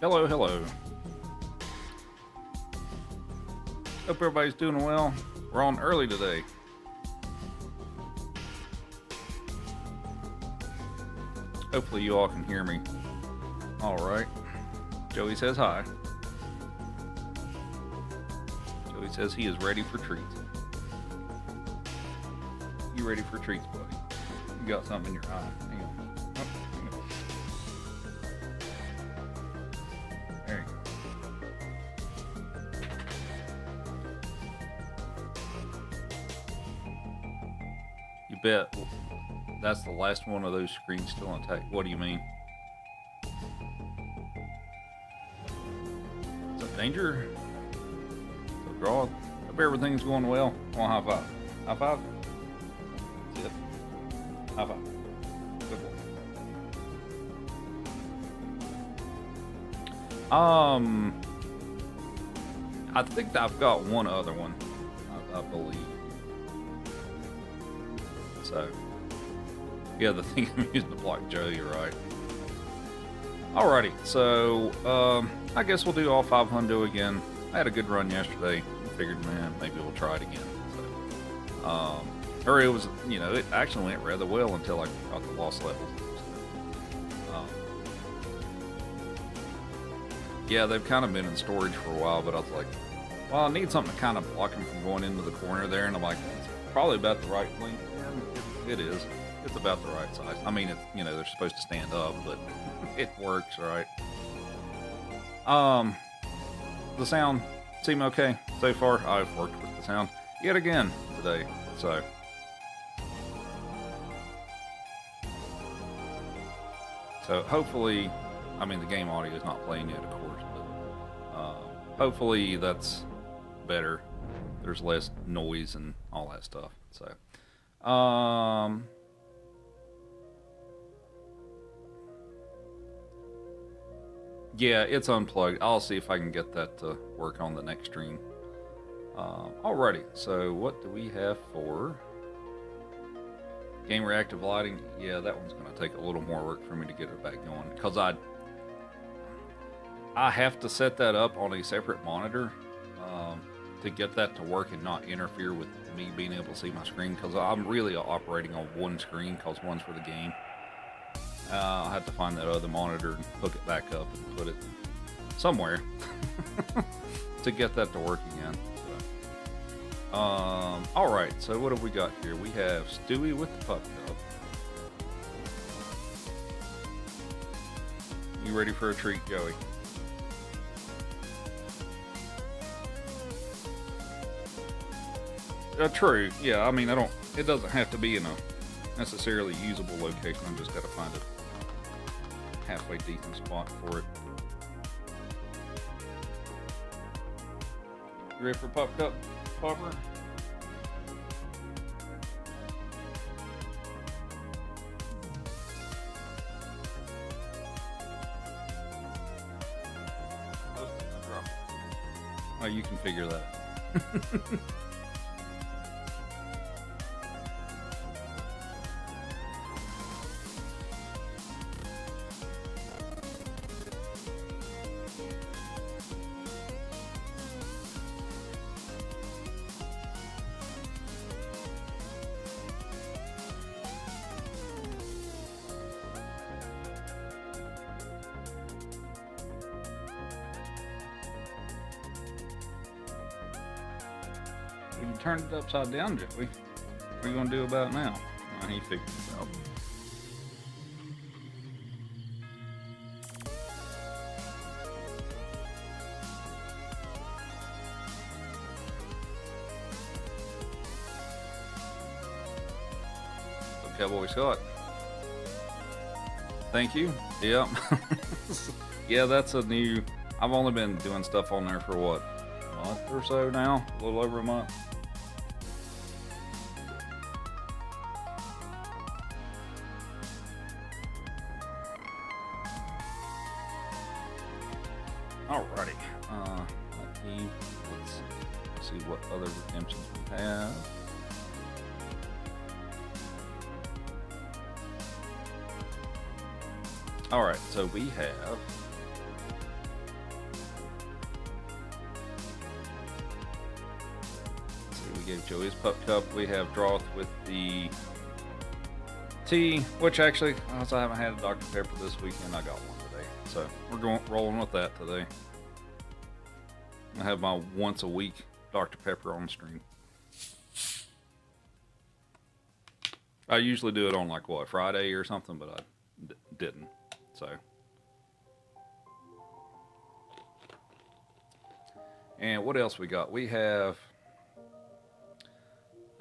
Hello, hello. Hope everybody's doing well. We're on early today. Hopefully you all can hear me. All right. Joey says hi. Joey says he is ready for treats. You ready for treats, buddy? You got something in your eye. Hang on. Oh, hang on. There you go. You bet. That's the last one of those screens still intact. What do you mean? Is that danger? Is that draw? Hope everything's going well. Come on, high five. High five. That's it. High five. Good boy. I think I've got one other one, I believe. So, yeah, the thing I'm using to block Joe, you're right. Alrighty, so I guess we'll do all 5 hundo again. I had a good run yesterday. I figured, man, maybe we'll try it again. So, or it was, it actually went rather well until I got the lost levels. Yeah, they've kind of been in storage for a while, but I was like, well, I need something to kind of block them from going into the corner there, and I'm like, it's probably about the right length. And it is. It's about the right size. I mean, it's, they're supposed to stand up, but it works, right? The sound seem okay so far. I've worked with the sound yet again today, so. So hopefully, I mean, the game audio is not playing yet, of course, but hopefully that's better. There's less noise and all that stuff, so. Yeah, it's unplugged. I'll see if I can get that to work on the next stream. Alrighty, so what do we have for game reactive lighting? Yeah, that one's going to take a little more work for me to get it back going, because I have to set that up on a separate monitor to get that to work and not interfere with me being able to see my screen, because I'm really operating on one screen, because one's for the game. I'll have to find that other monitor and hook it back up and put it somewhere to get that to work again. So, alright, so what have we got here? We have Stewie with the pup cup. You ready for a treat, Joey? True, yeah, I mean, it doesn't have to be in a necessarily usable location. I've just got to find a halfway decent spot for it. You ready for Pup Cup, Popper? Oh, you can figure that. Well, you turned it upside down, Joey. What are you gonna do about it now? He figured it out. So Cowboy Scott. Thank you. Yep. Yeah, that's a new. I've only been doing stuff on there for what, a month or so now? A little over a month. Alrighty. Let's see what other redemptions we have. Alright, so we have. Let's see, we gave Joey's Pup Cup. We have Droth with the tea, which actually, as I haven't had a Dr. Pepper this weekend, I got one today. So we're rolling with that today. I have my once a week Dr. Pepper on the stream. I usually do it on like what, Friday or something, but I didn't. So, and what else we got? We have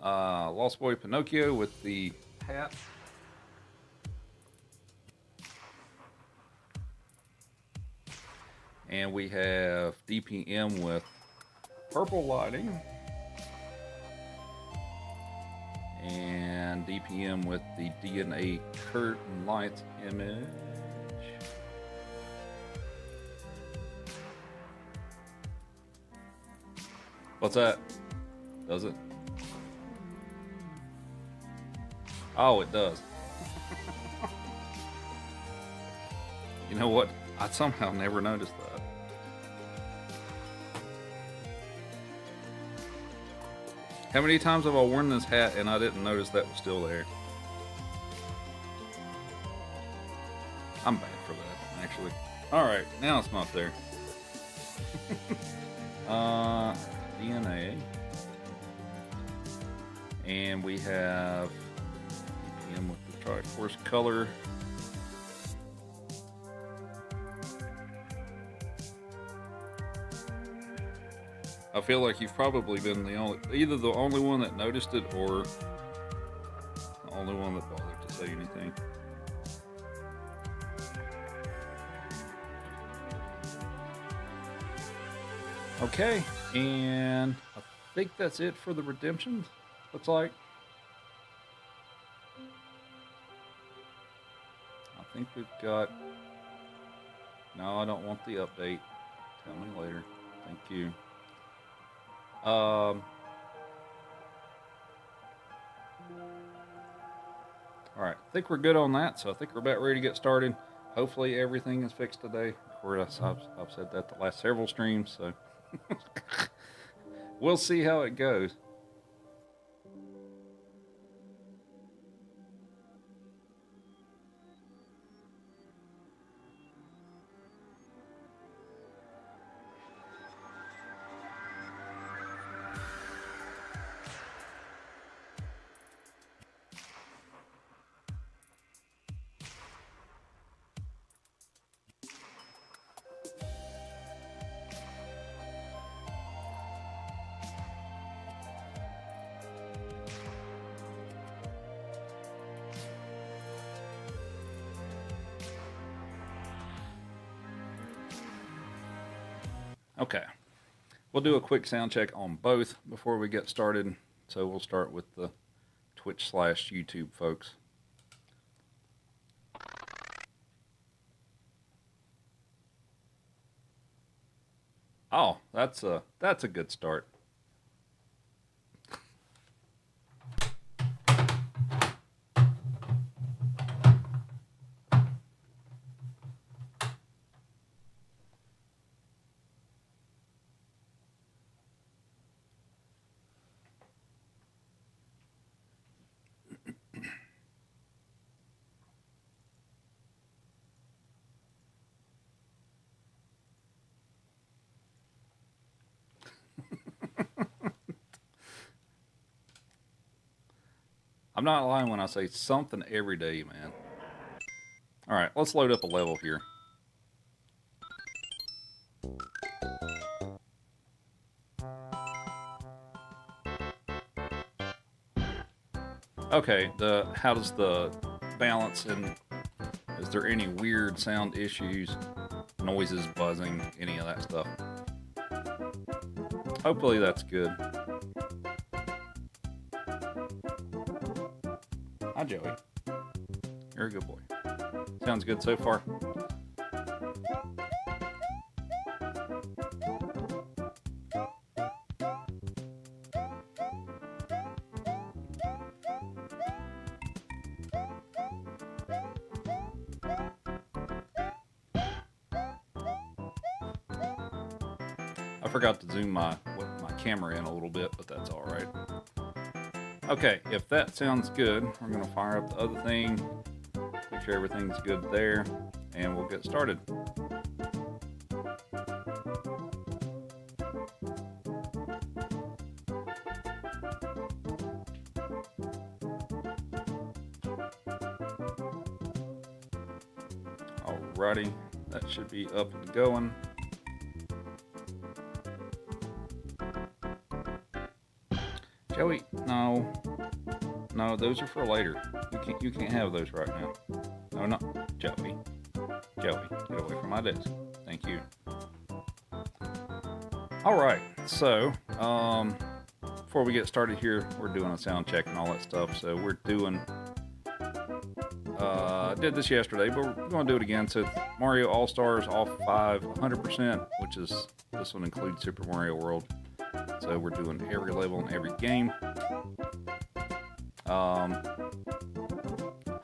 Lost Boy Pinocchio with the hat. And we have DPM with purple lighting. And DPM with the DNA curtain lights image. What's that? Does it? Oh, it does. You know what? I somehow never noticed that. How many times have I worn this hat and I didn't notice that was still there? I'm bad for that, actually. Alright, now it's not there. DNA. And we have DPM with the Triforce color. I feel like you've probably been either the only one that noticed it or the only one that bothered to say anything. Okay, and I think that's it for the redemptions. Looks like. I think we've got. No, I don't want the update. Tell me later. Thank you. All right, I think we're good on that, so I think we're about ready to get started. Hopefully everything is fixed today. Of course, I've said that the last several streams, so we'll see how it goes. Okay, we'll do a quick sound check on both before we get started. So we'll start with the Twitch/YouTube folks. Oh, that's a good start. I'm not lying when I say something every day, man. All right, let's load up a level here. Okay, how does the balance, and is there any weird sound issues, noises, buzzing, any of that stuff? Hopefully that's good. Hi, Joey. You're a good boy. Sounds good so far. I forgot to zoom my camera in a little bit, but that's all right. Okay, if that sounds good, we're going to fire up the other thing, make sure everything's good there, and we'll get started. Alrighty, that should be up and going. Joey, no, those are for later. You can't have those right now. No, Joey, get away from my desk. Thank you. All right, so before we get started here, we're doing a sound check and all that stuff. So we're doing. I did this yesterday, but we're going to do it again. So Mario All Stars, all 5, 100%, which is this one includes Super Mario World. So we're doing every level and every game.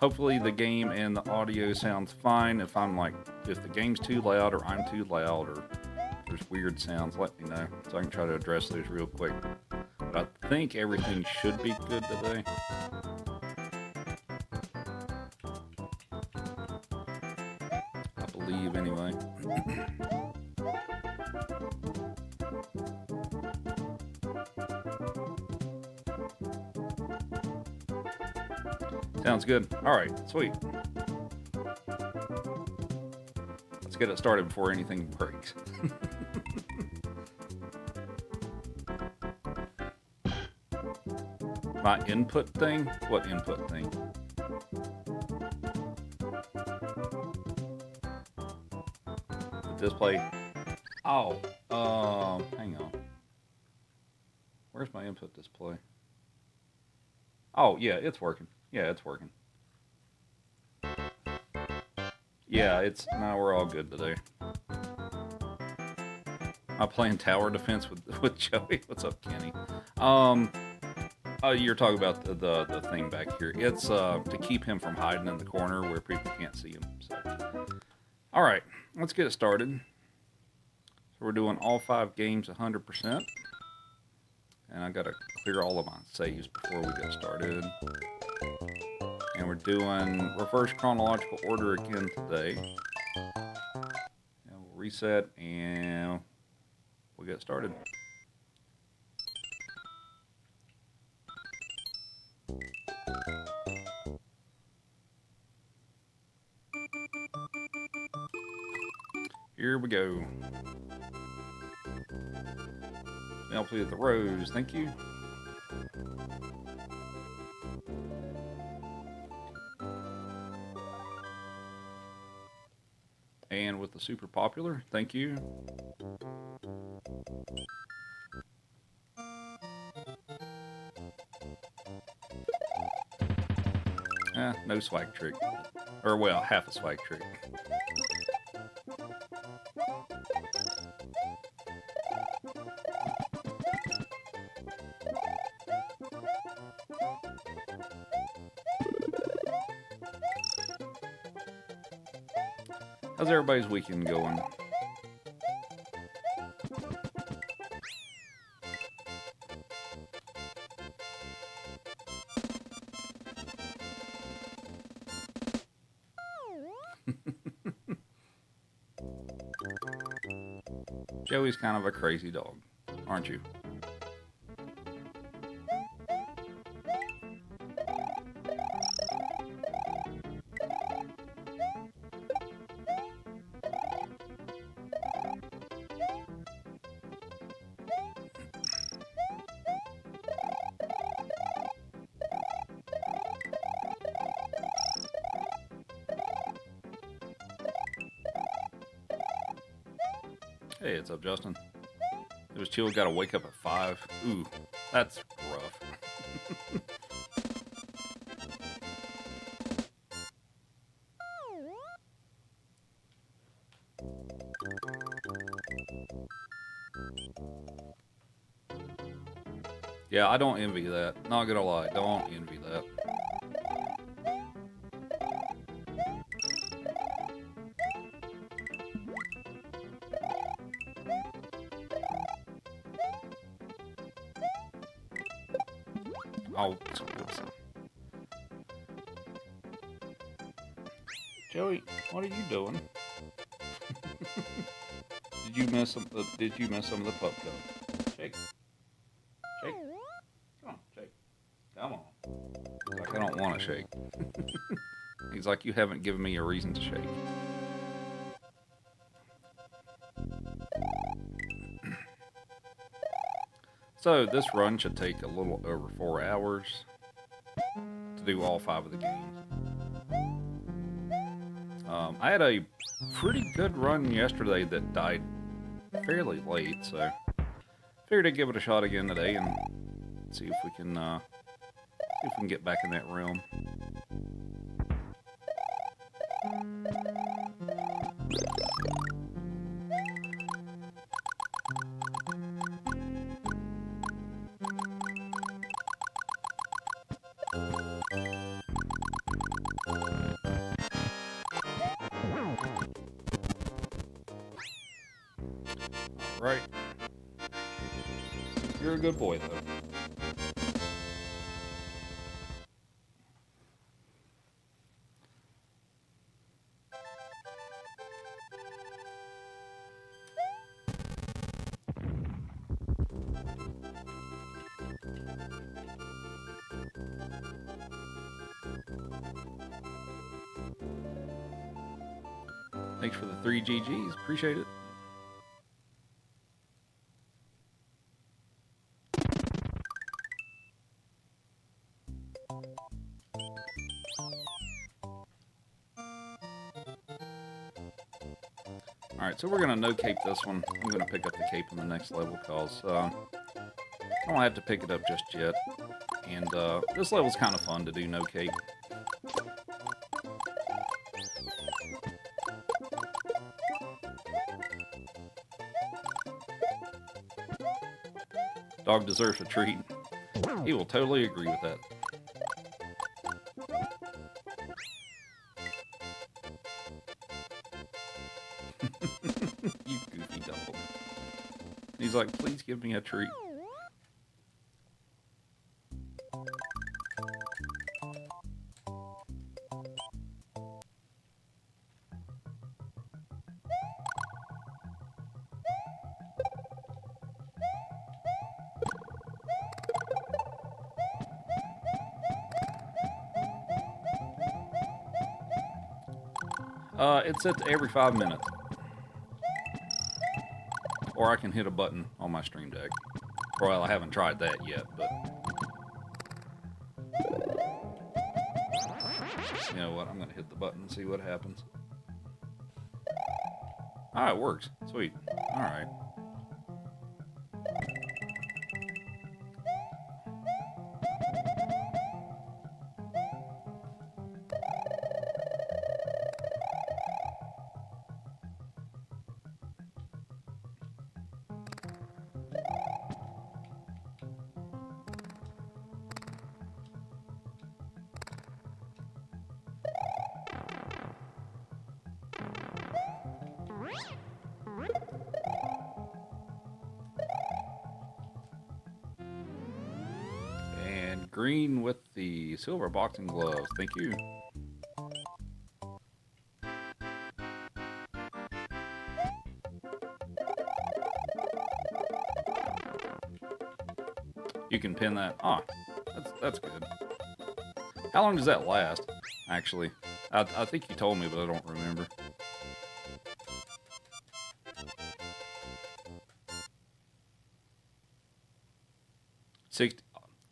Hopefully the game and the audio sounds fine. If the game's too loud or I'm too loud or there's weird sounds, let me know so I can try to address those real quick. But I think everything should be good today. I believe anyway. Sounds good. All right, sweet. Let's get it started before anything breaks. My input thing? What input thing? The display. Oh, hang on. Where's my input display? Oh, yeah, it's working. Yeah, it's working. Yeah, now we're all good today. I'm playing tower defense with Joey. What's up, Kenny? You're talking about the thing back here. It's to keep him from hiding in the corner where people can't see him. So, all right, let's get it started. So we're doing all 5 games 100%, and I gotta clear all of my saves before we get started. And we're doing reverse chronological order again today. And we'll reset and we'll get started. Here we go. Now play with the rose, thank you. And with the super popular, thank you. No swag trick. Or, well, half a swag trick. How's everybody's weekend going? Joey's kind of a crazy dog, aren't you? Hey, what's up, Justin? It was chill. Got to wake up at 5. Ooh, that's rough. Yeah, I don't envy that. Not gonna lie, don't envy that. Oh, oops. Joey, what are you doing? Did you miss some? Did you miss some of the pup cup? Shake, shake. Come on, shake. Come on. He's like, I don't want to shake. He's like, you haven't given me a reason to shake. So this run should take a little over 4 hours to do all 5 of the games. I had a pretty good run yesterday that died fairly late, so figured I'd give it a shot again today and see if we can get back in that realm. Right. You're a good boy, though. Thanks for the 3 GGs. Appreciate it. Alright, so we're going to no-cape this one. I'm going to pick up the cape in the next level because I don't have to pick it up just yet. And this level's kind of fun to do no-cape. Dog deserves a treat. He will totally agree with that. You goofy dog. He's like, please give me a treat. It's set to every 5 minutes. Or I can hit a button on my Stream Deck. Well, I haven't tried that yet, but... You know what, I'm going to hit the button and see what happens. Ah, it works. Sweet. Alright. Green with the silver boxing gloves. Thank you. You can pin that. Ah, that's good. How long does that last? Actually, I think you told me, but I don't remember.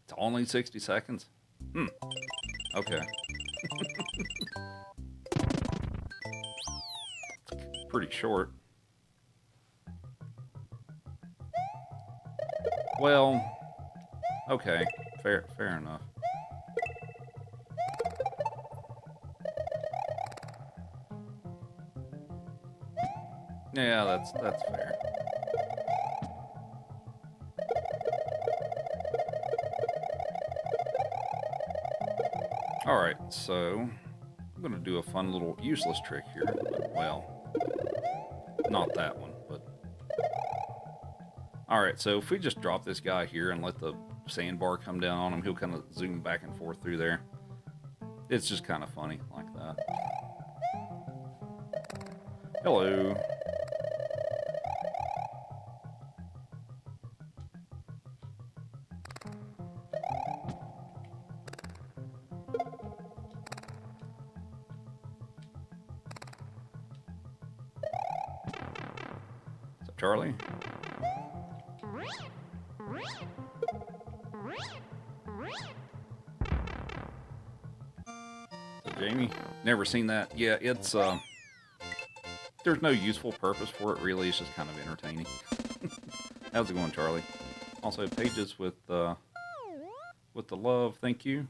It's only 60 seconds? Okay. Pretty short. Well, okay, fair enough. Yeah, that's fair. All right, so I'm gonna do a fun little useless trick here. Well, not that one, but all right. So if we just drop this guy here and let the sandbar come down on him, he'll kind of zoom back and forth through there. It's just kind of funny like that. Hello. What's up, Charlie? Jamie? Never seen that. Yeah, it's there's no useful purpose for it really. It's just kind of entertaining. How's it going, Charlie? Also, pages with the love. Thank you.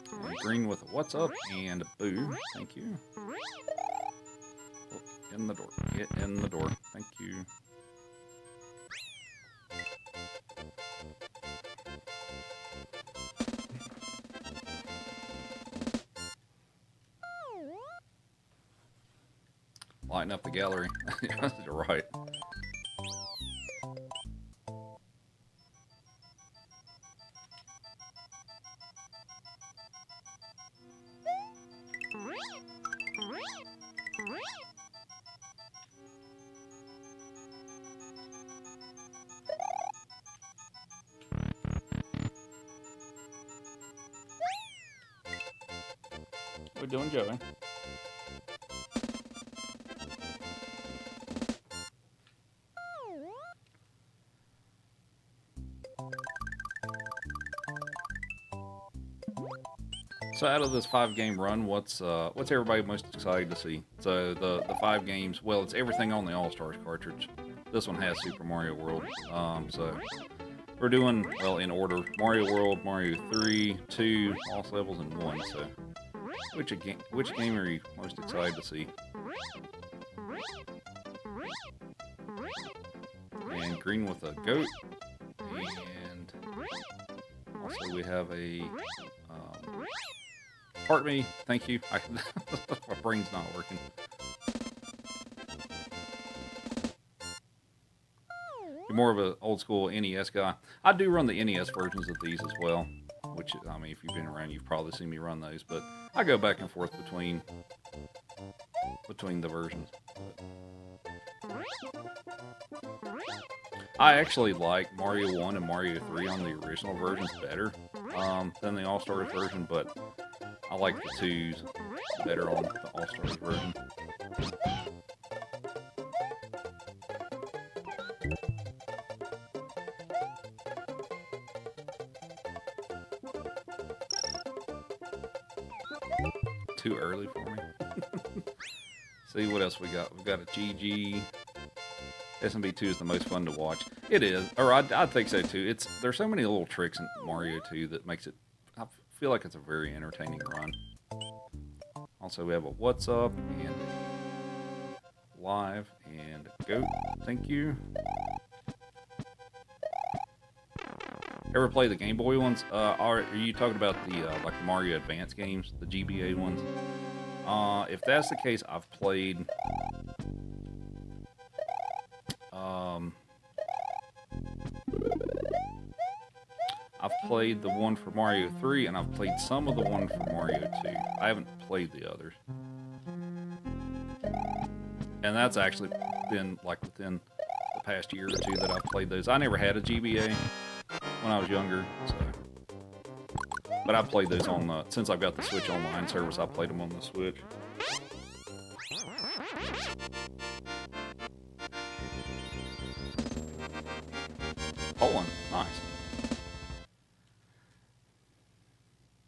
And green with a what's up and a boo. Thank you. Oh, in the door. Get in the door. Thank you. Lighten up the gallery. You're right. What we doing, Joey? So out of this 5-game run, what's everybody most excited to see? So the 5 games, well, it's everything on the All-Stars cartridge. This one has Super Mario World. So we're doing, well, in order: Mario World, Mario 3, 2, Lost Levels, and 1. So which game are you most excited to see? And green with a goat, and also we have a Heart me, thank you. My brain's not working. You're more of an old school NES guy. I do run the NES versions of these as well, which, I mean, if you've been around, you've probably seen me run those, but I go back and forth between the versions. I actually like Mario 1 and Mario 3 on the original versions better than the All-Stars version, but I like the 2s better on the All-Stars version. Too early for me. See what else we got. We've got a GG. SMB2 is the most fun to watch. It is, or I think so too. There's so many little tricks in Mario 2 that makes it. I feel like it's a very entertaining run. Also, we have a what's up and live and goat. Thank you. Ever play the Game Boy ones? Are you talking about the like Mario Advance games, the GBA ones? If that's the case, I've played. I've played the one for Mario 3, and I've played some of the one for Mario 2. I haven't played the others. And that's actually been like within the past year or two that I've played those. I never had a GBA when I was younger, so. But I've played those on since I've got the Switch Online service, I've played them on the Switch.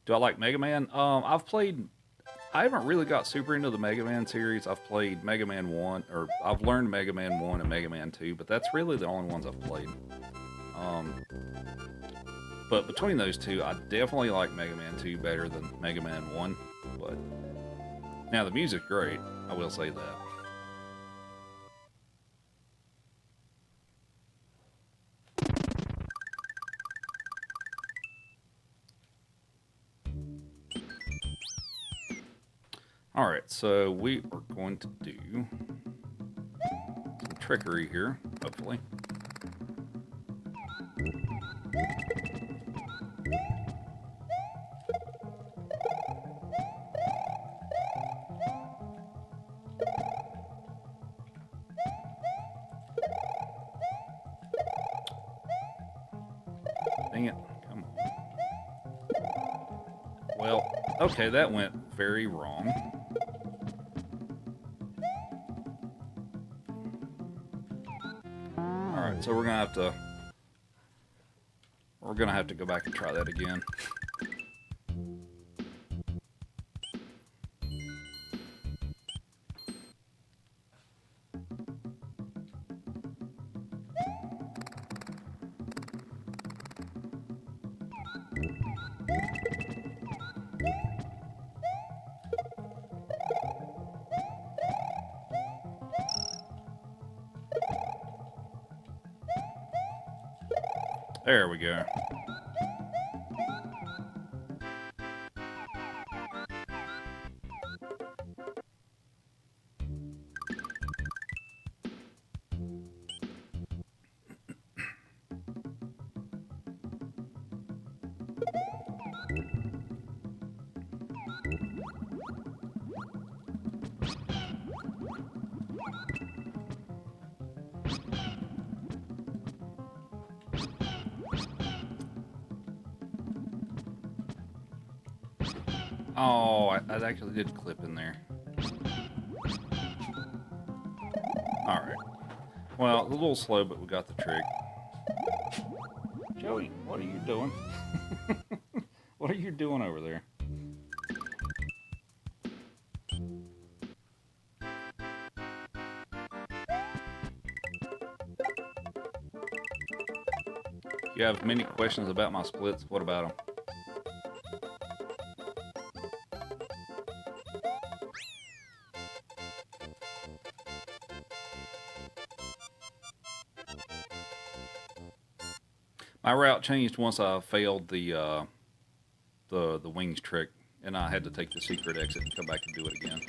Do I like Mega Man? I've played. I haven't really got super into the Mega Man series. I've played Mega Man 1, or I've learned Mega Man 1 and Mega Man 2, but that's really the only ones I've played. But between those two, I definitely like Mega Man 2 better than Mega Man 1. But now the music's great, I will say that. Alright, so we are going to do some trickery here, hopefully. Dang it, come on. Well, okay, that went very wrong. Alright, so we're gonna have to go back and try that again. There we go. Oh, I actually did clip in there. Alright. Well, a little slow, but we got the trick. Joey, what are you doing? What are you doing over there? You have many questions about my splits. What about them? My route changed once I failed the wings trick, and I had to take the secret exit and come back and do it again.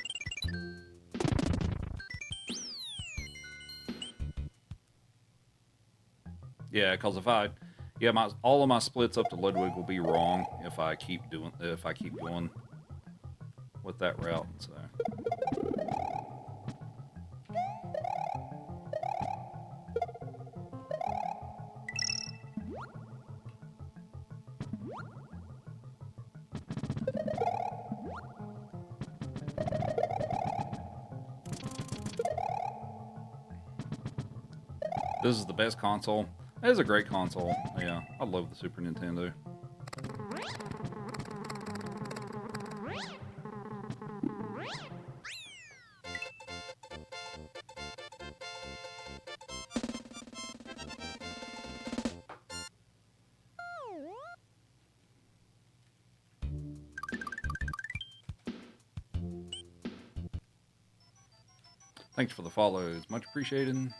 Yeah, because all of my splits up to Ludwig will be wrong if I keep going with that route. So. This is the best console. It is a great console. Yeah, I love the Super Nintendo. Thanks for the follows. Much appreciated.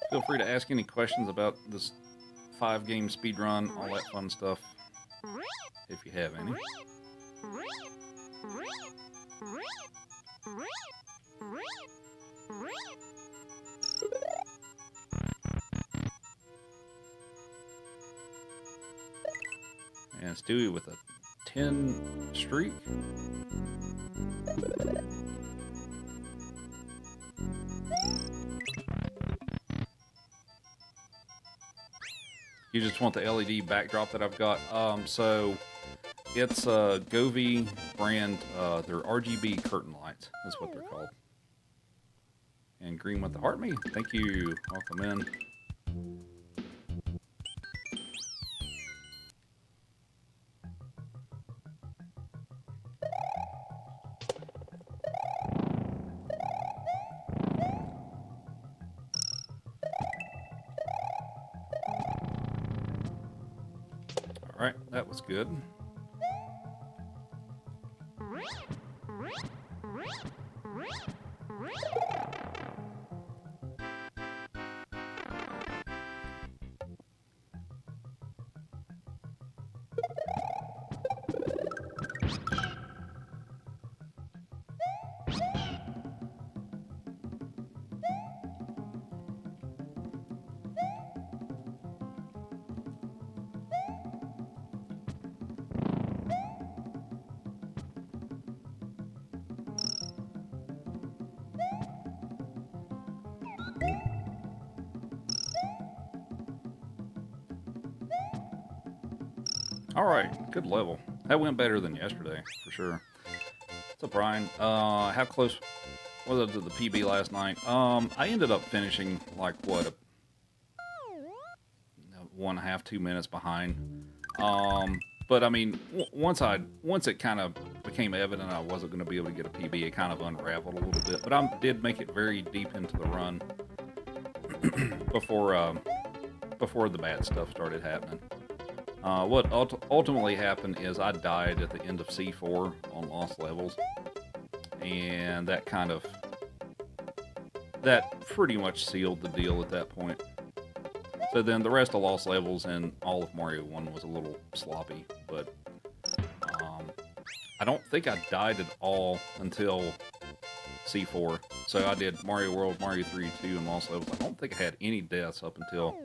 Feel free to ask any questions about this 5-game speedrun, all that fun stuff, if you have any. And Stewie with a 10 streak. You just want the LED backdrop that I've got. So it's a Govee brand. They're RGB curtain lights. That's what they're called. And green with the heart me. Thank you. Welcome in. Alright, that was good. Alright, good level. That went better than yesterday, for sure. What's up, Brian? How close was it to the PB last night? I ended up finishing, like, what, 1.5, 2 minutes behind. But, I mean, once it kind of became evident I wasn't going to be able to get a PB, it kind of unraveled a little bit. But I did make it very deep into the run before the bad stuff started happening. What ultimately happened is I died at the end of C4 on lost levels, and that pretty much sealed the deal at that point. So then the rest of lost levels and all of Mario 1 was a little sloppy, but I don't think I died at all until C4. So I did Mario World, Mario 3, 2, and lost levels. I don't think I had any deaths up until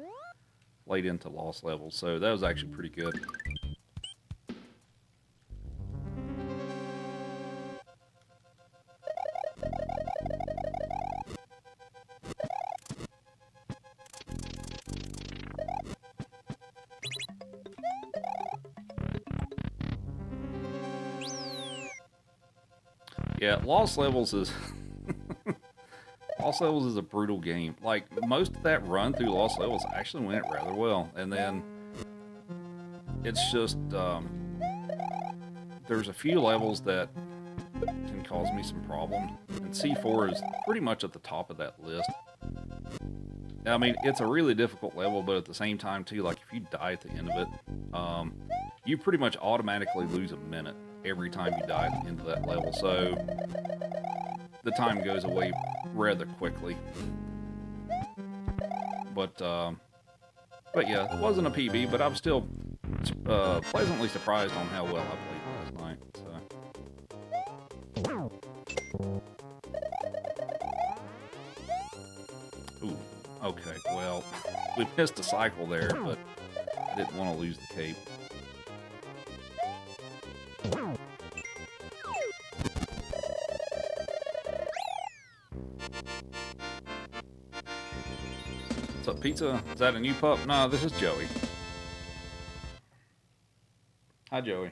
late into lost levels, so that was actually pretty good. Yeah, Lost Levels is Lost Levels is a brutal game. Like, most of that run through Lost Levels actually went rather well, and then it's just there's a few levels that can cause me some problems, and C4 is pretty much at the top of that list. I mean, it's a really difficult level, but at the same time too, like, if you die at the end of it, you pretty much automatically lose a minute every time you die at the end of that level, so the time goes away rather quickly. But yeah, it wasn't a PB, but I was still pleasantly surprised on how well I played last night. So. Ooh, okay, well, we missed a cycle there, but I didn't want to lose the cape. What's up, Pizza? Is that a new pup? Nah, this is Joey. Hi, Joey.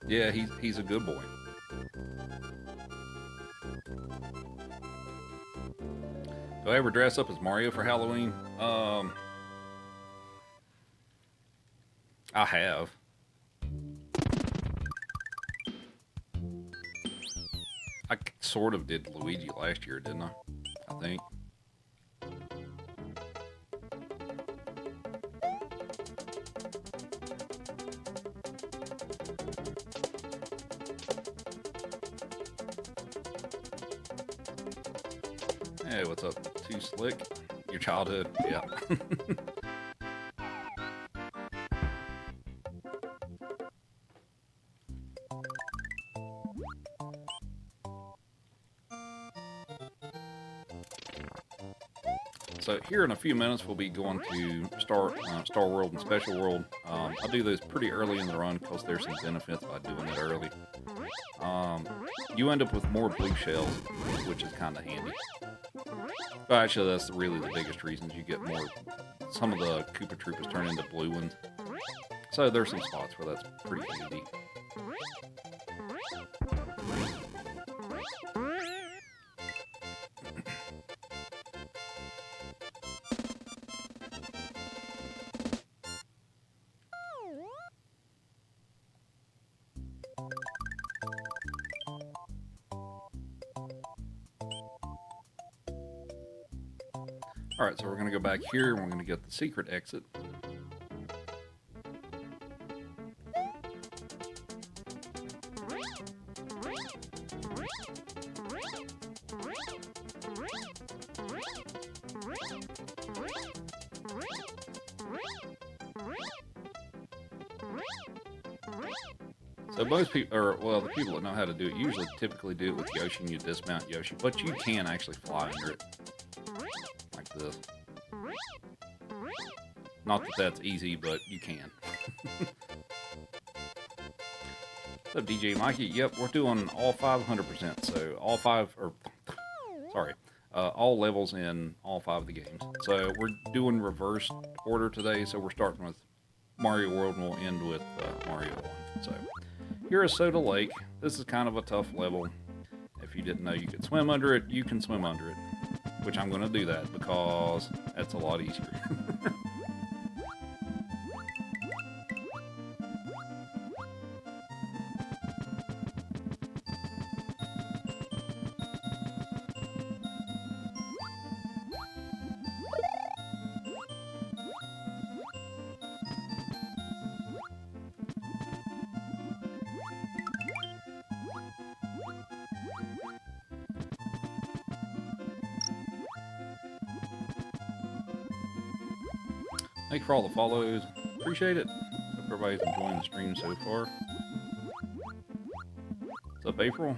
Yeah, he's a good boy. Do I ever dress up as Mario for Halloween? I have. I sort of did Luigi last year, didn't I? I think. Hey, what's up? Too Slick? Your childhood? Yeah. So here in a few minutes, we'll be going to Star World and Special World. I do those pretty early in the run because there's some benefits by doing it early. You end up with more blue shells, which is kind of handy. But actually, that's really the biggest reasons you get more. Some of the Koopa Troopas turn into blue ones. So there's some spots where that's pretty handy. Alright, so we're going to go back here and we're going to get the secret exit. So most people, or well, the people that know how to do it usually typically do it with Yoshi and you dismount Yoshi, but you can actually fly under it. Like this. Not that that's easy, but you can. What's up, DJ Mikey? Yep, we're doing all 500%, so all five, or sorry, all levels in all 5 of the games. So we're doing reverse order today, so we're starting with Mario World and we'll end with Mario 1. So here is Soda Lake. This is kind of a tough level. If you didn't know you could swim under it, you can swim under it. Which I'm going to do that because that's a lot easier. Thank you for all the follows. Appreciate it. Hope everybody's enjoying the stream so far. What's up, April?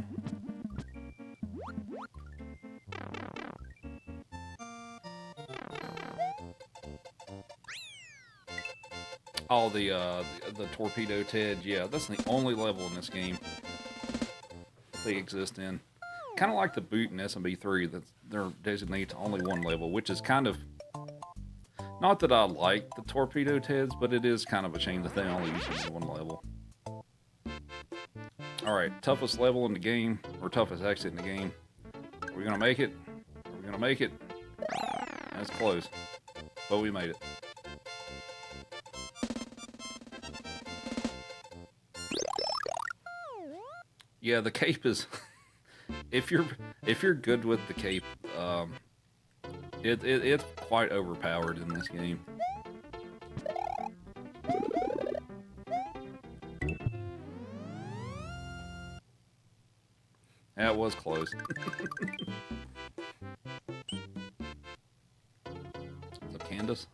Oh, the Torpedo Ted. Yeah, that's the only level in this game they exist in. Kind of like the boot in SMB3 that they're designated to only one level, which is kind of... Not that I like the Torpedo Teds, but it is kind of a shame that they only use it in one level. Alright, toughest level in the game, or toughest exit in the game. Are we going to make it? Are we going to make it? That's close, but we made it. Yeah, the cape is... if you're good with the cape, it's quite overpowered in this game. Yeah, it was close. What's up, Candace?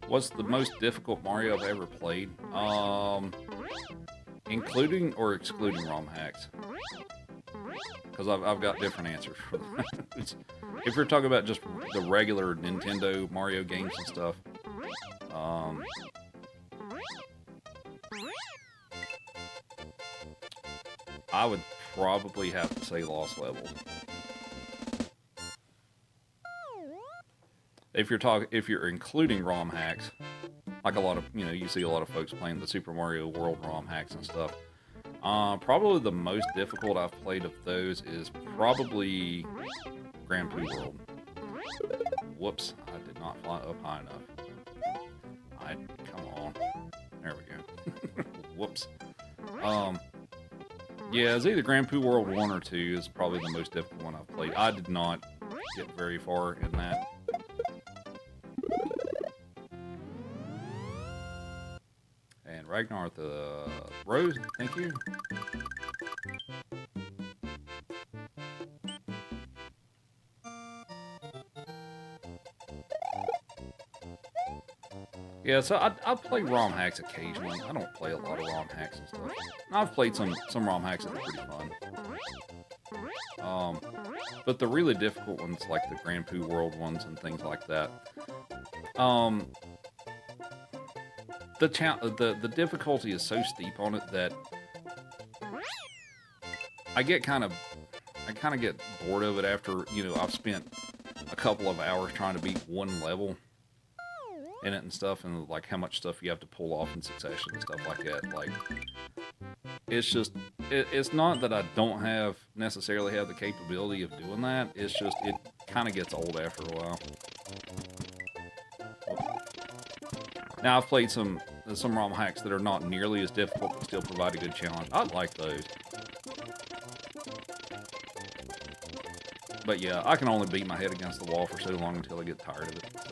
What's the most difficult Mario I've ever played? Including or excluding ROM hacks? Because I've got different answers for that. If you're talking about just the regular Nintendo Mario games and stuff, I would probably have to say Lost Levels. If you're including ROM hacks, like a lot of, you see a lot of folks playing the Super Mario World ROM hacks and stuff. Probably the most difficult I've played of those is probably Grand Poo World. Whoops, I did not fly up high enough. Come on. There we go. Whoops. Yeah, it's either Grand Poo World 1 or 2 is probably the most difficult one I've played. I did not get very far in that. And Ragnar with the rose, thank you. Yeah, so I play ROM hacks occasionally. I don't play a lot of ROM hacks and stuff. I've played some ROM hacks that are pretty fun. But the really difficult ones, like the Grand Poo World ones and things like that, the difficulty is so steep on it that I kind of get bored of it after, I've spent a couple of hours trying to beat one level in it and stuff, and like how much stuff you have to pull off in succession and stuff like that. Like, it's just, it's not that I don't necessarily have the capability of doing that. It's just, it kind of gets old after a while. Now, I've played some There's some ROM hacks that are not nearly as difficult but still provide a good challenge. I like those. But yeah, I can only beat my head against the wall for so long until I get tired of it. So.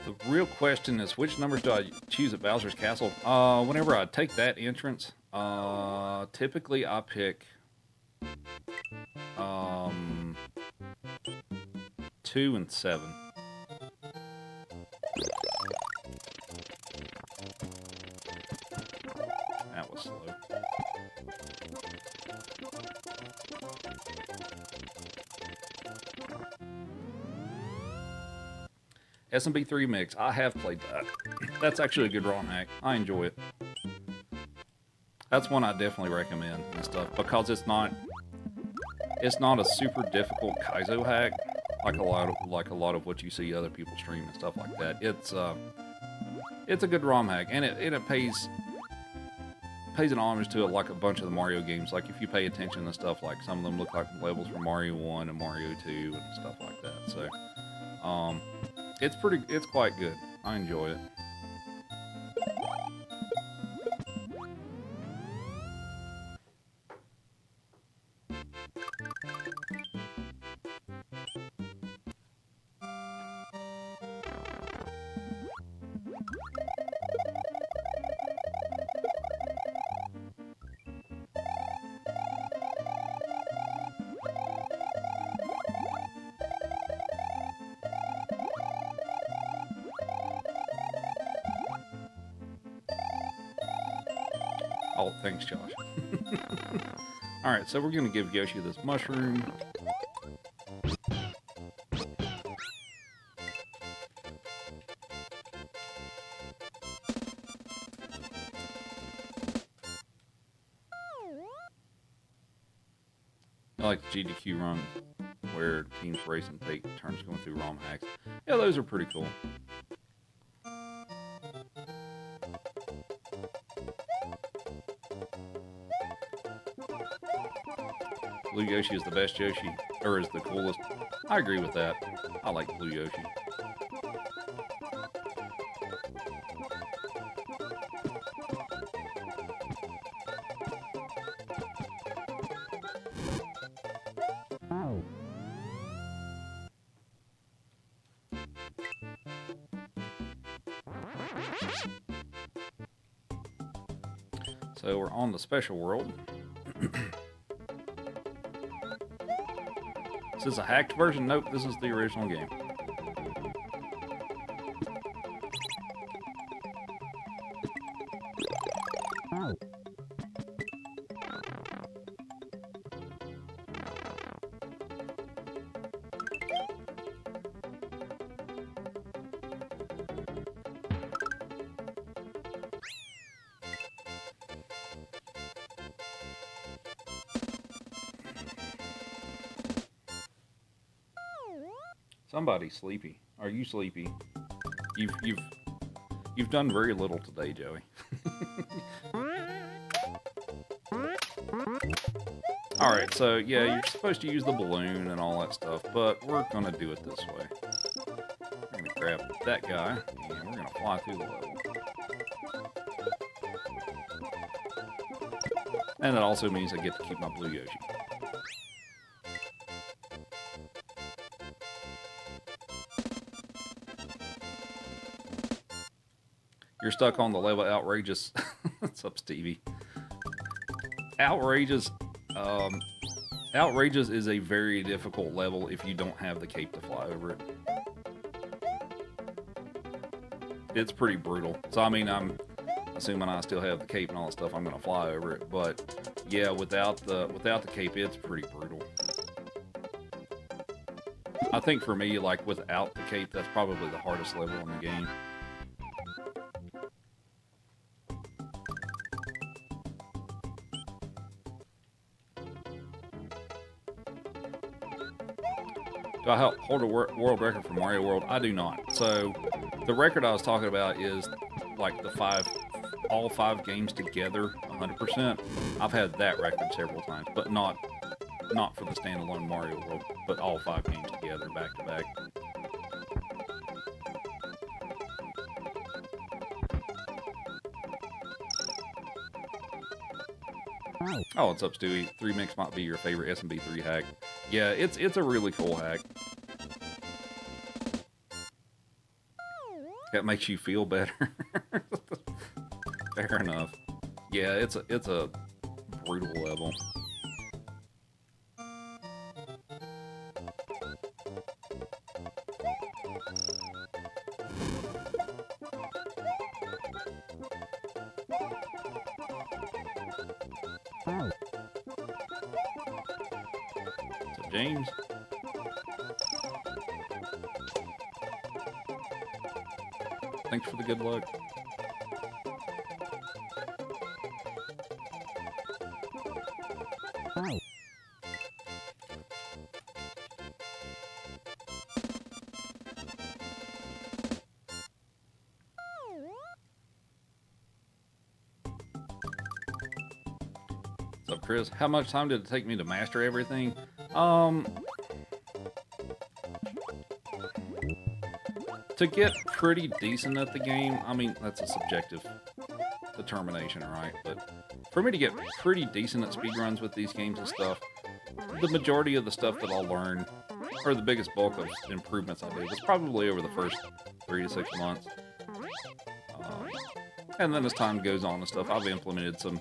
The real question is, which numbers do I choose at Bowser's Castle? Whenever I take that entrance, typically I pick 2 and 7. That was slow. SMB3 Mix. I have played that. That's actually a good ROM hack. I enjoy it. That's one I definitely recommend and stuff because it's not a super difficult Kaizo hack like a lot of what you see other people stream and stuff like that. It's a good ROM hack, and it pays an homage to it like a bunch of the Mario games. Like if you pay attention to stuff, like some of them look like levels from Mario 1 and Mario 2 and stuff like that. So it's quite good. I enjoy it. Oh, thanks, Josh. Alright, so we're going to give Yoshi this mushroom. I like the GDQ run where teams race and take turns going through ROM hacks. Yeah, those are pretty cool. Blue Yoshi is the best Yoshi, or is the coolest. I agree with that. I like Blue Yoshi. So we're on the special world. Is this a hacked version? Nope, this is the original game. Somebody's sleepy. Are you sleepy? You've done very little today, Joey. Alright, so yeah, you're supposed to use the balloon and all that stuff, but we're gonna do it this way. We're gonna grab that guy, and we're gonna fly through the level. And that also means I get to keep my Blue Yoshi. You're stuck on the level Outrageous. What's up, Stevie? Outrageous is a very difficult level if you don't have the cape to fly over it. It's pretty brutal. So I mean, I'm assuming I still have the cape and all that stuff, I'm gonna fly over it. But yeah, without the cape, it's pretty brutal. I think for me, like without the cape, that's probably the hardest level in the game. Do I hold a world record for Mario World? I do not. So the record I was talking about is like all five games together, 100%. I've had that record several times, but not for the standalone Mario World, but all five games together, back to back. Oh, what's up, Stewie? 3Mix might be your favorite SMB3 hack. Yeah, it's a really cool hack. That makes you feel better. Fair enough. Yeah, it's a brutal level. What's up, James? Thanks for the good luck. What's up, Chris? How much time did it take me to master everything? To get pretty decent at the game, I mean, that's a subjective determination, right? But for me to get pretty decent at speedruns with these games and stuff, the majority of the stuff that I'll learn, or the biggest bulk of improvements I do, is probably over the first 3 to 6 months. And then as time goes on and stuff, I've implemented some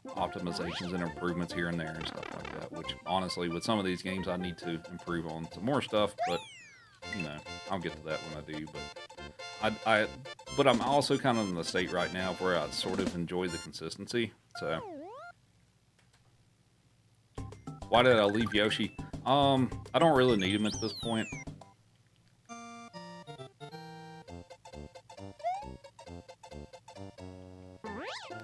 optimizations and improvements here and there and stuff like that, which honestly, with some of these games, I need to improve on some more stuff, but you know, I'll get to that when I do. But but I'm also kind of in the state right now where I sort of enjoy the consistency. So why did I leave Yoshi? I don't really need him at this point.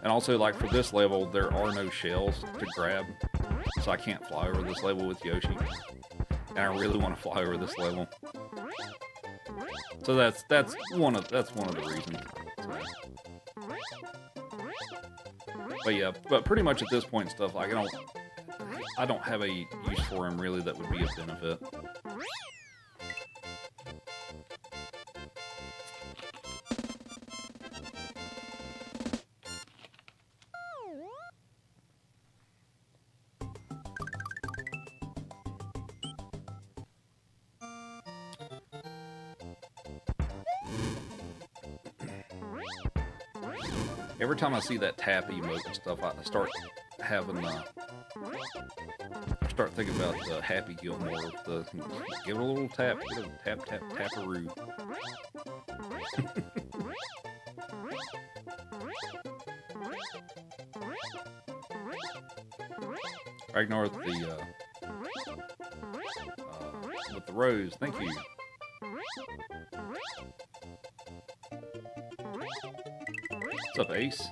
And also, like, for this level, there are no shells to grab, so I can't fly over this level with Yoshi. And I really want to fly over this level. So that's one of the reasons. So. But yeah, but pretty much at this point and stuff, like I don't have a use for him really that would be of benefit. Every time I see that tap emote and stuff, I start having start thinking about the Happy Gilmore. Give it a little tap, give it a taparoo. Ragnar with the rose. Thank you. What's up, Ace?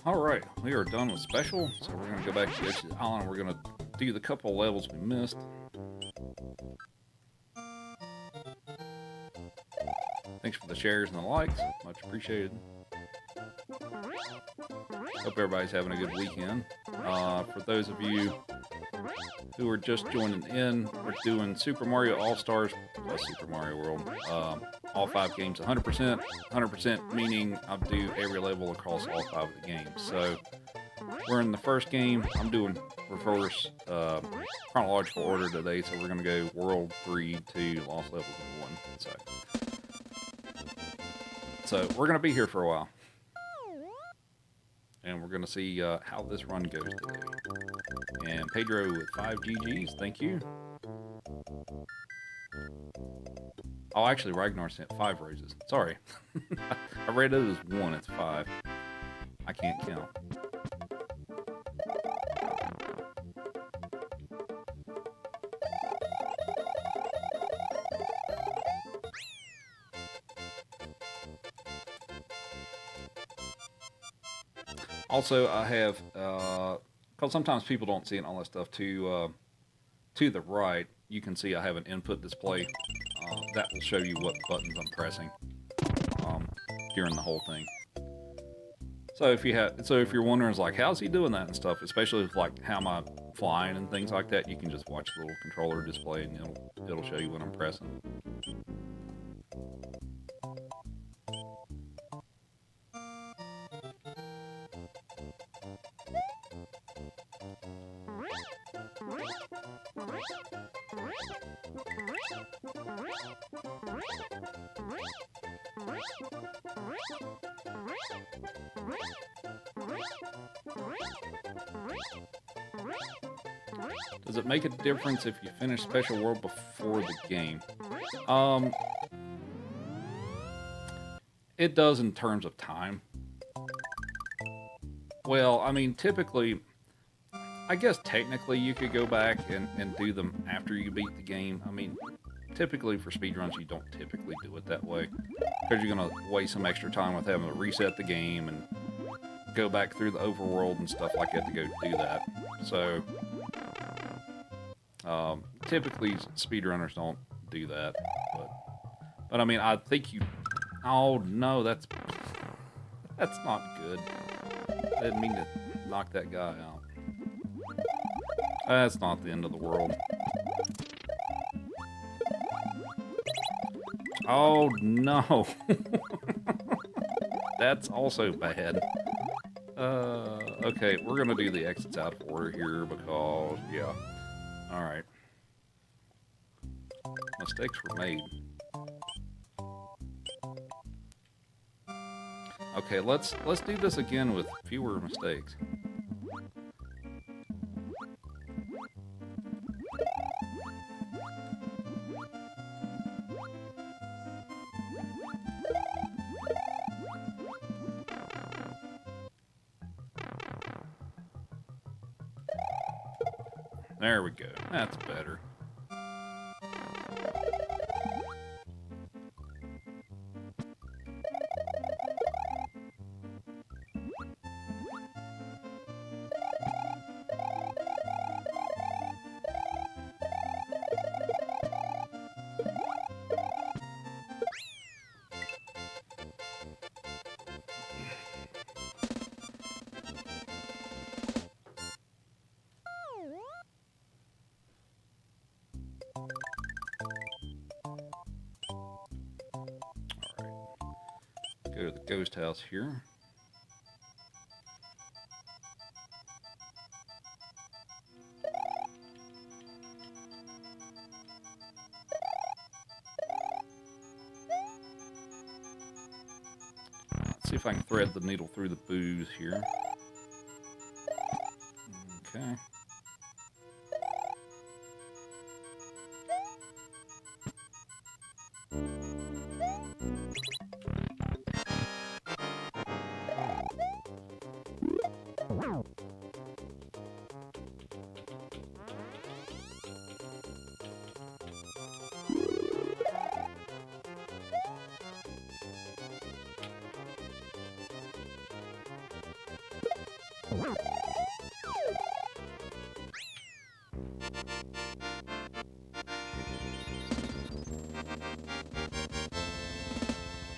Alright, we are done with special, so we're going to go back to Yoshi's Island. We're going to do the couple levels we missed. Thanks for the shares and the likes. Much appreciated. Hope everybody's having a good weekend. For those of you who are just joining in, we're doing Super Mario All-Stars plus Super Mario World. All 5 games 100%. 100% meaning I'll do every level across all 5 of the games. So we're in the first game. I'm doing reverse chronological order today, so we're going to go World 3, 2, Lost Levels, and 1. So we're going to be here for a while. And we're going to see how this run goes today. And Pedro with 5 GGs, thank you. Oh, actually, Ragnar sent 5 roses. Sorry. I read it as 1, it's 5. I can't count. Also, I have, because sometimes people don't see it and all that stuff, to the right, you can see I have an input display. That will show you what buttons I'm pressing um, during the whole thing. So if you're wondering, like, how's he doing that and stuff, especially with like how am I flying and things like that, you can just watch the little controller display and it'll show you what I'm pressing. Does it make a difference if you finish Special World before the game? It does in terms of time. Well, I mean, typically, I guess technically you could go back and do them after you beat the game. I mean, typically for speedruns, you don't typically do it that way, because you're going to waste some extra time with having to reset the game and go back through the overworld and stuff like that to go do that. So, typically speedrunners don't do that. But I mean, I think you... Oh, no, that's not good. I didn't mean to knock that guy out. That's not the end of the world. Oh, no. That's also bad. Okay, we're gonna do the exits out of order here because, yeah. Alright. Mistakes were made. Okay, let's do this again with fewer mistakes. There we go. That's better. Go to the ghost house here. Let's see if I can thread the needle through the booze here. Okay.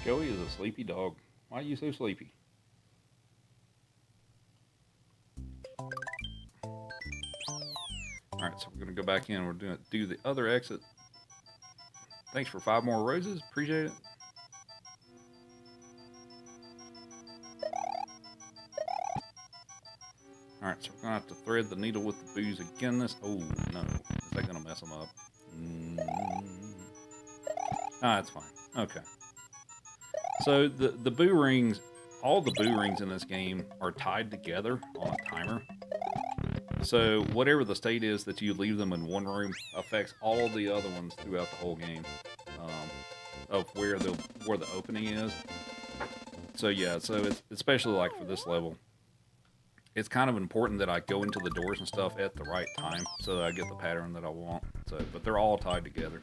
Joey is a sleepy dog. Why are you so sleepy? Alright, so we're going to go back in. We're going to do the other exit. Thanks for 5 more roses. Appreciate it. Alright, so we're going to have to thread the needle with the booze again. Oh, no. Is that going to mess them up? Ah, it's fine. Okay. So the boo rings, all the boo rings in this game are tied together on a timer. So whatever the state is that you leave them in one room affects all the other ones throughout the whole game, of where the opening is. So yeah, so it's especially like for this level, it's kind of important that I go into the doors and stuff at the right time so that I get the pattern that I want. So, but they're all tied together.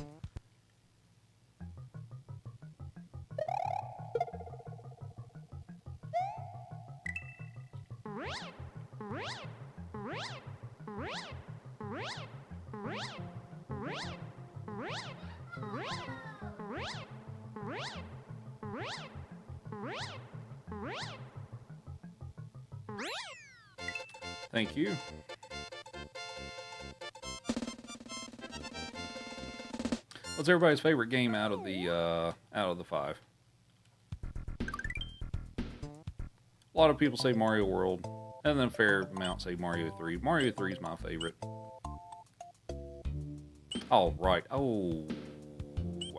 Thank you. What's everybody's favorite game out of the 5? A lot of people say Mario World, and then a fair amount say Mario 3. Mario 3 is my favorite. Oh, right. Oh,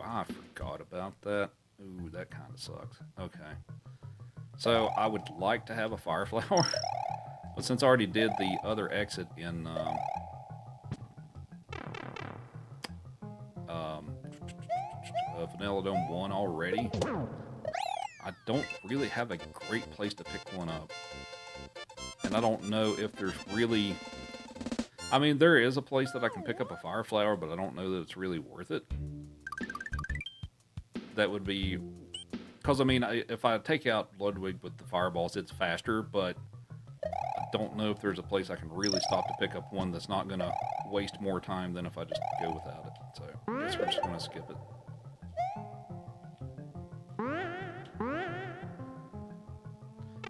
I forgot about that. Ooh, that kind of sucks. Okay. So, I would like to have a fire flower, but since I already did the other exit in Vanilla Dome 1 already, I don't really have a great place to pick one up. And I don't know if there's really... I mean, there is a place that I can pick up a fire flower, but I don't know that it's really worth it. That would be... Because, I mean, if I take out Ludwig with the fireballs, it's faster, but I don't know if there's a place I can really stop to pick up one that's not going to waste more time than if I just go without it. So, I guess we're just going to skip it.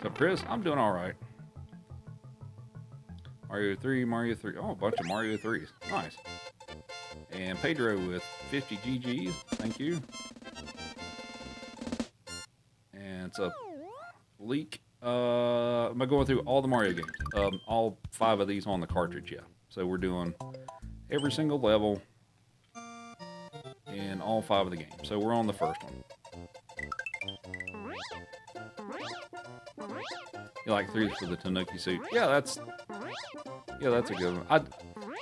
So, Chris, I'm doing all right. Mario 3, Mario 3. Oh, a bunch of Mario 3s. Nice. And Pedro with 50 GGs. Thank you. And it's a leak. Am I going through all the Mario games? All 5 of these on the cartridge, yeah. So we're doing every single level in all 5 of the games. So we're on the first one. You like 3 for the Tanuki suit? Yeah, that's a good one.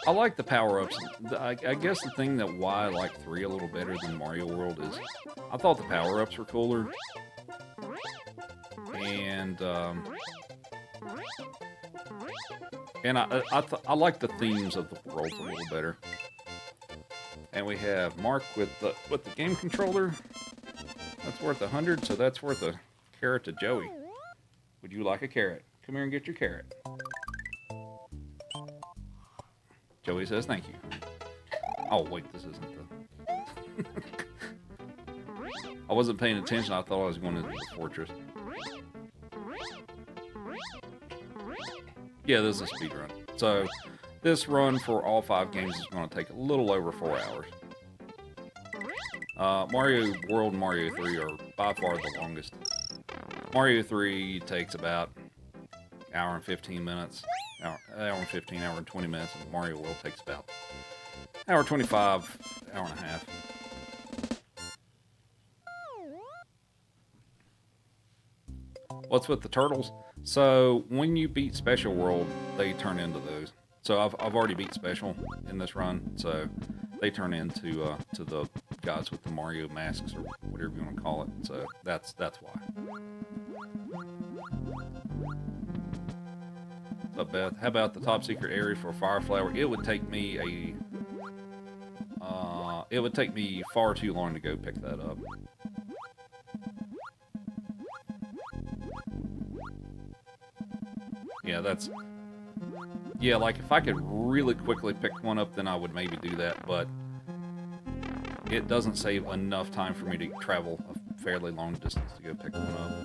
I like the power-ups. I guess the thing that why I like 3 a little better than Mario World is I thought the power-ups were cooler. And I like the themes of the world a little better. And we have Mark with the game controller. That's worth 100, so that's worth a carrot to Joey. Would you like a carrot? Come here and get your carrot. Joey says thank you. Oh, wait, this isn't the... I wasn't paying attention. I thought I was going into the fortress. Yeah, this is a speed run. So, this run for all 5 games is going to take a little over 4 hours. Mario World and Mario 3 are by far the longest. Mario 3 takes about an hour and 15 minutes. Hour and 15, hour and 20 minutes. And Mario World takes about hour 25, hour and a half. What's with the turtles? So when you beat Special World, they turn into those. So I've already beat Special in this run, so they turn into to the guys with the Mario masks or whatever you want to call it. So that's why. What's up, Beth? How about the top secret area for Fire Flower? It would take me far too long to go pick that up. Yeah, like if I could really quickly pick one up, then I would maybe do that, but it doesn't save enough time for me to travel a fairly long distance to go pick one up.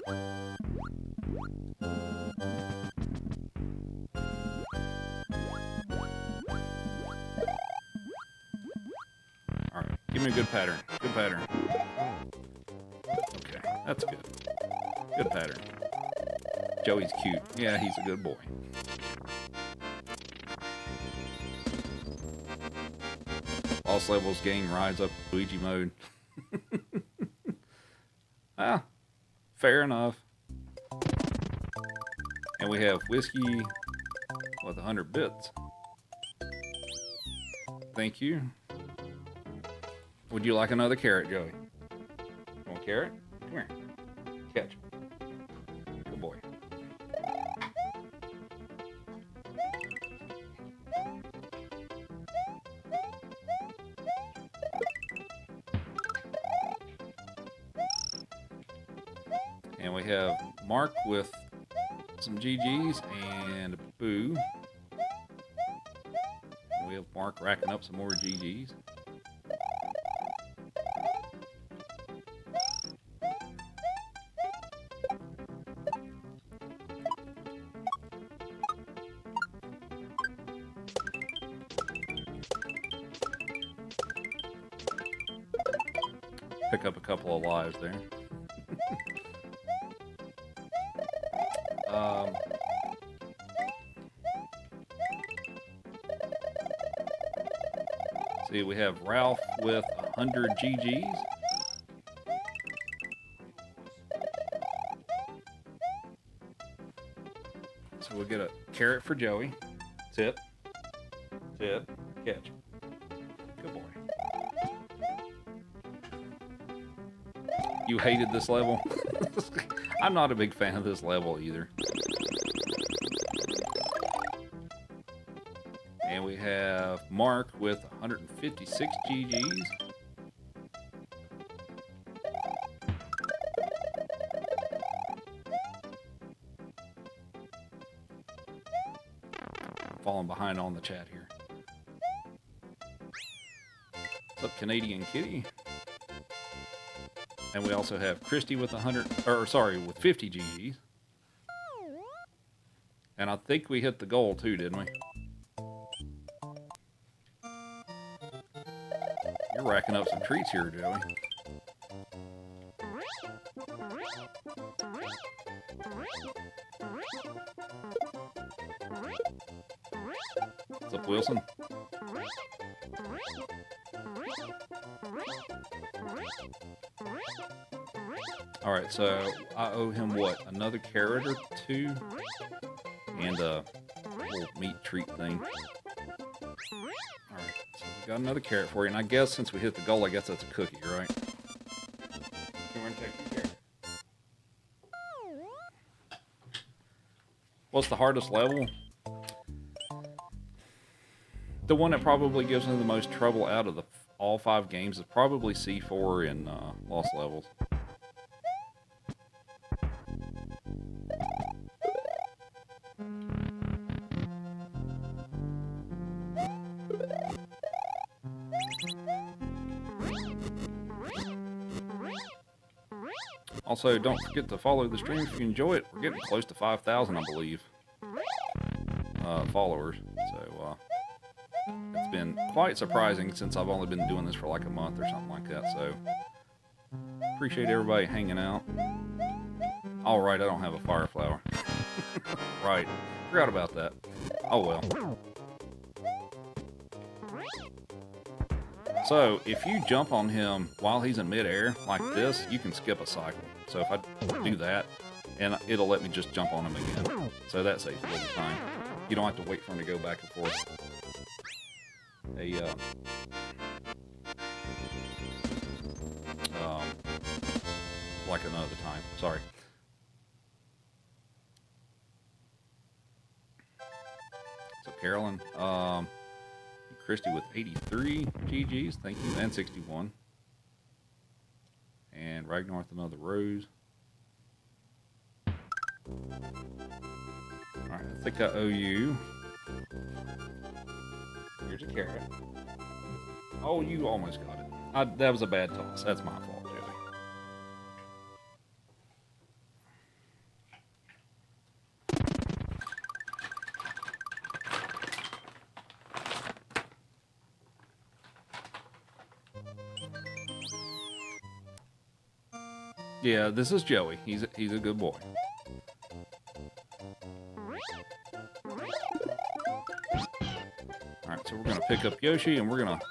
Alright, give me a good pattern. Good pattern. Okay, that's good. Good pattern. Joey's cute. Yeah, he's a good boy. Lost levels game rides up Luigi mode. Ah, fair enough. And we have whiskey with 100 bits. Thank you. Would you like another carrot, Joey? You want a carrot? Come here. Catch. Good boy. And we have Mark with some GGs and a boo. And we have Mark racking up some more GGs. pick up a couple of lives there. See, we have Ralph with 100 GGs. So we'll get a carrot for Joey. Tip. Tip. Catch. Good boy. You hated this level? I'm not a big fan of this level either. And we have Mark with 156 GGs. Falling behind on the chat here. What's up, Canadian Kitty? And we also have Christy with with 50 GGs. And I think we hit the goal too, didn't we? You're racking up some treats here, Joey. What's up, Wilson? All right, so I owe him what? Another carrot or two? And a little meat treat thing. All right, so we got another carrot for you. And I guess since we hit the goal, I guess that's a cookie, right? You want to take your carrot? What's the hardest level? The one that probably gives me the most trouble out of all 5 games is probably C4 in Lost Levels. Also, don't forget to follow the stream if you enjoy it. We're getting close to 5,000, I believe, followers. So, it's been quite surprising since I've only been doing this for like a month or something like that. So, appreciate everybody hanging out. All right, I don't have a fire flower. Right, forgot about that. Oh well. So, if you jump on him while he's in midair like this, you can skip a cycle. So if I do that, and it'll let me just jump on him again. So that saves a little time. You don't have to wait for him to go back and forth. Like another time. Sorry. So Carolyn, Christy with 83 GGs, thank you, and 61. And Ragnar with another rose. Alright, I think I owe you. Here's a carrot. Oh, you almost got it. That was a bad toss. That's my fault, Joey. Yeah, this is Joey. He's a good boy. Alright, so we're going to pick up Yoshi, and we're going to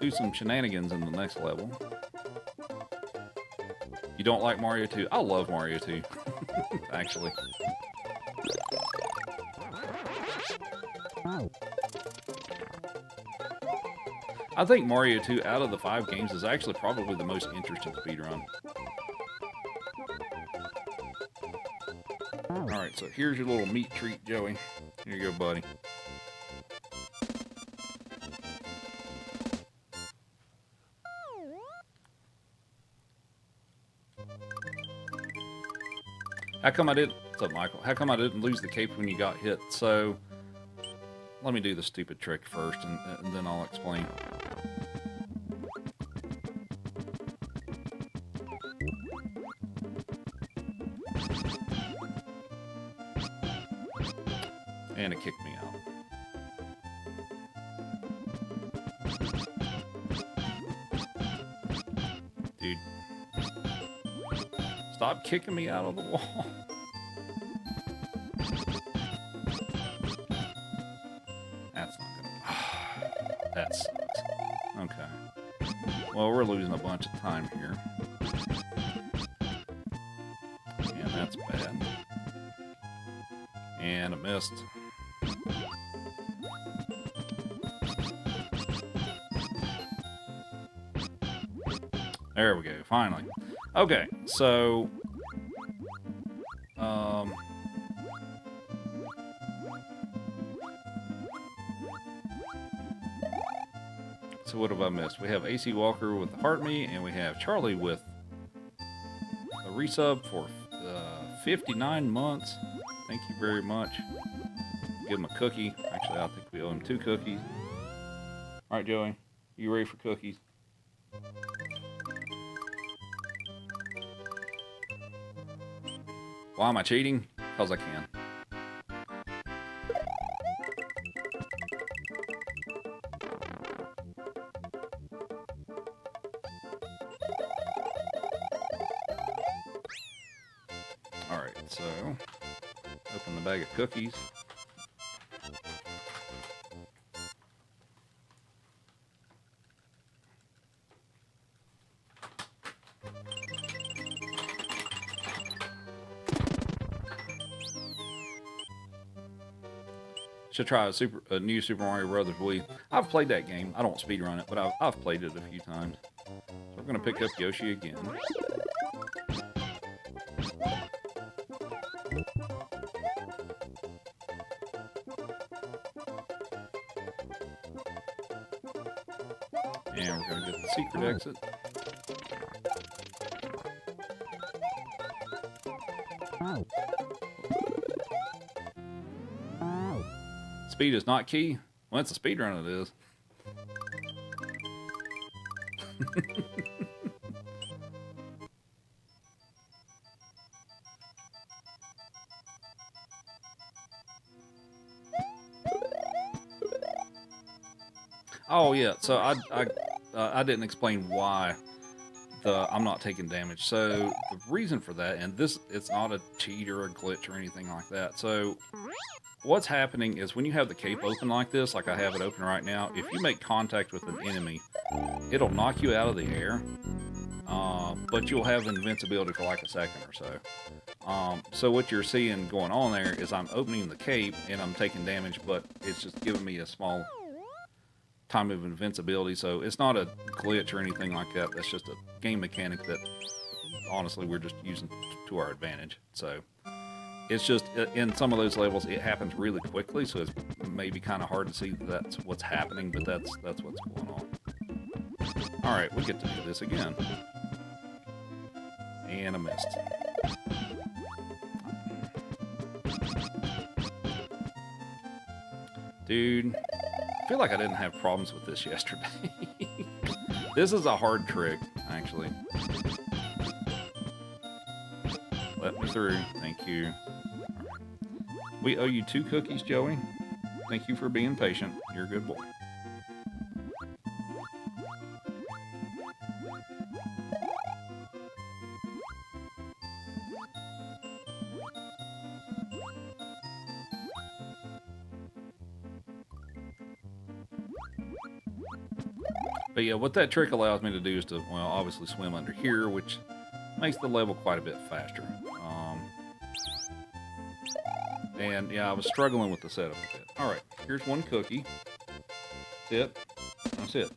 do some shenanigans in the next level. You don't like Mario 2? I love Mario 2, actually. I think Mario 2, out of the 5 games, is actually probably the most interesting speedrun. Alright, so here's your little meat treat, Joey. Here you go, buddy. How come I didn't... What's up, Michael? How come I didn't lose the cape when you got hit? So, let me do the stupid trick first, and then I'll explain. And it kicked me out. Dude. Stop kicking me out of the wall. That's not gonna... That sucks. Okay. Well, we're losing a bunch of time here. And that's bad. And I missed. There we go, finally. Okay, so... So what have I missed? We have AC Walker with the Heart Me, and we have Charlie with a resub for 59 months. Thank you very much. Give him a cookie. Actually, I think we owe him 2 cookies. All right, Joey, you ready for cookies? Why am I cheating? Because I can. Alright, so open the bag of cookies. Should try a new Super Mario Brothers Wii. I've played that game. I don't speedrun it, but I've played it a few times. So we're going to pick up Yoshi again. And we're going to get the secret exit. Speed is not key? Well, it's a speedrun, it is. Oh yeah, so I didn't explain why I'm not taking damage. So the reason for that, and it's not a cheat or a glitch or anything like that. So what's happening is when you have the cape open like this, like I have it open right now, if you make contact with an enemy, it'll knock you out of the air, but you'll have invincibility for like a second or so. So what you're seeing going on there is I'm opening the cape and I'm taking damage, but it's just giving me a small time of invincibility. So it's not a glitch or anything like that. That's just a game mechanic that honestly we're just using to our advantage. So it's just in some of those levels it happens really quickly, so it's maybe kind of hard to see that's what's happening, but that's what's going on. All right, we get to do this again, and I missed. Dude, I feel like I didn't have problems with this yesterday. This is a hard trick, actually. Let me through. Thank you. Right. We owe you 2 cookies, Joey. Thank you for being patient. You're a good boy. But yeah, what that trick allows me to do is to, well, obviously swim under here, which makes the level quite a bit faster. And yeah, I was struggling with the setup a bit. All right, here's 1 cookie. That's it. That's it.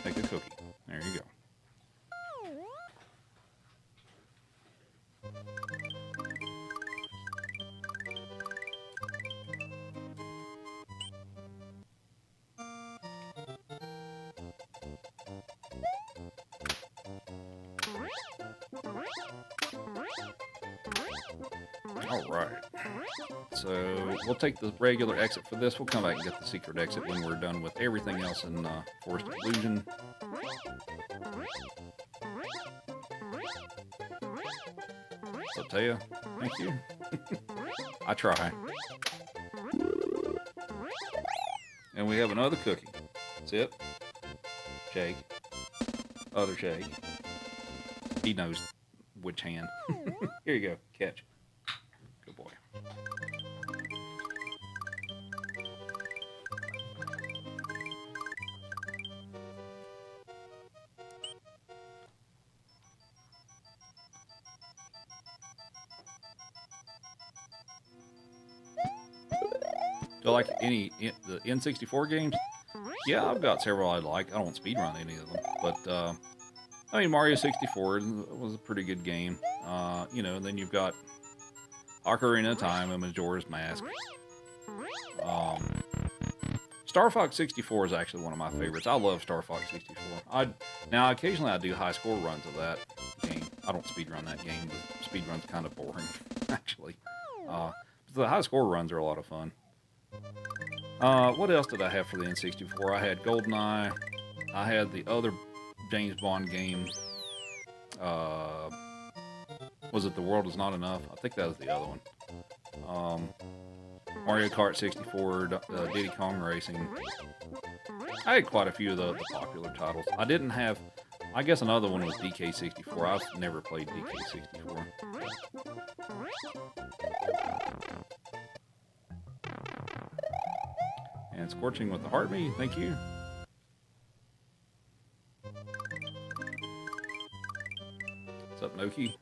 Take a cookie. There you go. Alright, so we'll take the regular exit for this. We'll come back and get the secret exit when we're done with everything else in Forest of Illusion. So Taya, thank you. I try. And we have another cookie. That's it. Shake. Other shake. He knows which hand. Here you go. Catch. Good boy. Do I like the N64 games? Yeah, I've got several I like. I don't speedrun any of them, but I mean, Mario 64 was a pretty good game. You know, and then you've got Ocarina of Time and Majora's Mask. Star Fox 64 is actually one of my favorites. I love Star Fox 64. Now, occasionally I do high score runs of that game. I don't speedrun that game. The speedrun's kind of boring, actually. The high score runs are a lot of fun. What else did I have for the N64? I had GoldenEye. I had the other James Bond game. Was it The World Is Not Enough? I think that was the other one. Mario Kart 64, Diddy Kong Racing. I had quite a few of the popular titles. I didn't have... I guess another one was DK64. I've never played DK64. And Scorching with the Heartbeat, thank you. What's up, Noki?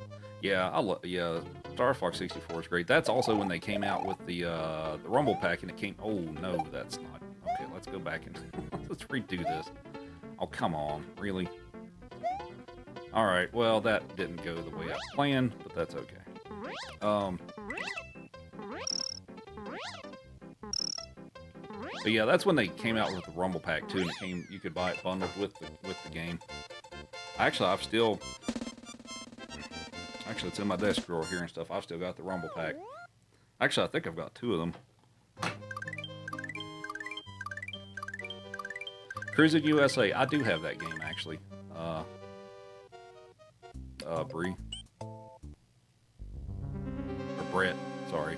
Yeah, yeah, Star Fox 64 is great. That's also when they came out with the Rumble Pack, and it came... Oh, no, that's not... Okay, let's go back and... let's redo this. Oh, come on. Really? Alright, well, that didn't go the way I planned, but that's okay. But yeah, that's when they came out with the Rumble Pack, too, and you could buy it bundled with the game. Actually, Actually, it's in my desk drawer here and stuff. I've still got the Rumble Pack. Actually, I think I've got 2 of them. Cruising USA. I do have that game, actually. Bree. Or Brett, sorry.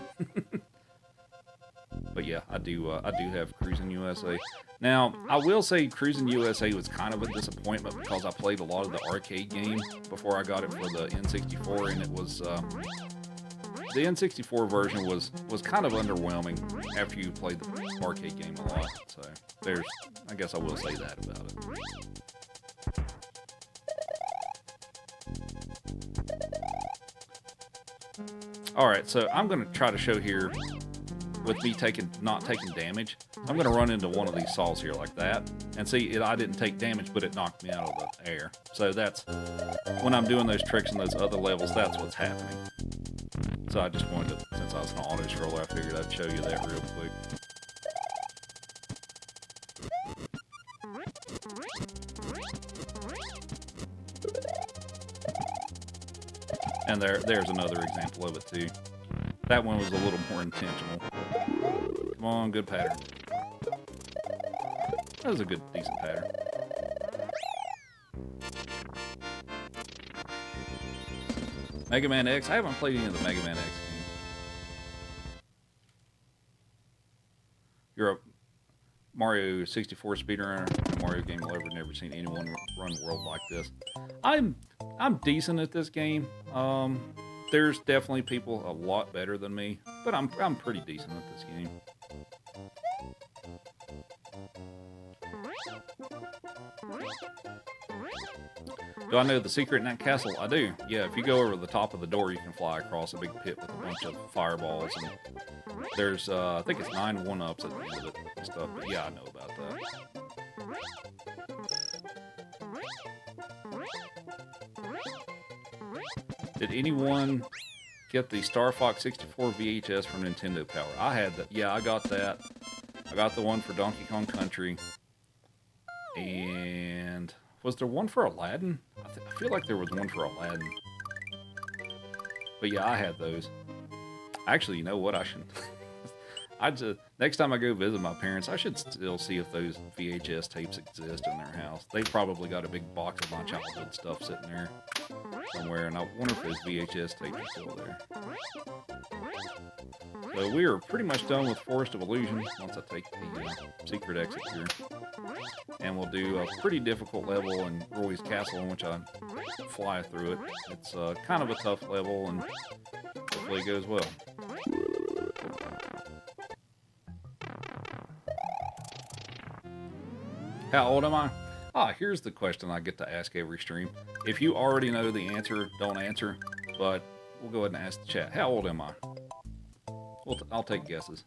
But yeah, I do have Cruising USA. Now, I will say Cruising USA was kind of a disappointment because I played a lot of the arcade game before I got it for the N64, and it was the N64 version was kind of underwhelming after you played the arcade game a lot. So I guess I will say that about it. All right, so I'm going to try to show here with me not taking damage. I'm going to run into one of these saws here like that, and see, I didn't take damage, but it knocked me out of the air. So that's, when I'm doing those tricks in those other levels, that's what's happening. So I just wanted to, since I was an auto-scroller, I figured I'd show you that real quick. And there's another example of it too. That one was a little more intentional. Come on, good pattern. That was a good, decent pattern. Mega Man X? I haven't played any of the Mega Man X games. You're a Mario 64 speedrunner. Mario game lover. Never seen anyone run world like this. I'm decent at this game. There's definitely people a lot better than me, but I'm pretty decent at this game. Do I know the secret in that castle? I do. Yeah, if you go over the top of the door, you can fly across a big pit with a bunch of fireballs, and there's I think it's 9 1-ups at the end of it and stuff. But yeah, I know about that. Did anyone get the Star Fox 64 VHS from Nintendo Power? I had that. Yeah, I got that. I got the one for Donkey Kong Country. And was there one for Aladdin? I feel like there was one for Aladdin. But yeah, I had those. Actually, you know what? I should... next time I go visit my parents, I should still see if those VHS tapes exist in their house. They've probably got a big box of my childhood stuff sitting there somewhere, and I wonder if those VHS tapes are still there. So we are pretty much done with Forest of Illusion once I take the secret exit here. And we'll do a pretty difficult level in Roy's Castle in which I fly through it. It's kind of a tough level and hopefully it goes well. How old am I? Ah, here's the question I get to ask every stream. If you already know the answer, don't answer, but we'll go ahead and ask the chat. How old am I? I'll take guesses.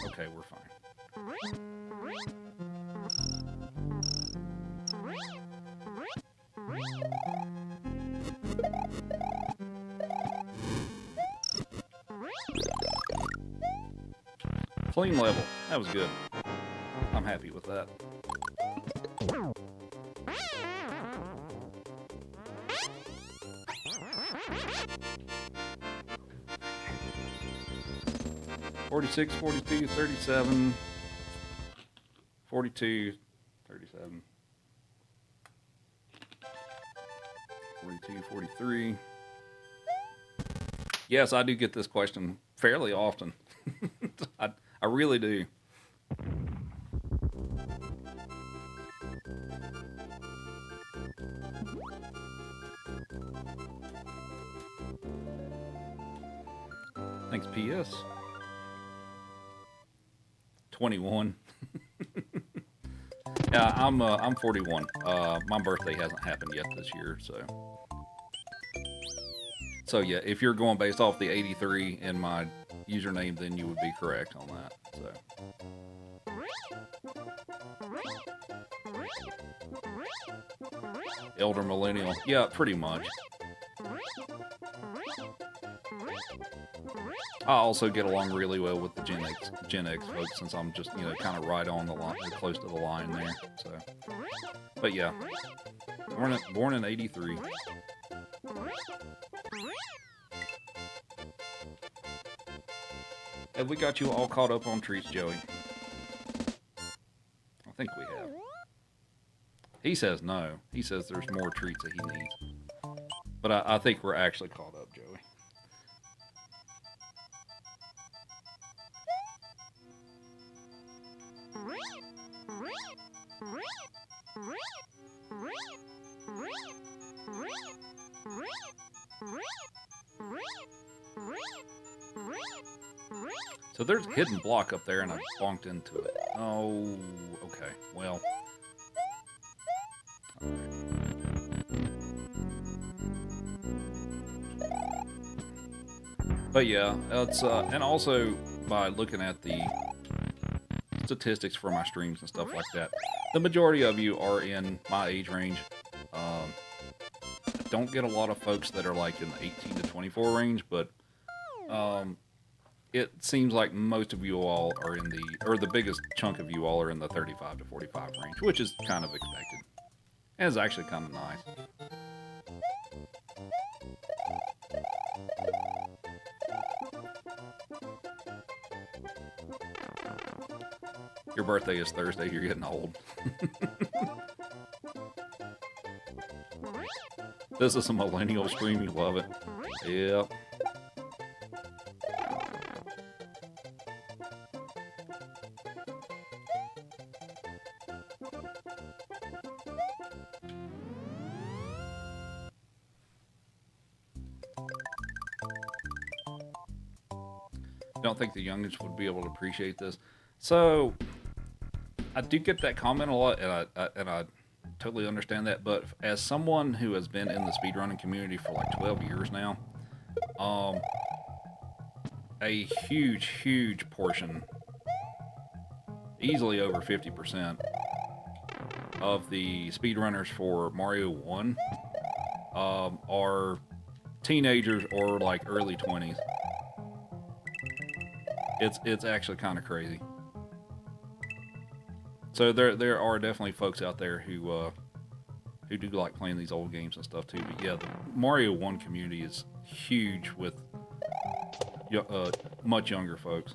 Okay, we're fine. Clean level. That was good. I'm happy with that. $46, $42, $37, $42, $37, $42, $43. Yes, I do get this question fairly often. I really do. Thanks, PS. 21. Yeah, I'm 41. My birthday hasn't happened yet this year, so yeah, if you're going based off the 83 in my username, then you would be correct on that. So elder millennial. Yeah, pretty much. I also get along really well with the Gen X folks since I'm just, kind of right on the line, close to the line there. So, but yeah, born in 83. Have we got you all caught up on treats, Joey? I think we have. He says no. He says there's more treats that he needs. But I think we're actually caught up, Joey. So there's a hidden block up there and I bonked into it. Oh, okay. Well. But yeah, it's and also by looking at the statistics for my streams and stuff like that, the majority of you are in my age range. Don't get a lot of folks that are like in the 18 to 24 range, but it seems like most of you all are in the biggest chunk of you all are in the 35 to 45 range, which is kind of expected. And it's actually kind of nice. Your birthday is Thursday, you're getting old. This is a millennial stream, you love it. Yep. Don't think the youngest would be able to appreciate this. So, I do get that comment a lot, and I totally understand that, but as someone who has been in the speedrunning community for like 12 years now, a huge portion, easily over 50% of the speedrunners for Mario 1 are teenagers or like early 20s. It's actually kind of crazy. So there are definitely folks out there who do like playing these old games and stuff too. But yeah, the Mario 1 community is huge with much younger folks.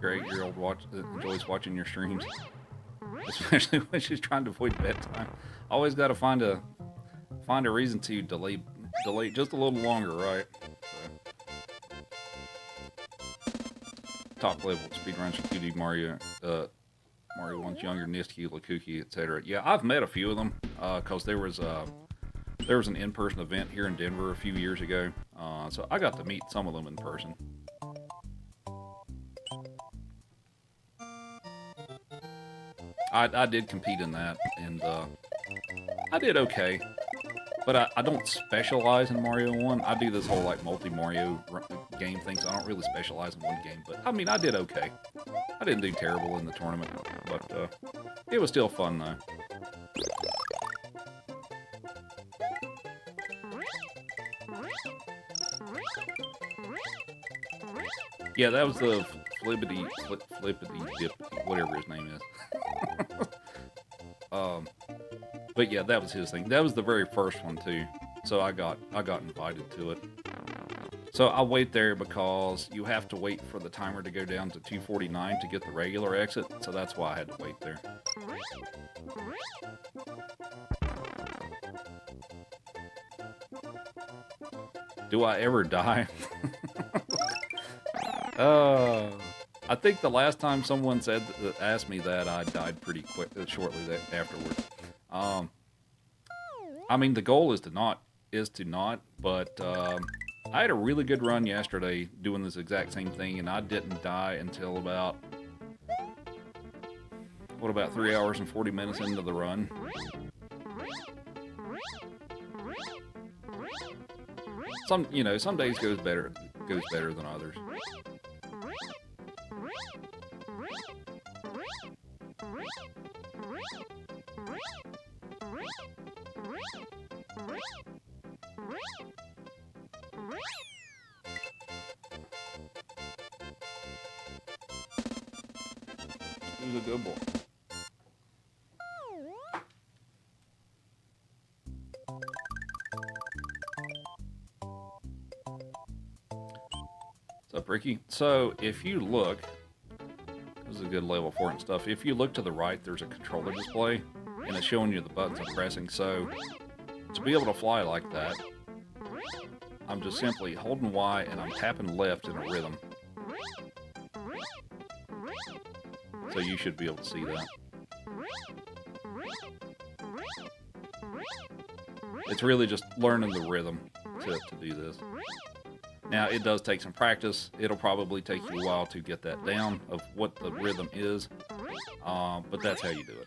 your 8-year-old enjoys watching your streams, especially when she's trying to avoid bedtime. Always got to find a reason to delay just a little longer, right? So. Top level speedruns for 2D Mario, Mario One's Younger, Nisky, Lakuki, etc. Yeah, I've met a few of them because there was an in-person event here in Denver a few years ago, so I got to meet some of them in person. I did compete in that, and I did okay. But I don't specialize in Mario 1. I do this whole like multi-Mario game thing, so I don't really specialize in one game. But I mean, I did okay. I didn't do terrible in the tournament, but it was still fun though. Yeah, that was the Flippity Dip, whatever his name is. But yeah, that was his thing. That was the very first one too. So I got invited to it. So I wait there because you have to wait for the timer to go down to 249 to get the regular exit. So that's why I had to wait there. Do I ever die? I think the last time someone asked me that, I died pretty quick, shortly afterwards. I mean, the goal is to not, but I had a really good run yesterday doing this exact same thing, and I didn't die until about 3 hours and 40 minutes into the run. Some days goes better than others. He was a good boy. What's up, Ricky? So, if you look, this is a good level for it and stuff. If you look to the right, there's a controller display, and it's showing you the buttons I'm pressing. So, to be able to fly like that, I'm just simply holding Y and I'm tapping left in a rhythm. So you should be able to see that. It's really just learning the rhythm to do this. Now, it does take some practice. It'll probably take you a while to get that down of what the rhythm is, but that's how you do it.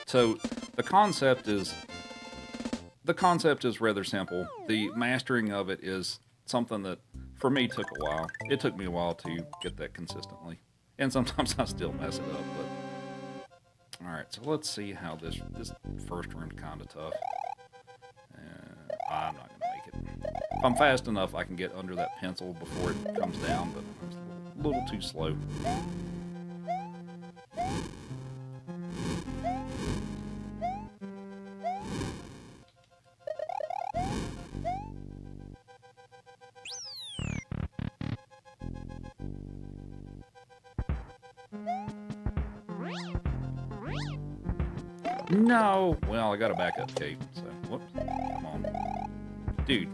So the concept is rather simple. The mastering of it is something that, for me, took a while. It took me a while to get that consistently, and sometimes I still mess it up. But all right, so let's see how this first room's kind of tough. I'm not gonna make it. If I'm fast enough, I can get under that pencil before it comes down, but I'm a little too slow. No! Well, I got a backup cape, so whoops. Come on. Dude,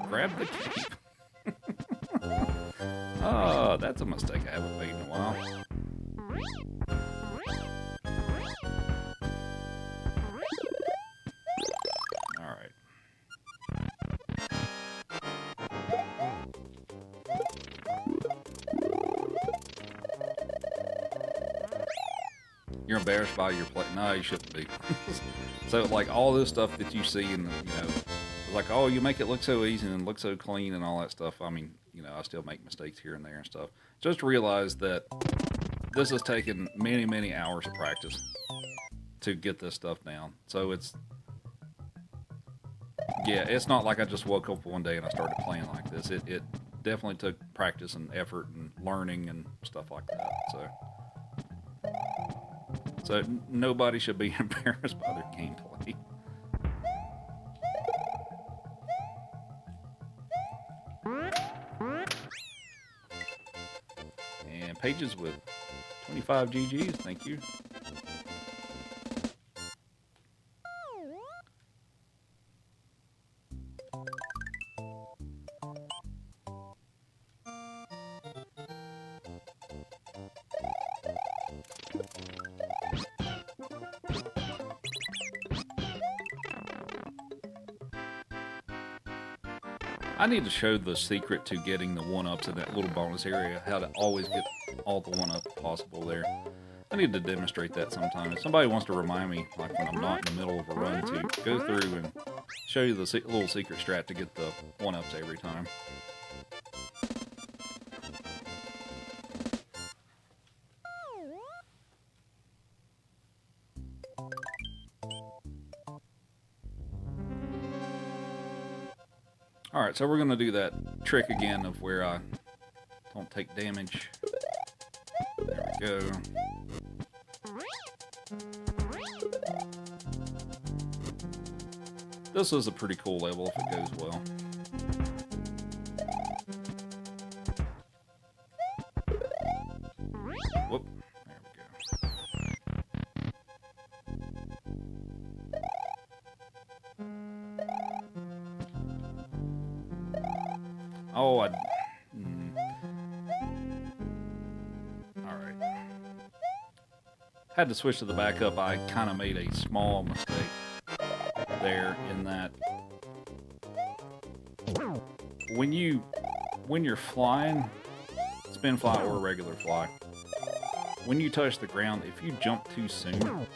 grab the cape. Oh, that's a mistake I haven't made in a while. Alright. You're embarrassed by your play? No, you shouldn't be. So, like, all this stuff that you see and, like, oh, you make it look so easy and look so clean and all that stuff. I mean, I still make mistakes here and there and stuff. Just realize that this has taken many, many hours of practice to get this stuff down. So it's not like I just woke up one day and I started playing like this. It definitely took practice and effort and learning and stuff like that. So nobody should be embarrassed by their gameplay. pages with 25 GGs. Thank you. I need to show the secret to getting the 1-ups in that little bonus area, how to always get all the 1-up possible there. I need to demonstrate that sometime. If somebody wants to remind me, like when I'm not in the middle of a run, to go through and show you the little secret strat to get the 1-ups every time. Alright, so we're going to do that trick again of where I don't take damage. There we go. This is a pretty cool level if it goes well. Whoop. There we go. Oh, Alright. Had to switch to the backup. I kind of made a small mistake there in that when you're flying, spin fly or regular fly, when you touch the ground, if you jump too soon,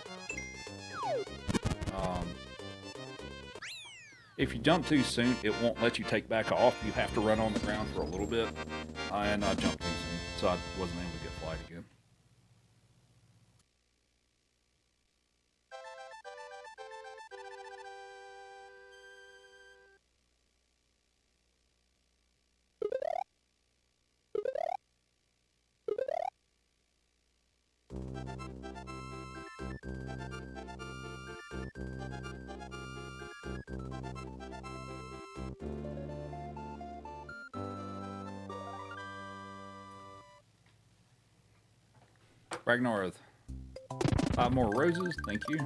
it won't let you take back off. You have to run on the ground for a little bit, and I jumped too soon, so I wasn't able to get flight again. Ragnar, 5 more roses, thank you.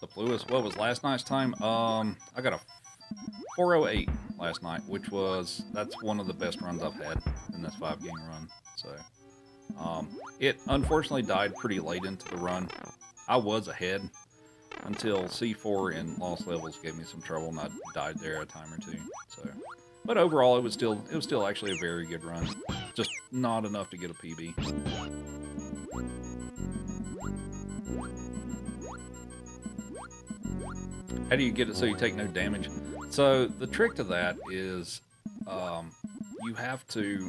What's up, Lewis? What was last night's time? I got a 408 last night, that's one of the best runs I've had in this 5-game run. So, it unfortunately died pretty late into the run. I was ahead until C4 and lost levels gave me some trouble, and I died there a time or two. So. But overall, it was still actually a very good run. Just not enough to get a PB. How do you get it so you take no damage? So the trick to that is you have to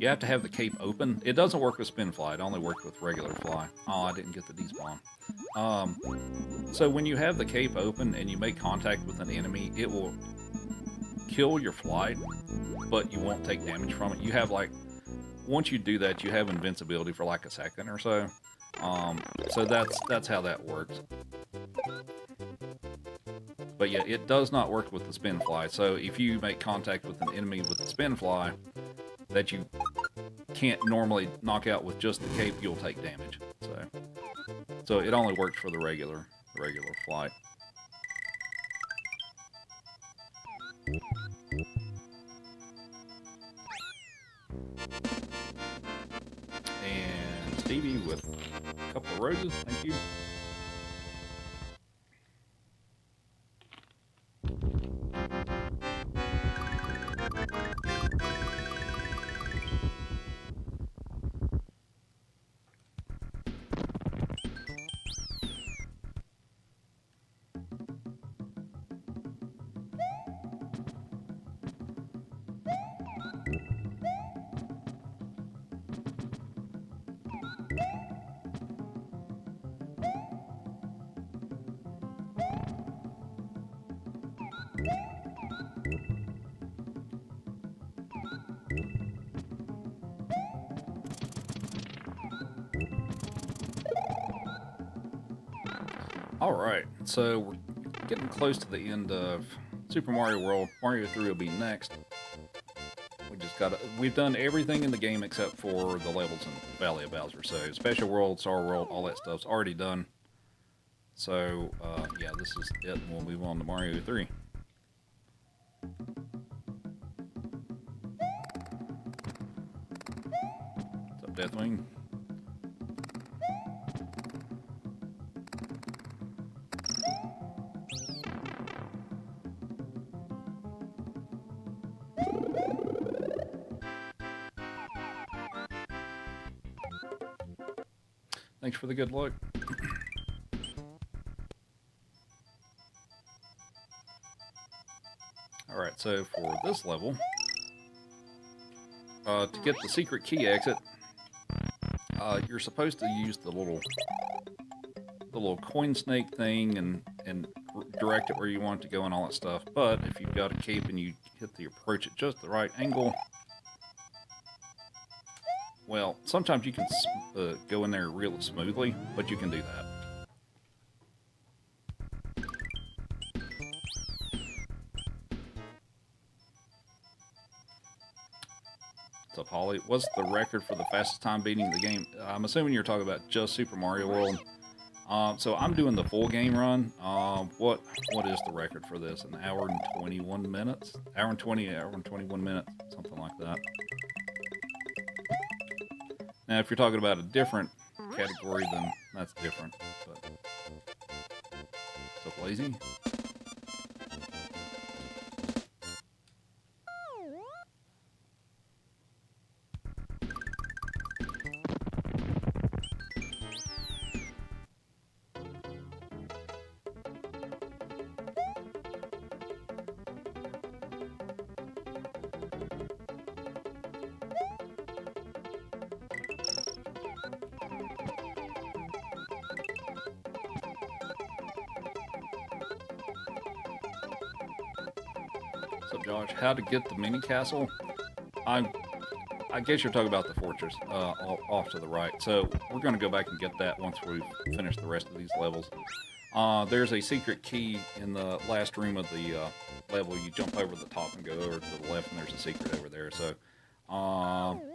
have the cape open. It doesn't work with spin fly. It only works with regular fly. Oh, I didn't get the despawn. So when you have the cape open and you make contact with an enemy, it will kill your flight, but you won't take damage from it. You have once you do that, you have invincibility for like a second or so. So that's how that works. But yeah, it does not work with the spin fly. So if you make contact with an enemy with the spin fly that you can't normally knock out with just the cape, you'll take damage. So it only works for the regular flight. And Stevie with a couple of roses, thank you. Alright, so we're getting close to the end of Super Mario World. Mario 3 will be next. We've done everything in the game except for the levels in Valley of Bowser. So Special World, Star World, all that stuff's already done. So yeah, this is it. We'll move on to Mario 3. What's up, Deathwing? Thanks for the good luck. Alright, so for this level, to get the secret key exit, you're supposed to use the little coin snake thing and direct it where you want it to go and all that stuff. But if you've got a cape and you hit the approach at just the right angle, well, sometimes you can go in there real smoothly, but you can do that. What's up, Holly? What's the record for the fastest time beating the game? I'm assuming you're talking about just Super Mario World. So I'm doing the full game run. What is the record for this? An hour and 21 minutes? Hour and 21 minutes, something like that. Now, if you're talking about a different category, then that's different. But what's up, Lazy? What's up, Josh? How to get the mini castle? I guess you're talking about the fortress off to the right. So we're going to go back and get that once we've finished the rest of these levels. There's a secret key in the last room of the level. You jump over the top and go over to the left, and there's a secret over there. So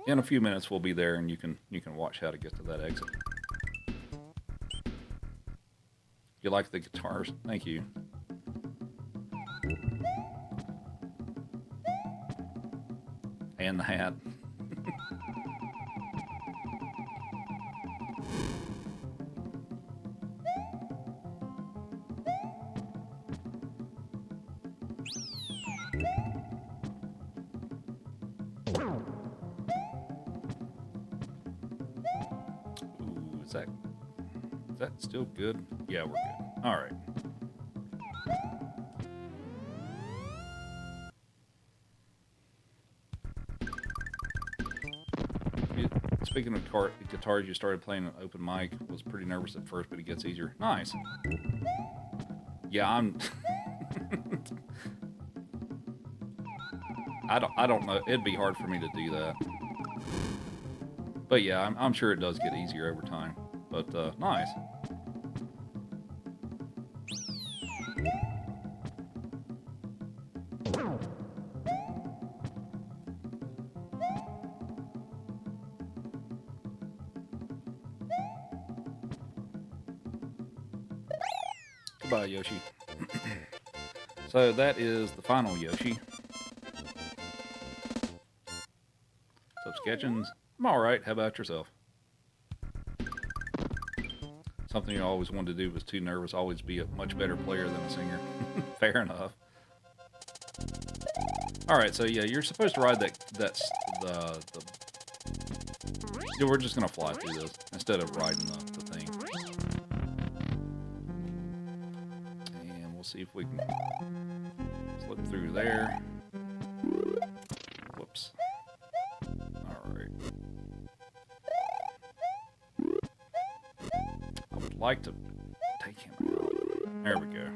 in a few minutes we'll be there, and you can watch how to get to that exit. You like the guitars? Thank you. And the hat. Ooh, is that still good? Yeah, we're good. All right. Speaking of guitars, you started playing an open mic. Was pretty nervous at first, but it gets easier. Nice. Yeah, I'm. I don't know. It'd be hard for me to do that. But yeah, I'm sure it does get easier over time. But nice. Goodbye, Yoshi. So that is the final Yoshi. What's up, Sketchins? I'm alright. How about yourself? Something I always wanted to do was too nervous. Always be a much better player than a singer. Fair enough. Alright, so yeah, you're supposed to ride yeah, we're just gonna fly through this instead of riding the thing. And we'll see if we can slip through there. Whoops. Alright. I would like to take him out. There we go.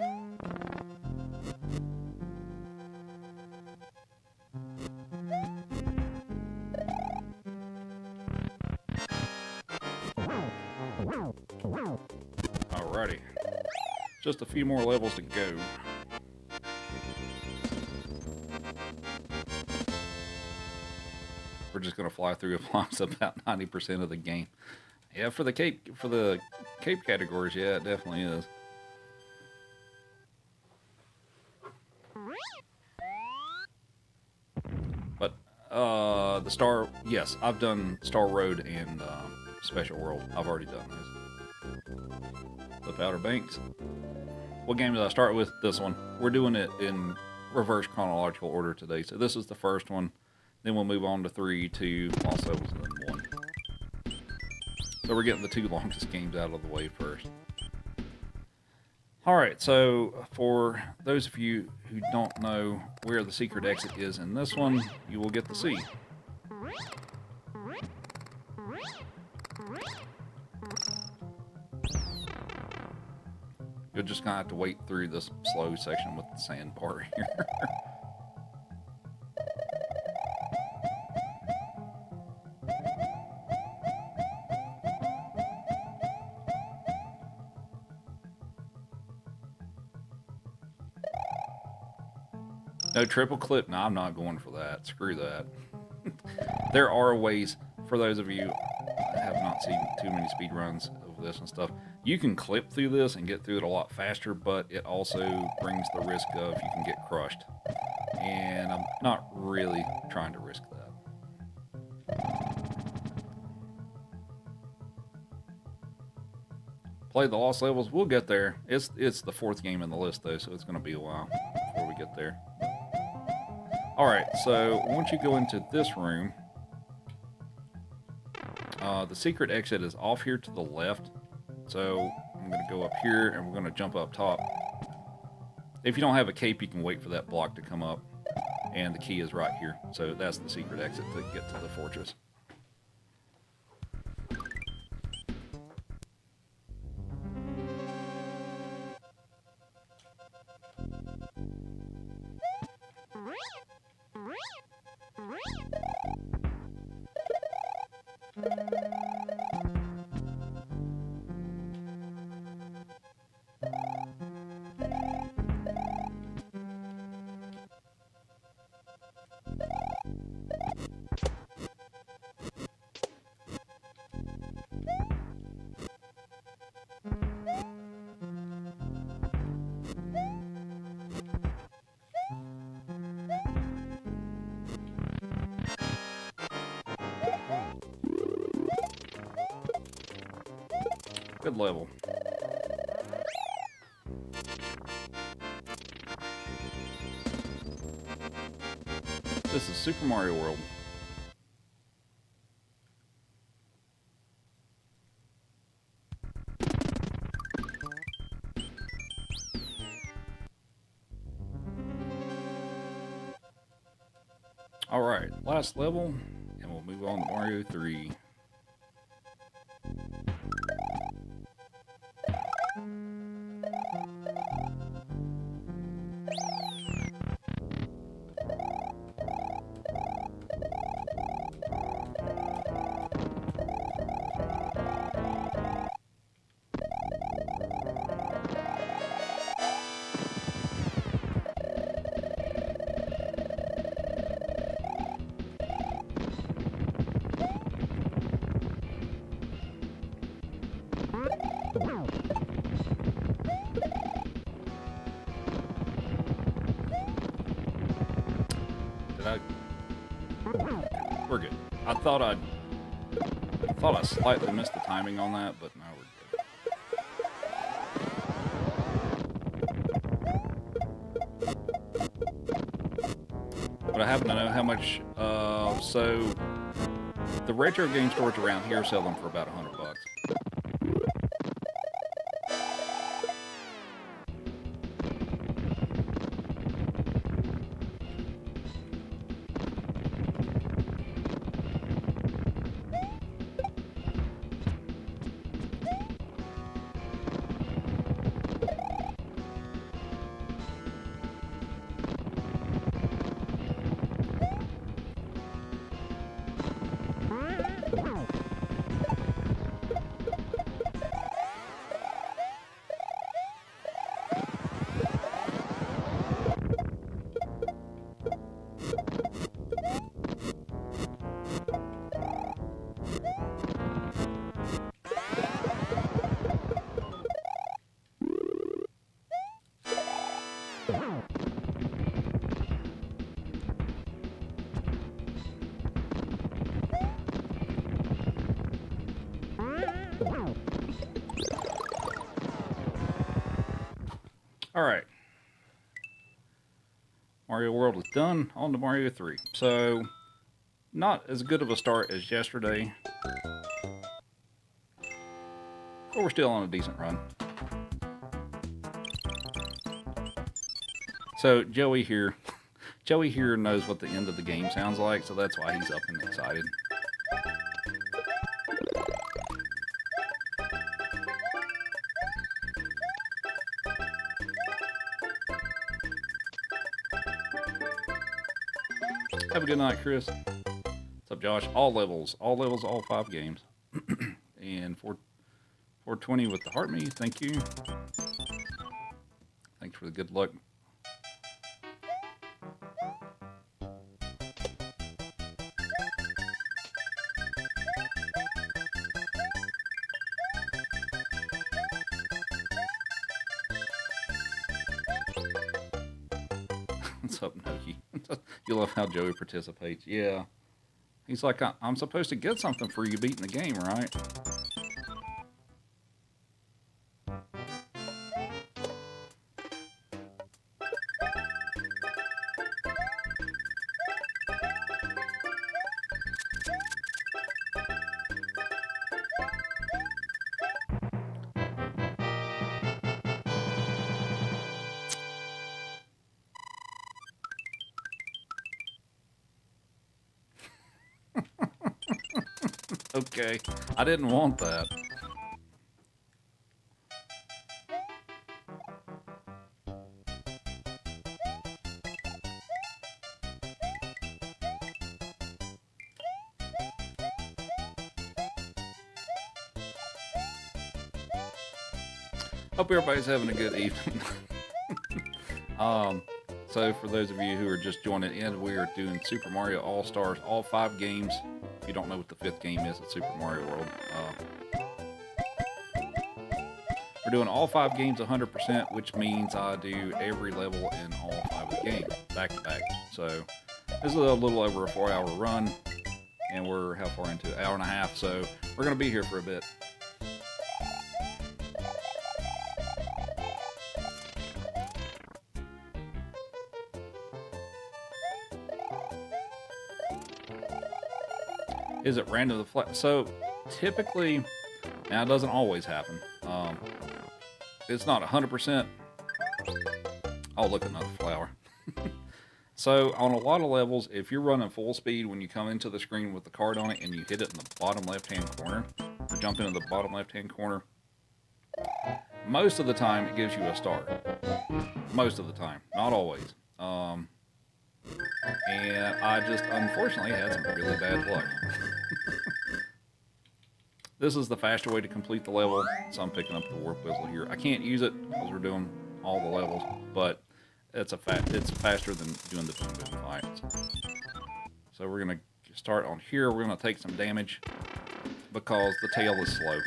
Alrighty. Just a few more levels to go. just going to fly through as long as about 90% of the game. Yeah, for the cape categories, yeah, it definitely is. But the Star, yes, I've done Star Road and Special World. I've already done those. The Outer Banks. What game did I start with? This one. We're doing it in reverse chronological order today. So this is the first one. Then we'll move on to 3, 2, Lost Levels, and then 1. So we're getting the 2 longest games out of the way first. Alright, so for those of you who don't know where the secret exit is in this one, you will get to see. You're just going to have to wait through this slow section with the sandbar here. No triple clip? No, I'm not going for that. Screw that. There are ways, for those of you who have not seen too many speed runs of this and stuff, you can clip through this and get through it a lot faster, but it also brings the risk of you can get crushed. And I'm not really trying to risk that. Play the Lost Levels. We'll get there. It's the 4th game in the list, though, so it's going to be a while before we get there. Alright, so once you go into this room, the secret exit is off here to the left. So I'm going to go up here and we're going to jump up top. If you don't have a cape, you can wait for that block to come up. And the key is right here. So that's the secret exit to get to the fortress. Good level. This is Super Mario World. Alright, last level, and we'll move on to Mario 3. We're good. I thought I slightly missed the timing on that, but no, we're good. But I happen to know how much. So the retro game stores around here sell them for about $100. All right. Mario World is done. On to Mario 3. So, not as good of a start as yesterday. But we're still on a decent run. So, Joey here knows what the end of the game sounds like, so that's why he's up and excited. Have a good night, Chris. What's up, Josh? All levels, all 5 games. And 420 with the heart me, thank you. Thanks for the good luck. What's up, Noki? You love how Joey participates. Yeah. He's like, I'm supposed to get something for you beating the game, right? Okay, I didn't want that. Hope everybody's having a good evening. So for those of you who are just joining in, we are doing Super Mario All-Stars, all 5 games. If you don't know what the 5th game is, it's Super Mario World. We're doing all 5 games 100%, which means I do every level in all 5 of the games, back to back. So this is a little over a 4-hour run, and we're how far into an hour and a half, so we're going to be here for a bit. Is it random to flat? So typically, now it doesn't always happen. It's not 100%. Oh, look, another flower. So on a lot of levels, if you're running full speed when you come into the screen with the card on it and you hit it in the bottom left-hand corner, or jump into the bottom left-hand corner, most of the time it gives you a star. Most of the time, not always. And I just unfortunately had some really bad luck. This is the faster way to complete the level, so I'm picking up the warp whistle here. I can't use it because we're doing all the levels, but it's faster than doing the boom boom fights. So we're gonna start on here. We're gonna take some damage because the tail is slow.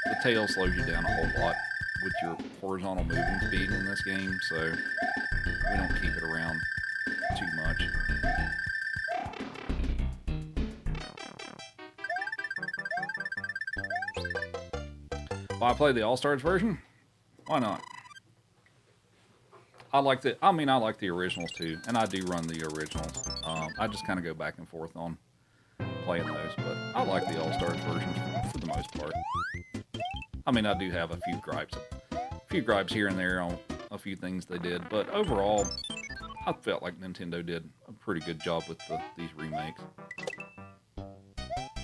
The tail slows you down a whole lot with your horizontal moving speed in this game, so we don't keep it around too much. Well, I play the All-Stars version. Why not? I like the originals too, and I do run the originals. I just kind of go back and forth on playing those, but I like the All-Stars version for the most part. I mean, I do have a few gripes here and there on a few things they did, but overall, I felt like Nintendo did a pretty good job with these remakes.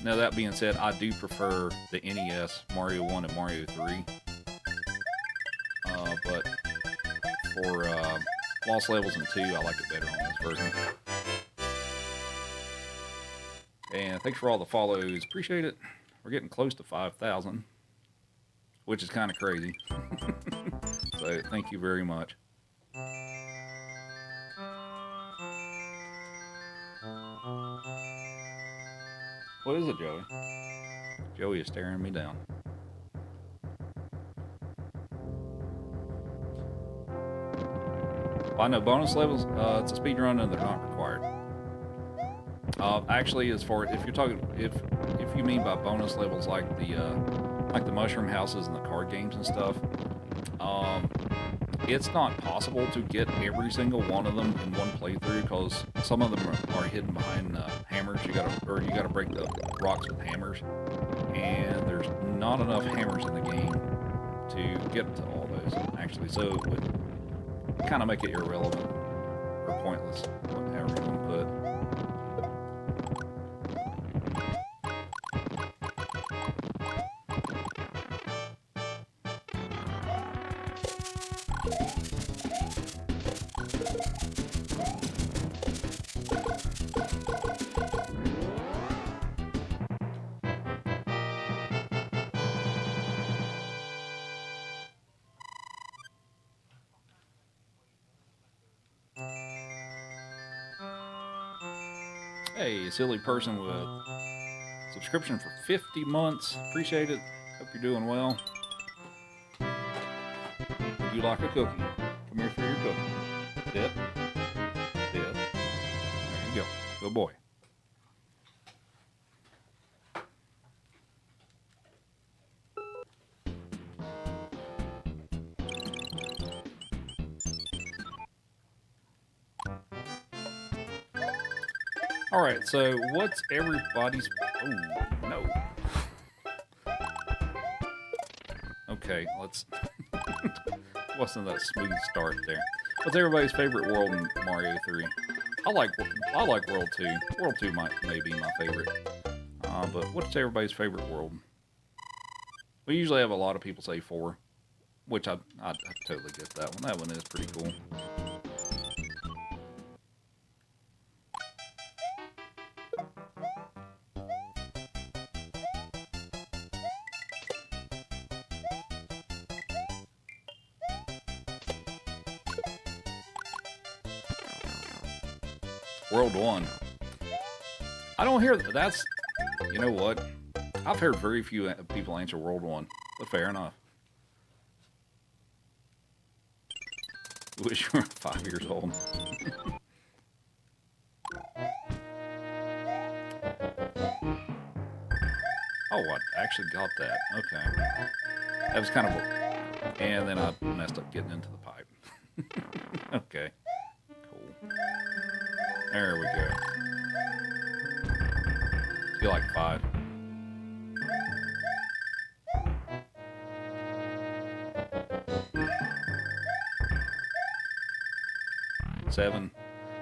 Now, that being said, I do prefer the NES Mario 1 and Mario 3. But for Lost Levels and 2, I like it better on this version. And thanks for all the follows. Appreciate it. We're getting close to 5,000, which is kind of crazy. So thank you very much. What is it, Joey? Joey is staring me down. Well, I know bonus levels, it's a speed run and they're not required. Actually, as far if you're talking, if you mean by bonus levels like the mushroom houses and the card games and stuff, It's not possible to get every single one of them in one playthrough because some of them are hidden behind hammers. You gotta break the rocks with hammers, and there's not enough hammers in the game to get to all those actually. So it would kind of make it irrelevant or pointless, however you want to put it. Hey, silly person with subscription for 50 months. Appreciate it. Hope you're doing well. Would you like a cookie? Come here for your cookie. Dip. Dip. There you go. Good boy. Alright, so what's everybody's... Oh, no. Okay, let's... Wasn't that smooth start there. What's everybody's favorite world in Mario 3? I like World 2. World 2 may be my favorite. But what's everybody's favorite world? We usually have a lot of people say 4, which I totally get that one. That one is pretty cool. World 1. I don't hear that's. You know what? I've heard very few people answer World 1, but fair enough. Wish you were 5 years old. Oh, I actually got that. Okay. That was kind of. And then I messed up getting into the pipe. Okay. Cool. There we go. Feel like 5. Seven.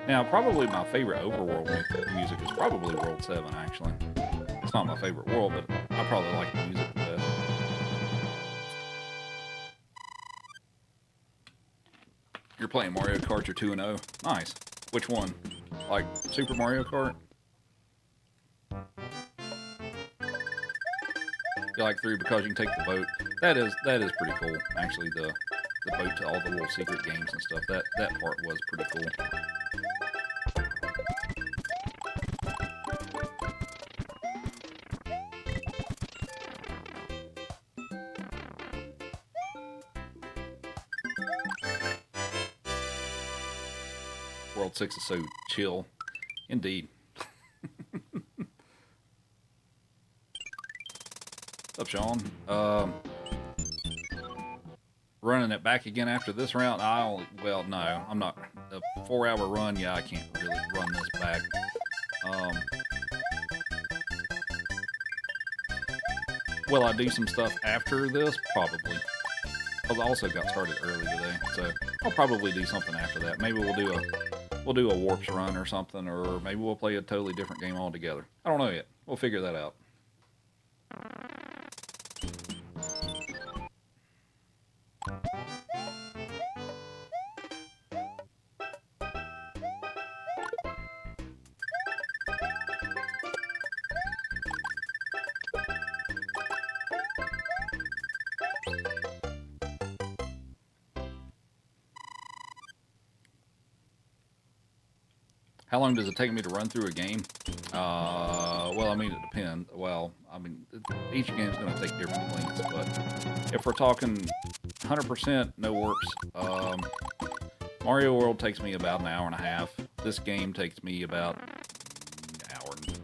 Now, probably my favorite overworld music is probably World 7, actually. It's not my favorite world, but I probably like the music the best. You're playing Mario Kart, you're 2-0. Nice. Which one? Like Super Mario Kart? You like 3 because you can take the boat. That is pretty cool. Actually, the boat to all the little secret games and stuff. That part was pretty cool. World 6 is so chill. Indeed. What's up, Sean? Running it back again after this round? Well, no, I'm not. A 4-hour run, yeah, I can't really run this back. Will I do some stuff after this? Probably. Because I also got started early today, so I'll probably do something after that. Maybe we'll do a warps run or something, or maybe we'll play a totally different game altogether. I don't know yet. We'll figure that out. How long does it take me to run through a game? Well, I mean, it depends. Well, I mean, each game is going to take different lengths, but if we're talking 100% no warps, Mario World takes me about an hour and a half. This game takes me about an hour and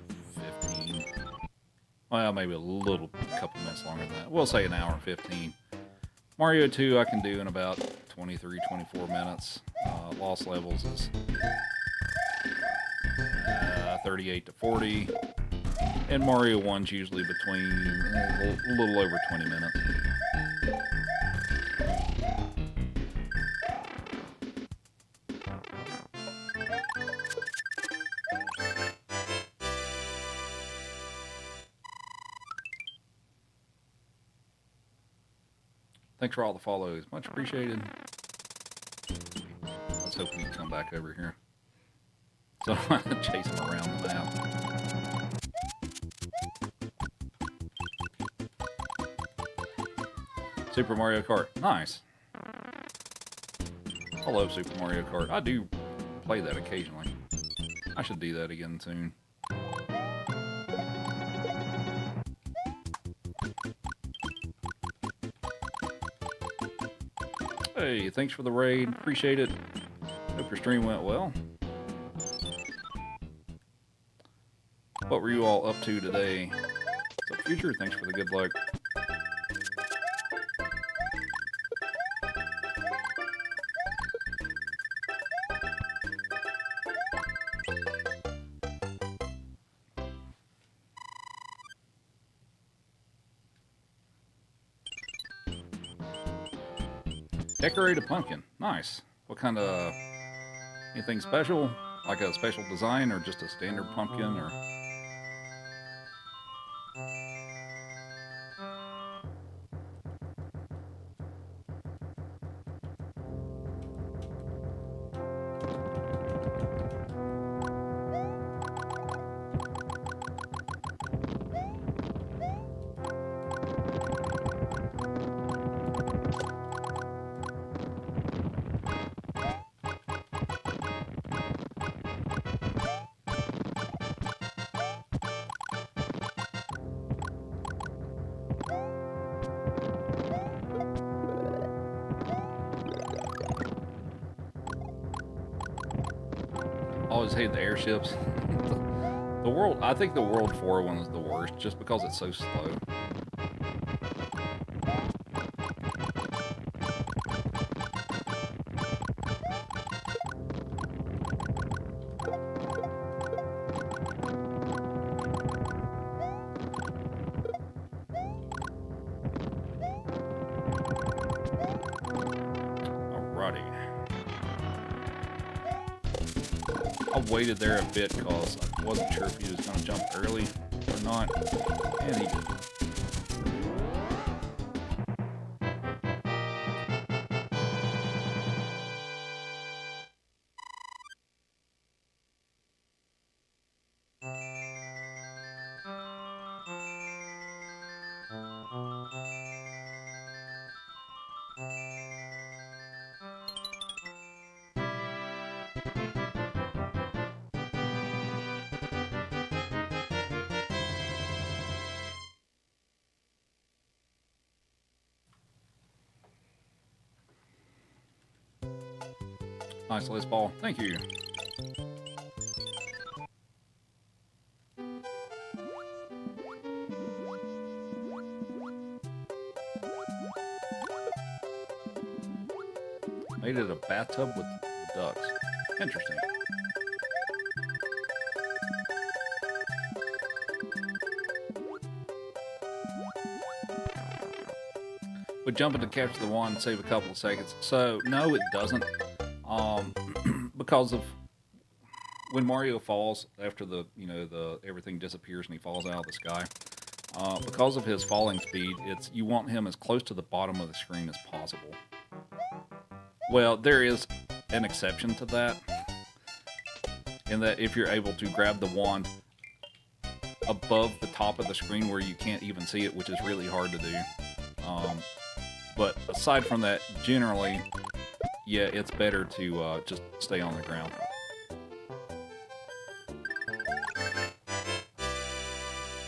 15. Well, maybe a couple minutes longer than that. We'll say an hour and 15. Mario 2 I can do in about 23, 24 minutes. Lost levels is 38 to 40. And Mario 1's usually between a little over 20 minutes. Thanks for all the follows. Much appreciated. I was hoping he'd come back over here. So I'm going to chase him around the map. Super Mario Kart. Nice. I love Super Mario Kart. I do play that occasionally. I should do that again soon. Hey, thanks for the raid. Appreciate it. Hope your stream went well. What were you all up to today? What's up, Future? Thanks for the good luck. Decorate a pumpkin. Nice. What kind of... anything special? Like a special design or just a standard pumpkin or... Always hate the airships. The world, I think the World 4 one is the worst just because it's so slow. Waited there a bit because I wasn't sure if he was going to jump early or not, and he did. Nice lace ball. Thank you. Made it a bathtub with ducks. Interesting. Would jump in to capture the wand, save a couple of seconds. So no, it doesn't. Because of when Mario falls after the everything disappears and he falls out of the sky. Because of his falling speed, you want him as close to the bottom of the screen as possible. Well, there is an exception to that, in that if you're able to grab the wand above the top of the screen where you can't even see it, which is really hard to do. But aside from that, generally, yeah, it's better to just stay on the ground.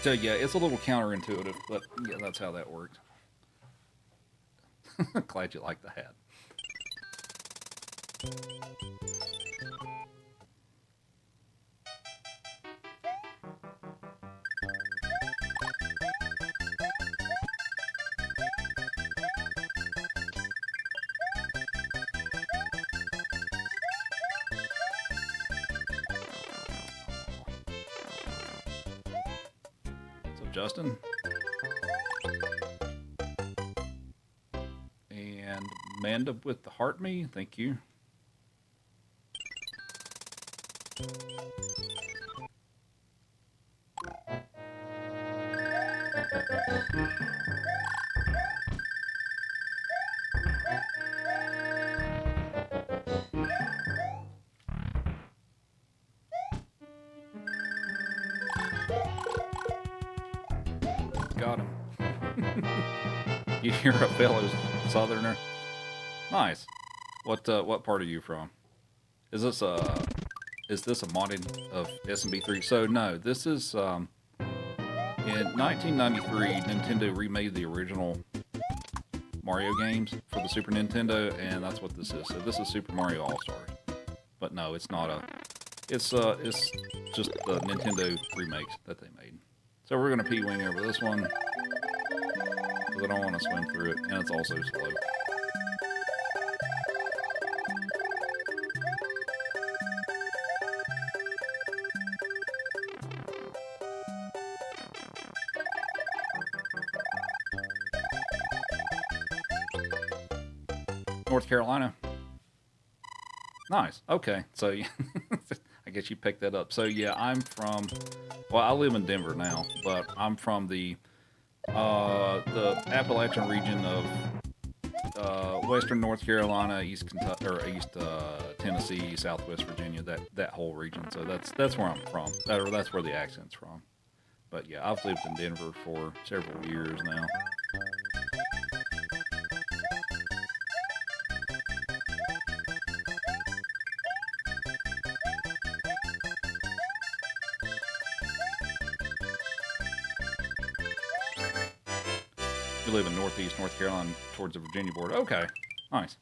So yeah, it's a little counterintuitive, but yeah, that's how that worked. Glad you like the hat. Justin. And Amanda with the heart me, thank you. Got him. You're a fellow southerner. Nice. What part are you from? Is this a modded of SMB3? So no, this is in 1993 Nintendo remade the original Mario games for the Super Nintendo, and that's what this is. So this is Super Mario All-Stars. But no, it's not a. It's just the Nintendo remakes that they made. So we're gonna P-wing over this one because I don't want to swim through it, and it's also slow. North Carolina. Nice. Okay. So I guess you picked that up. So yeah, I'm from. Well, I live in Denver now, but I'm from the Appalachian region of western North Carolina, East Kentucky, or East Tennessee, Southwest Virginia. That whole region. So that's where I'm from. That's where the accent's from. But yeah, I've lived in Denver for several years now. You live in northeast North Carolina towards the Virginia border. Okay, nice.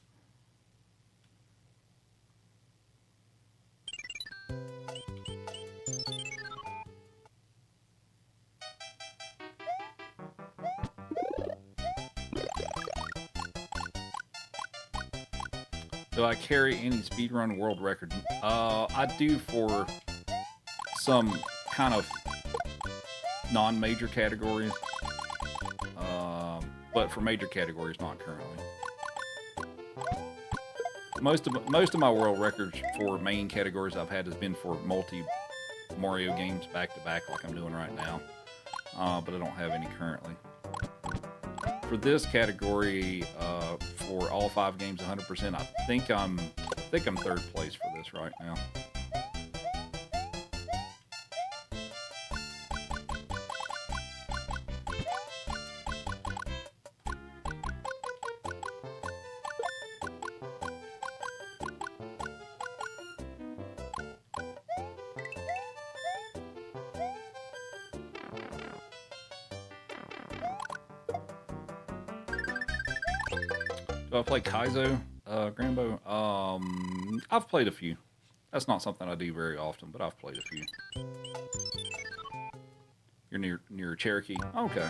Do I carry any speedrun world record? I do for some kind of non-major categories. But for major categories, not currently. Most of my world records for main categories I've had has been for multi Mario games back to back, like I'm doing right now. But I don't have any currently. For this category, for all 5 games, 100%, I think I'm third place for this right now. Do I play Kaizo, Grambo? I've played a few. That's not something I do very often, but I've played a few. You're near Cherokee? Okay.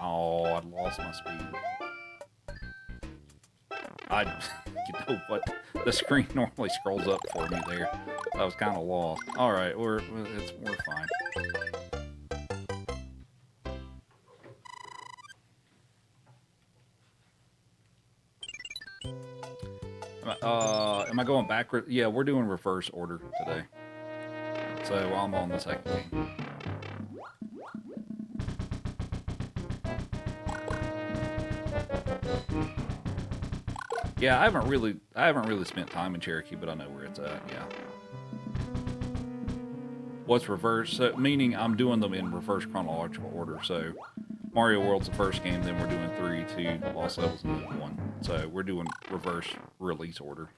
Oh, I lost my speed. You know what? The screen normally scrolls up for me there. I was kind of lost. All right, we're fine. Am I going backward? Yeah, we're doing reverse order today. So I'm on the second game. Yeah, I haven't really spent time in Cherokee, but I know where it's at. Yeah. What's reverse? So, meaning I'm doing them in reverse chronological order. So Mario World's the first game, then we're doing 3, 2, Lost Levels, and then 1. So we're doing reverse release order.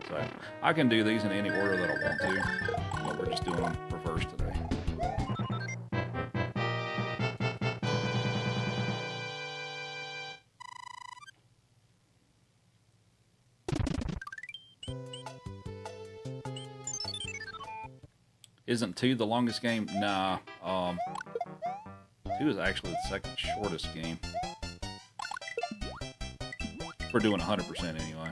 So I can do these in any order that I want to, but we're just doing them reverse today. Isn't 2 the longest game? Nah. 2 is actually the second shortest game. We're doing 100% anyway.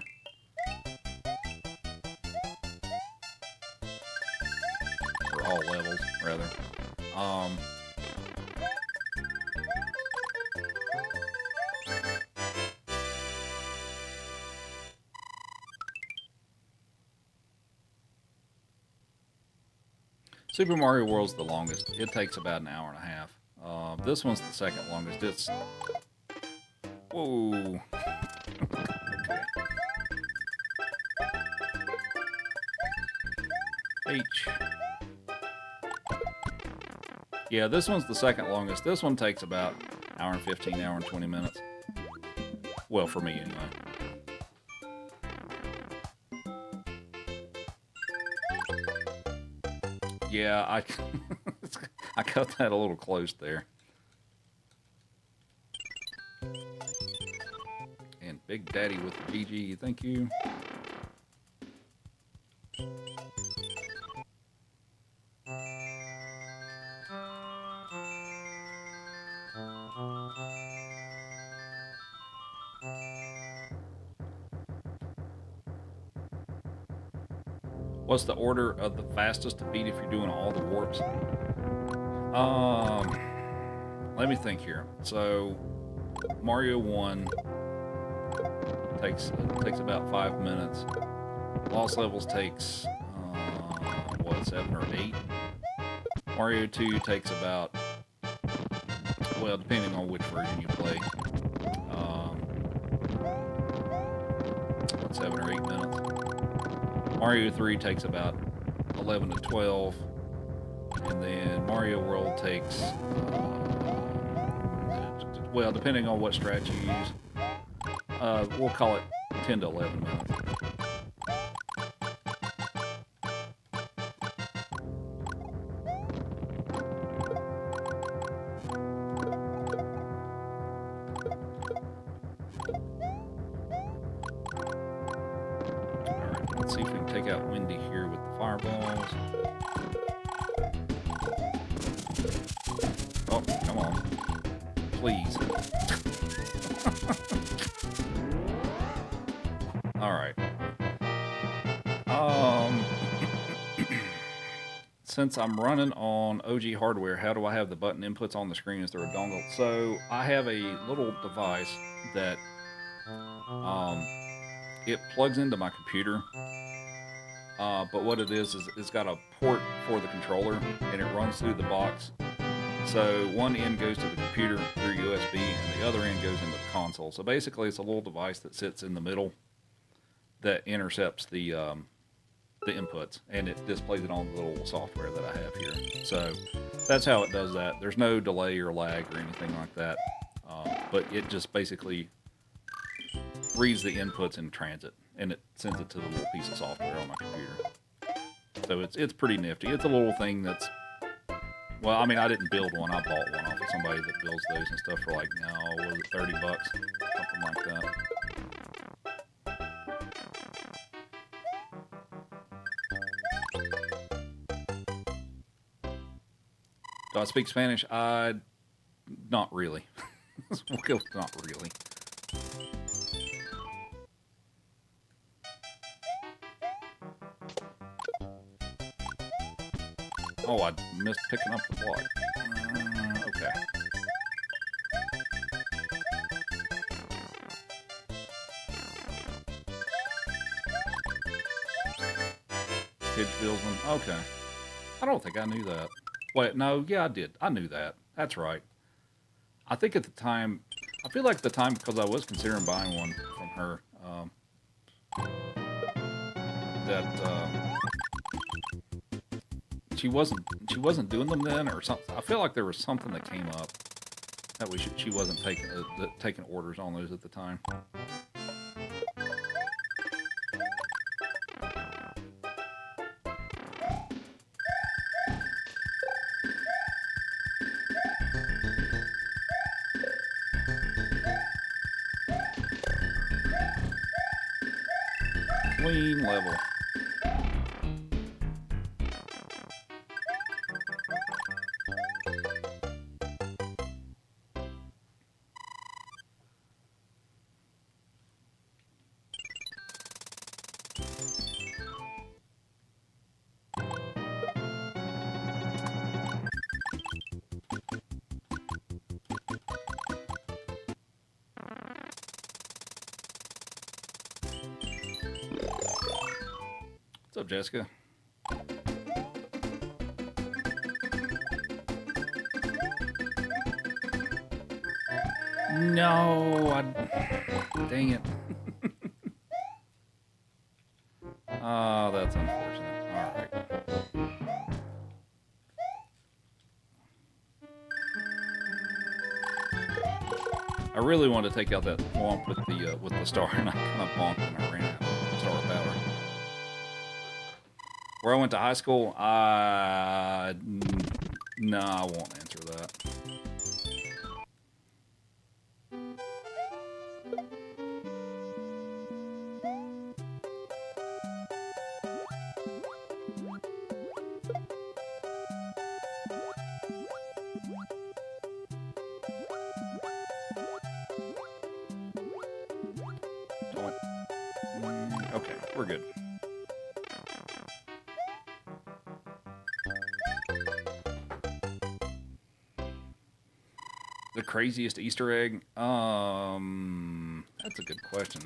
all levels, rather. Um, Super Mario World's the longest. It takes about an hour and a half. This one's the second longest. It's... Whoa. Okay. H. Yeah, this one's the second longest. This one takes about an hour and 15, hour and 20 minutes. Well, for me anyway. Yeah, I cut that a little close there. And Big Daddy with the GG, thank you. What's the order of the fastest to beat if you're doing all the warps? Let me think here. So, Mario 1 takes about 5 minutes. Lost Levels takes, what, 7 or 8? Mario 2 takes about, well, depending on which version you play, 7 or 8 minutes. Mario 3 takes about 11 to 12, and then Mario World takes, well, depending on what strat you use, we'll call it 10 to 11 minutes. Let's see if we can take out Wendy here with the fireballs. Oh, come on. Please. Alright. Since I'm running on OG hardware, how do I have the button inputs on the screen? Is there a dongle? So, I have a little device that it plugs into my computer. But what it is it's got a port for the controller, and it runs through the box. So one end goes to the computer through USB, and the other end goes into the console. So basically, it's a little device that sits in the middle that intercepts the inputs, and it displays it on the little software that I have here. So that's how it does that. There's no delay or lag or anything like that, but it just basically reads the inputs in transit, and it sends it to the little piece of software on my computer. So it's pretty nifty. It's a little thing that's, well, I mean, I didn't build one. I bought one off of somebody that builds those and stuff for like, no, was it 30 bucks? Something like that. Do I speak Spanish? Not really. Not really. Oh, I missed picking up the block. Okay. Kidge them. Okay. I don't think I knew that. Wait, no, yeah, I did. I knew that. That's right. I think at the time, I feel like at the time, because I was considering buying one from her, she wasn't doing them then, or something. I feel like there was something that came up that she wasn't taking orders on those at the time. Clean level. up, Jessica? No, dang it. Oh, that's unfortunate. All right. I really wanted to take out that womp with the star, and I kind of bonked and I ran out of star power. Where I went to high school, no, I won't answer that. Okay, we're good. The craziest Easter egg? That's a good question.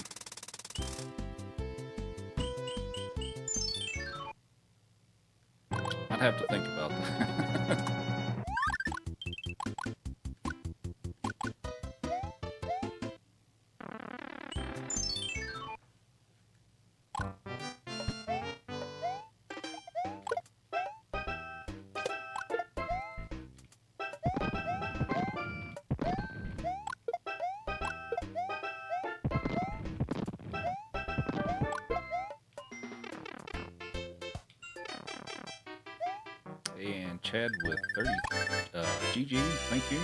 I'd have to think about that. And Chad with 30. GG, thank you.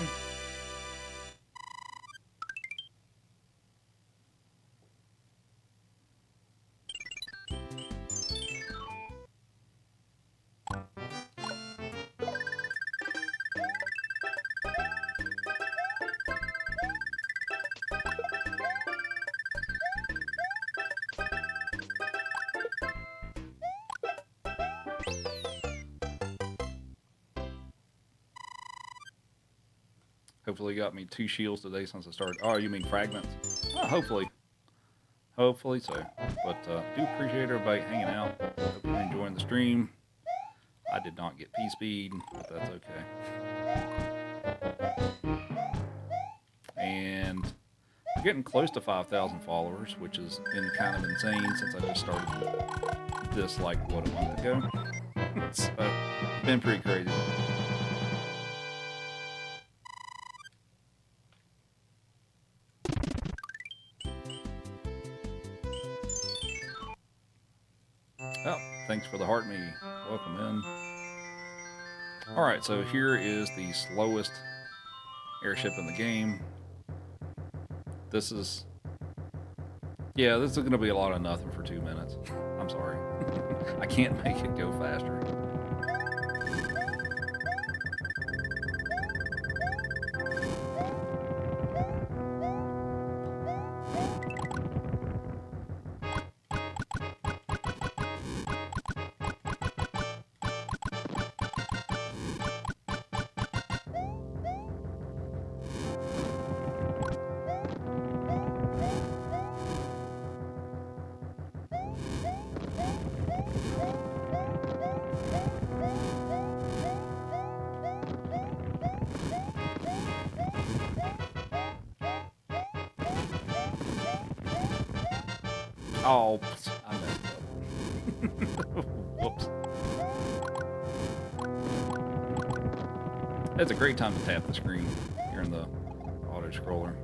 Hopefully got me 2 shields today since I started. Oh, you mean fragments? Oh, hopefully. Hopefully so. But do appreciate everybody hanging out. Hope you're enjoying the stream. I did not get P-Speed, but that's okay. And we're getting close to 5,000 followers, which has been kind of insane since I just started this, like, what, a month ago? So, it's been pretty crazy. Oh, thanks for the heart me. Welcome in. Alright, so here is the slowest airship in the game. This is... yeah, this is going to be a lot of nothing for 2 minutes. I'm sorry. I can't make it go faster. Oh, I messed up. Whoops. It's a great time to tap the screen here in the auto scroller.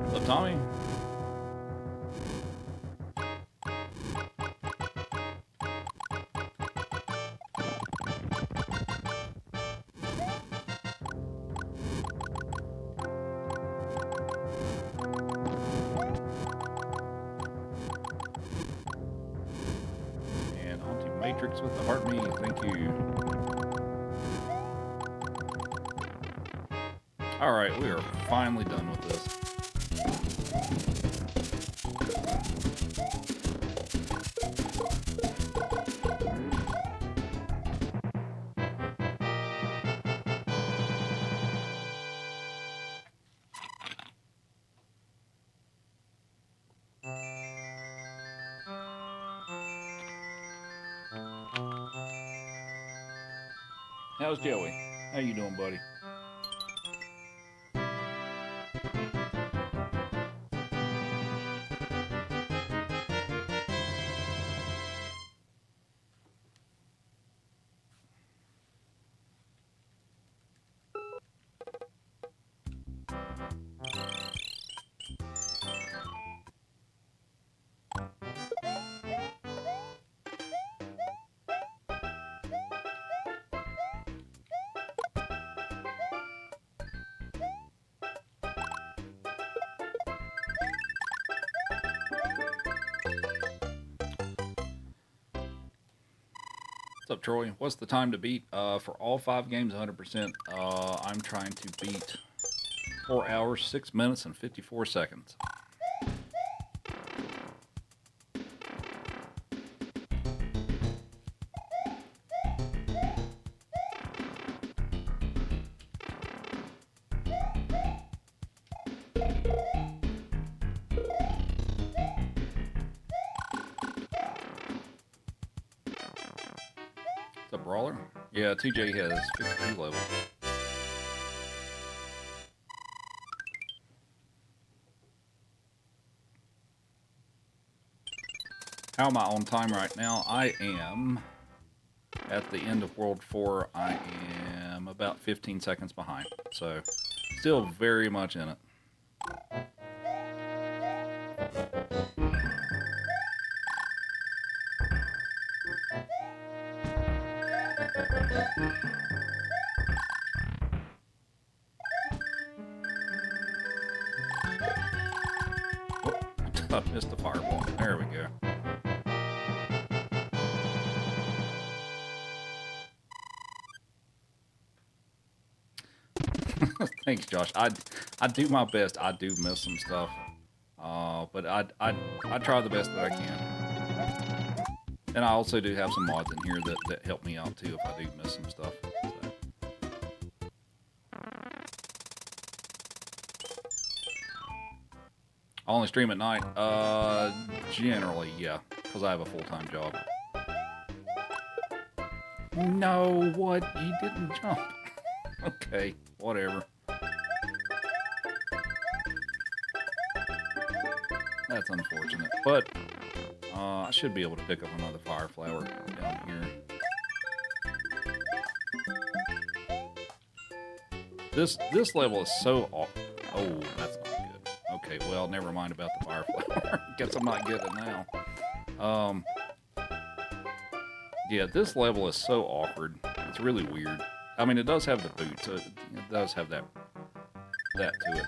What's up, Tommy? And Auntie Matrix with the heart me, thank you. Alright, we are finally done with this. How's Joey? How you doing, buddy? What's up, Troy? What's the time to beat? For all 5 games, 100%. I'm trying to beat 4 hours, 6 minutes, and 54 seconds. It's a brawler? Yeah, TJ has 52 levels. How am I on time right now? I am at the end of World 4. I am about 15 seconds behind. So, still very much in it. I missed the fireball. There we go. Thanks, Josh. I do my best. I do miss some stuff, but I try the best that I can. And I also do have some mods in here that help me out too if I do miss some stuff. So. I only stream at night. Generally, yeah, because I have a full-time job. No, what? You didn't jump. Okay, whatever. That's unfortunate, but I should be able to pick up another fire flower down here. This level is so off. Oh, that's not good. Okay, well, never mind about the fire flower. Guess I'm not getting it now. Yeah, this level is so awkward. It's really weird. I mean, it does have the boot, so it does have that to it.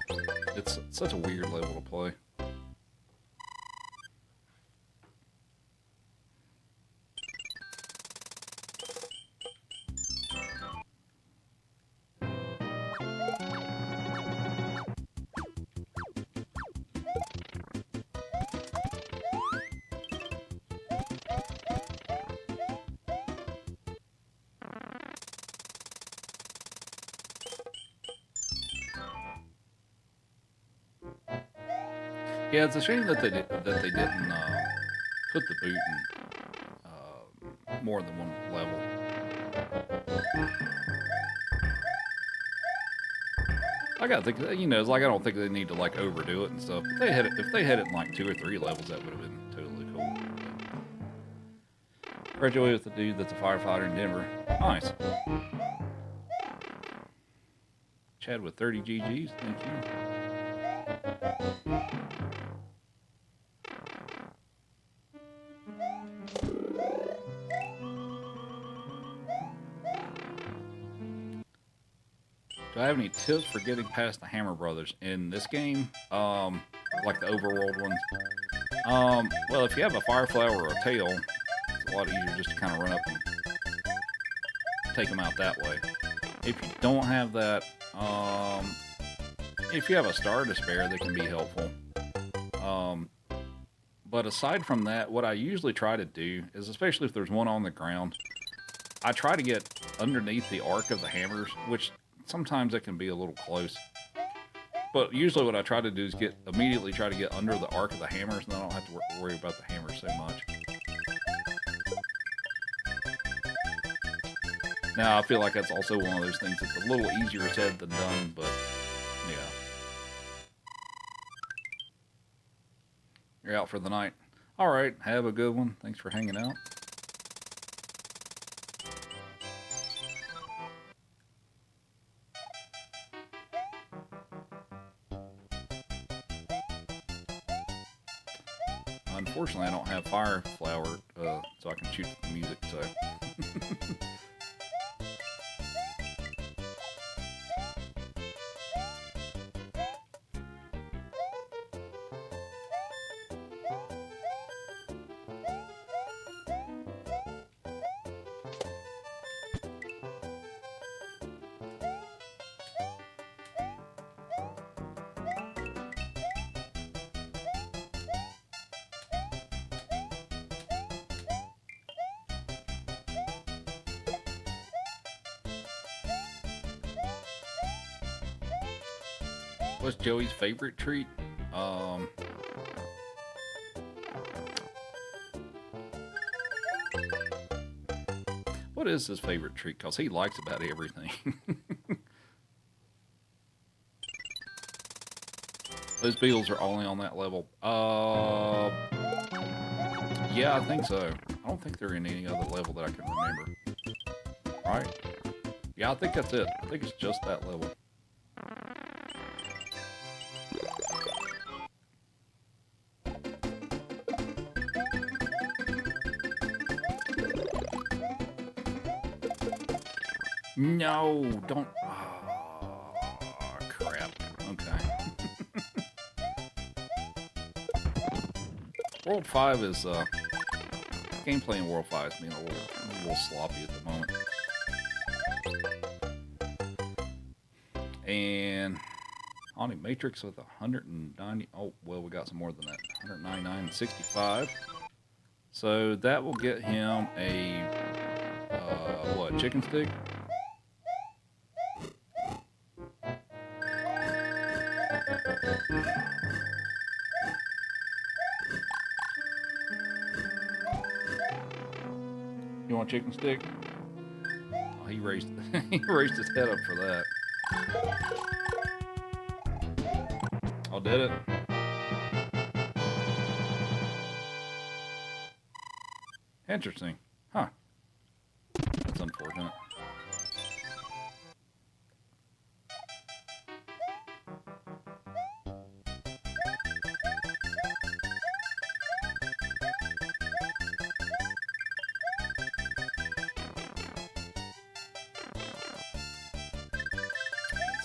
It's such a weird level to play. Yeah, it's a shame that they didn't put the boot in more than one level. I gotta think, you know, it's like I don't think they need to like overdo it and stuff. If they had it in like 2 or 3 levels, that would have been totally cool. Graduated with the dude that's a firefighter in Denver. Nice. Chad with 30 GGs. Thank you. Do I have any tips for getting past the Hammer Brothers in this game? Like the overworld ones? Well, if you have a fire flower or a tail, it's a lot easier just to kind of run up and take them out that way. If you don't have that, if you have a star to spare, they can be helpful. But aside from that, what I usually try to do is, especially if there's one on the ground, I try to get underneath the arc of the hammers, which sometimes it can be a little close. But usually what I try to do is immediately try to get under the arc of the hammers, and I don't have to worry about the hammers so much. Now, I feel like that's also one of those things that's a little easier said than done, but yeah. You're out for the night. All right, have a good one. Thanks for hanging out. Unfortunately, I don't have fire flower, so I can shoot the music, so. What's Joey's favorite treat? What is his favorite treat? Because he likes about everything. Those beetles are only on that level. Yeah, I think so. I don't think they're in any other level that I can remember. Right? Yeah, I think that's it. I think it's just that level. No, don't. Oh, crap. Okay. World 5 is, gameplay in World 5 is being a little sloppy at the moment. And Haunted Matrix with 190. Oh, well, we got some more than that. 199.65. So that will get him a, what, chicken stick? You want a chicken stick? Oh, he raised he raised his head up for that. Oh, did it? Interesting. Huh. That's unfortunate.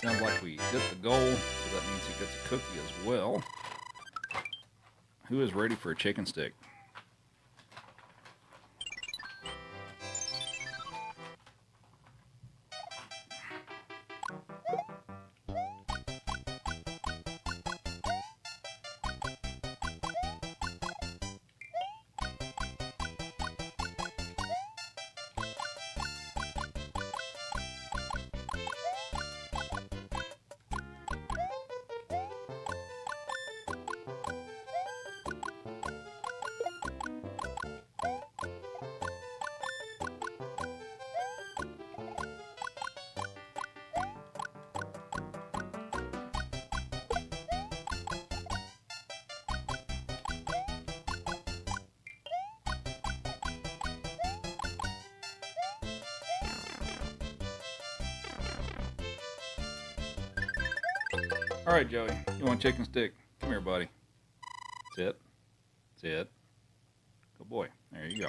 Sounds like we hit the goal, so that means he gets a cookie as well. Who is ready for a chicken stick? All right, Joey, you want a chicken stick? Come here, buddy. Sit. Sit. Good boy. There you go.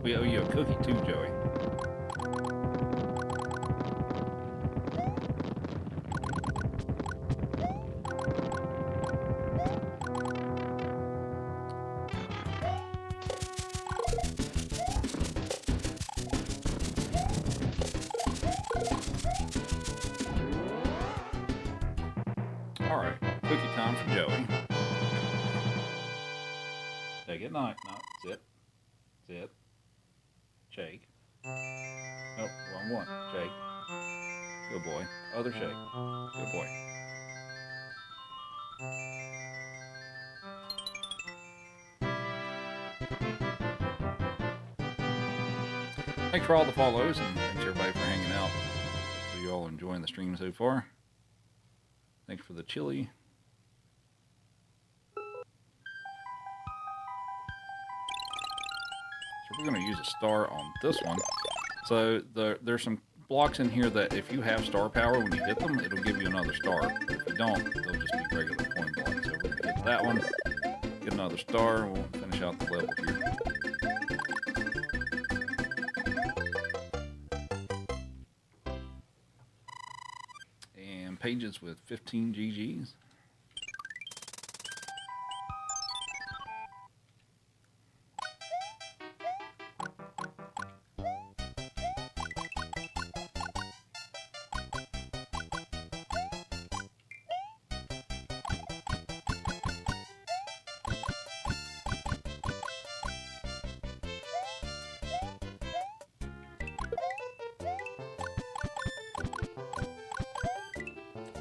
We owe you a cookie too, Joey. All right, cookie time for Joey. Take it, no, sit, sit, shake. Nope, wrong one, shake. Good boy. Other shake. Good boy. Thanks for all the follows, and thanks everybody for hanging out. So you all enjoying the stream so far. Thanks for the chili. So we're going to use a star on this one. So there's some blocks in here that if you have star power, when you hit them, it'll give you another star. If you don't, they'll just be regular coin blocks. So we're going to hit that one, get another star, and we'll finish out the level here. And pages with 15 GGs.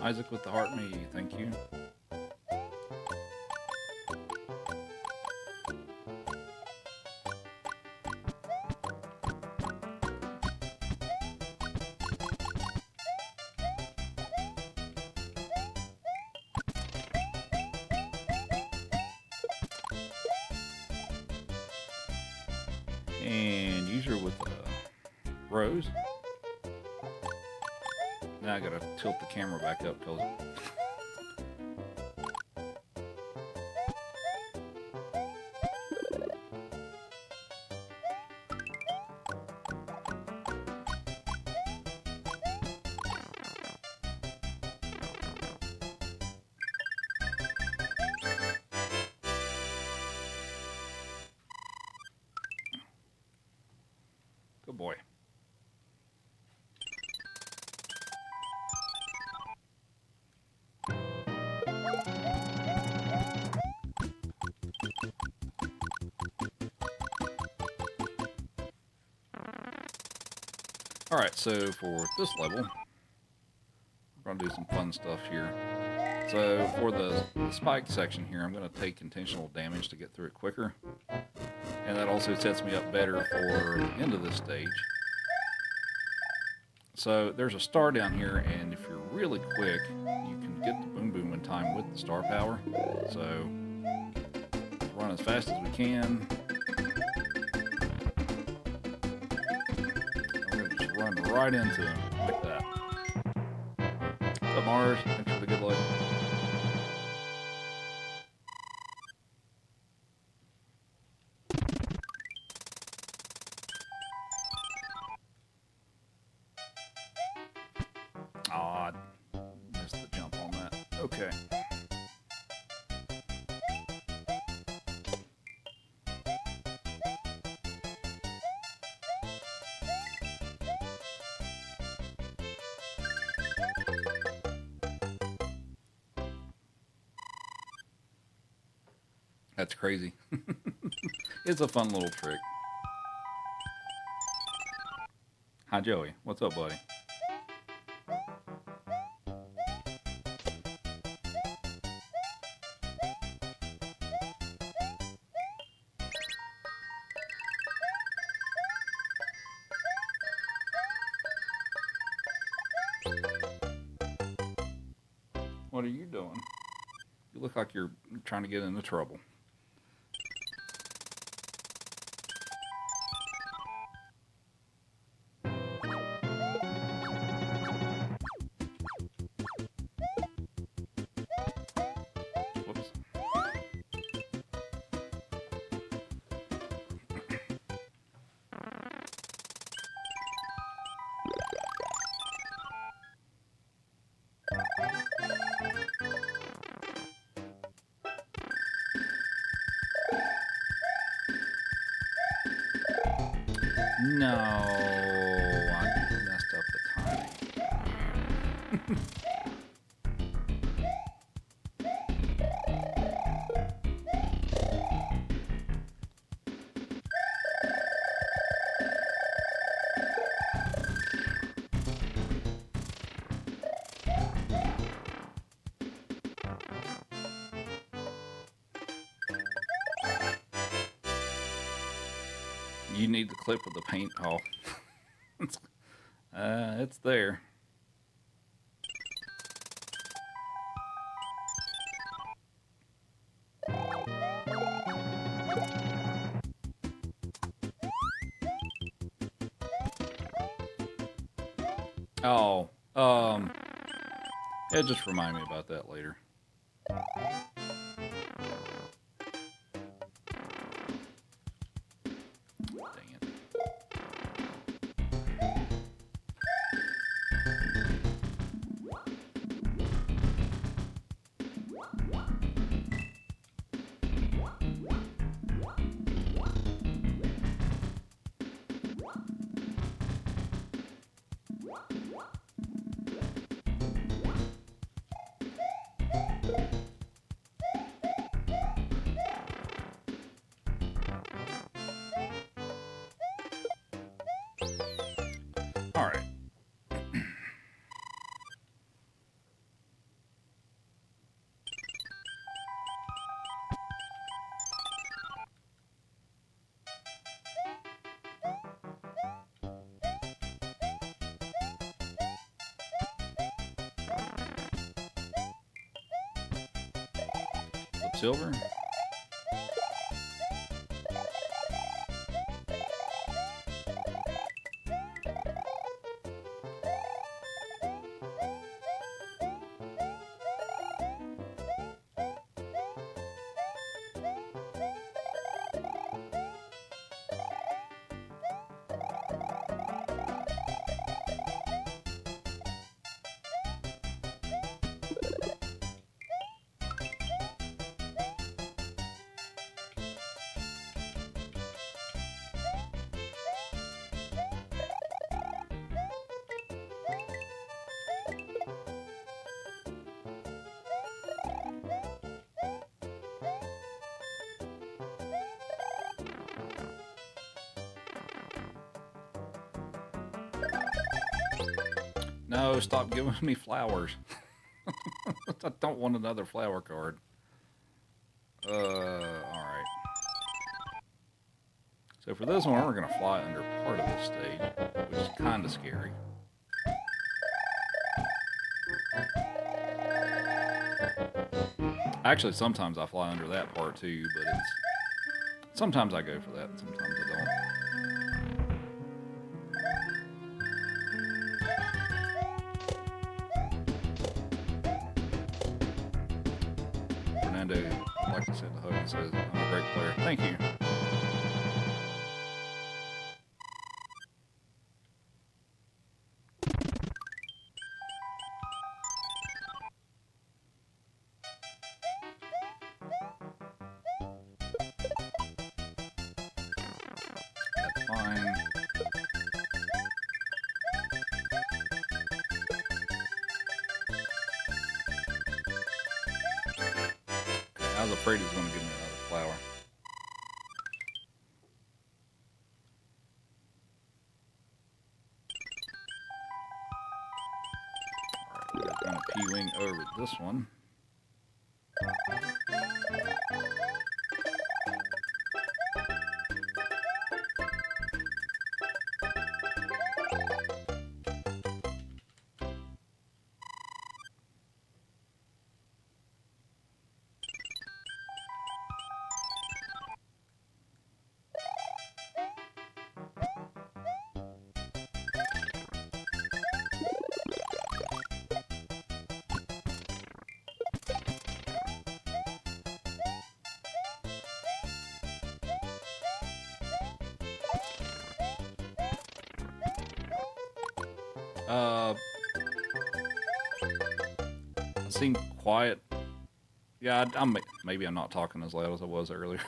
Isaac with the heart me, thank you. And user with the rose. Now I gotta tilt the camera back up because good boy. Alright, so for this level, we're going to do some fun stuff here. So for the spike section here, I'm going to take intentional damage to get through it quicker. And that also sets me up better for the end of this stage. So there's a star down here, and if you're really quick, you can get the boom boom in time with the star power. So let's run as fast as we can. Run right into him like that. What's up, Mars? Thanks for the good luck. Aw, missed the jump on that. Okay. That's crazy. It's a fun little trick. Hi, Joey. What's up, buddy? What are you doing? You look like you're trying to get into trouble. Whoops. No, I messed up the timing. You need the clip of the paint. Oh, it's there. Oh, yeah, just remind me about that later. Dang it. All right. Flip silver. No, stop giving me flowers. I don't want another flower card. Alright. So for this one, we're going to fly under part of the stage, which is kind of scary. Actually, sometimes I fly under that part too, but sometimes I go for that, sometimes I don't. Fernando, like I said, the hug says, I'm a great player. Thank you. That's fine. I was afraid he was going to give me another flower. Alright, we're going to P-wing over this one. It seemed quiet. Yeah, maybe I'm not talking as loud as I was earlier.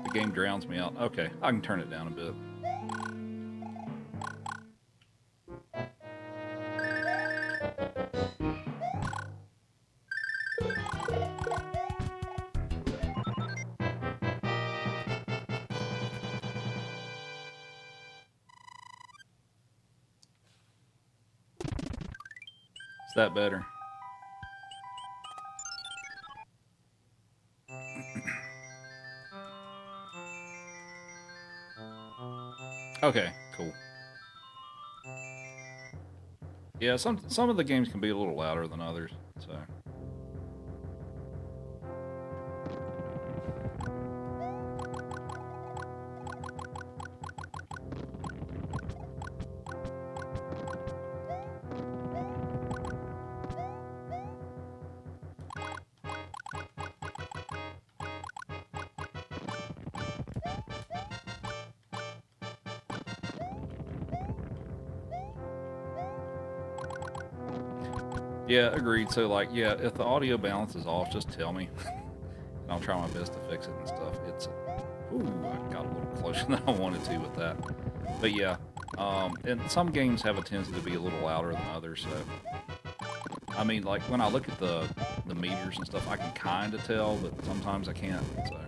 The game drowns me out. Okay, I can turn it down a bit. Is that better? Okay, cool. Yeah, some of the games can be a little louder than others, so. Yeah, agreed. So, like, yeah, if the audio balance is off, just tell me. And I'll try my best to fix it and stuff. It's, ooh, I got a little closer than I wanted to with that. But yeah, and some games have a tendency to be a little louder than others. So, I mean, like when I look at the meters and stuff, I can kind of tell, but sometimes I can't. So.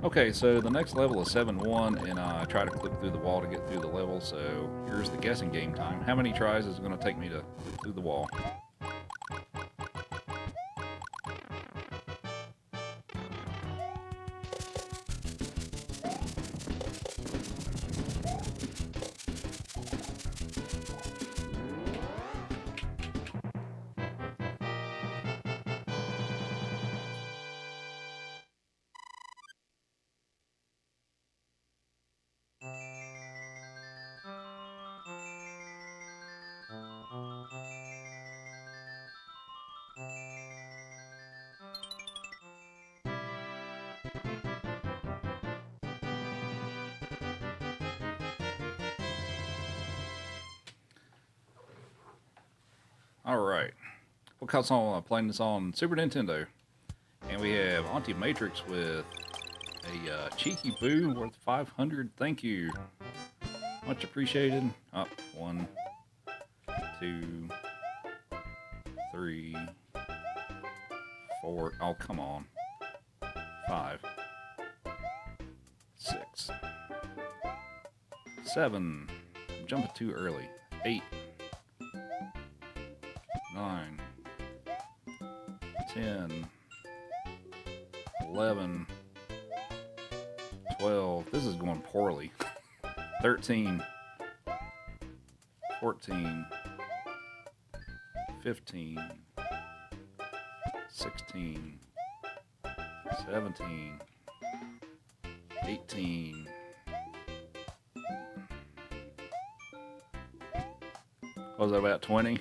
Okay, so the next level is 7-1, and I try to clip through the wall to get through the level, so here's the guessing game time. How many tries is it going to take me to clip through the wall? Alright. What console am I playing this on? Super Nintendo. And we have Auntie Matrix with a cheeky boo worth 500. Thank you. Much appreciated. Up. 1, 2, 3, 4. Oh, come on. 5, 6, 7. I'm jumping too early. 8, 9, 10, 11, 12. This is going poorly. 13, 14, 15, 16, 17, 18. Was that about 20?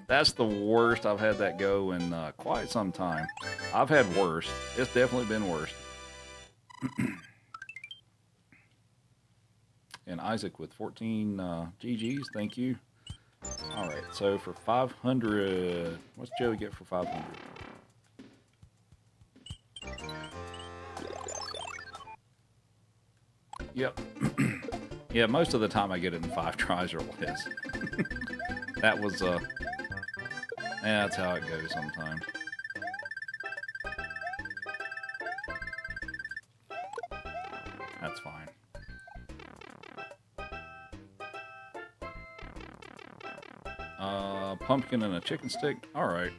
That's the worst I've had that go in quite some time. I've had worse. It's definitely been worse. And Isaac with 14 GGs, thank you. All right, so for 500, what's Joey get for 500? Yep. Yeah, most of the time I get it in 5 tries or less. That was, yeah, that's how it goes sometimes. That's fine. Pumpkin and a chicken stick. All right.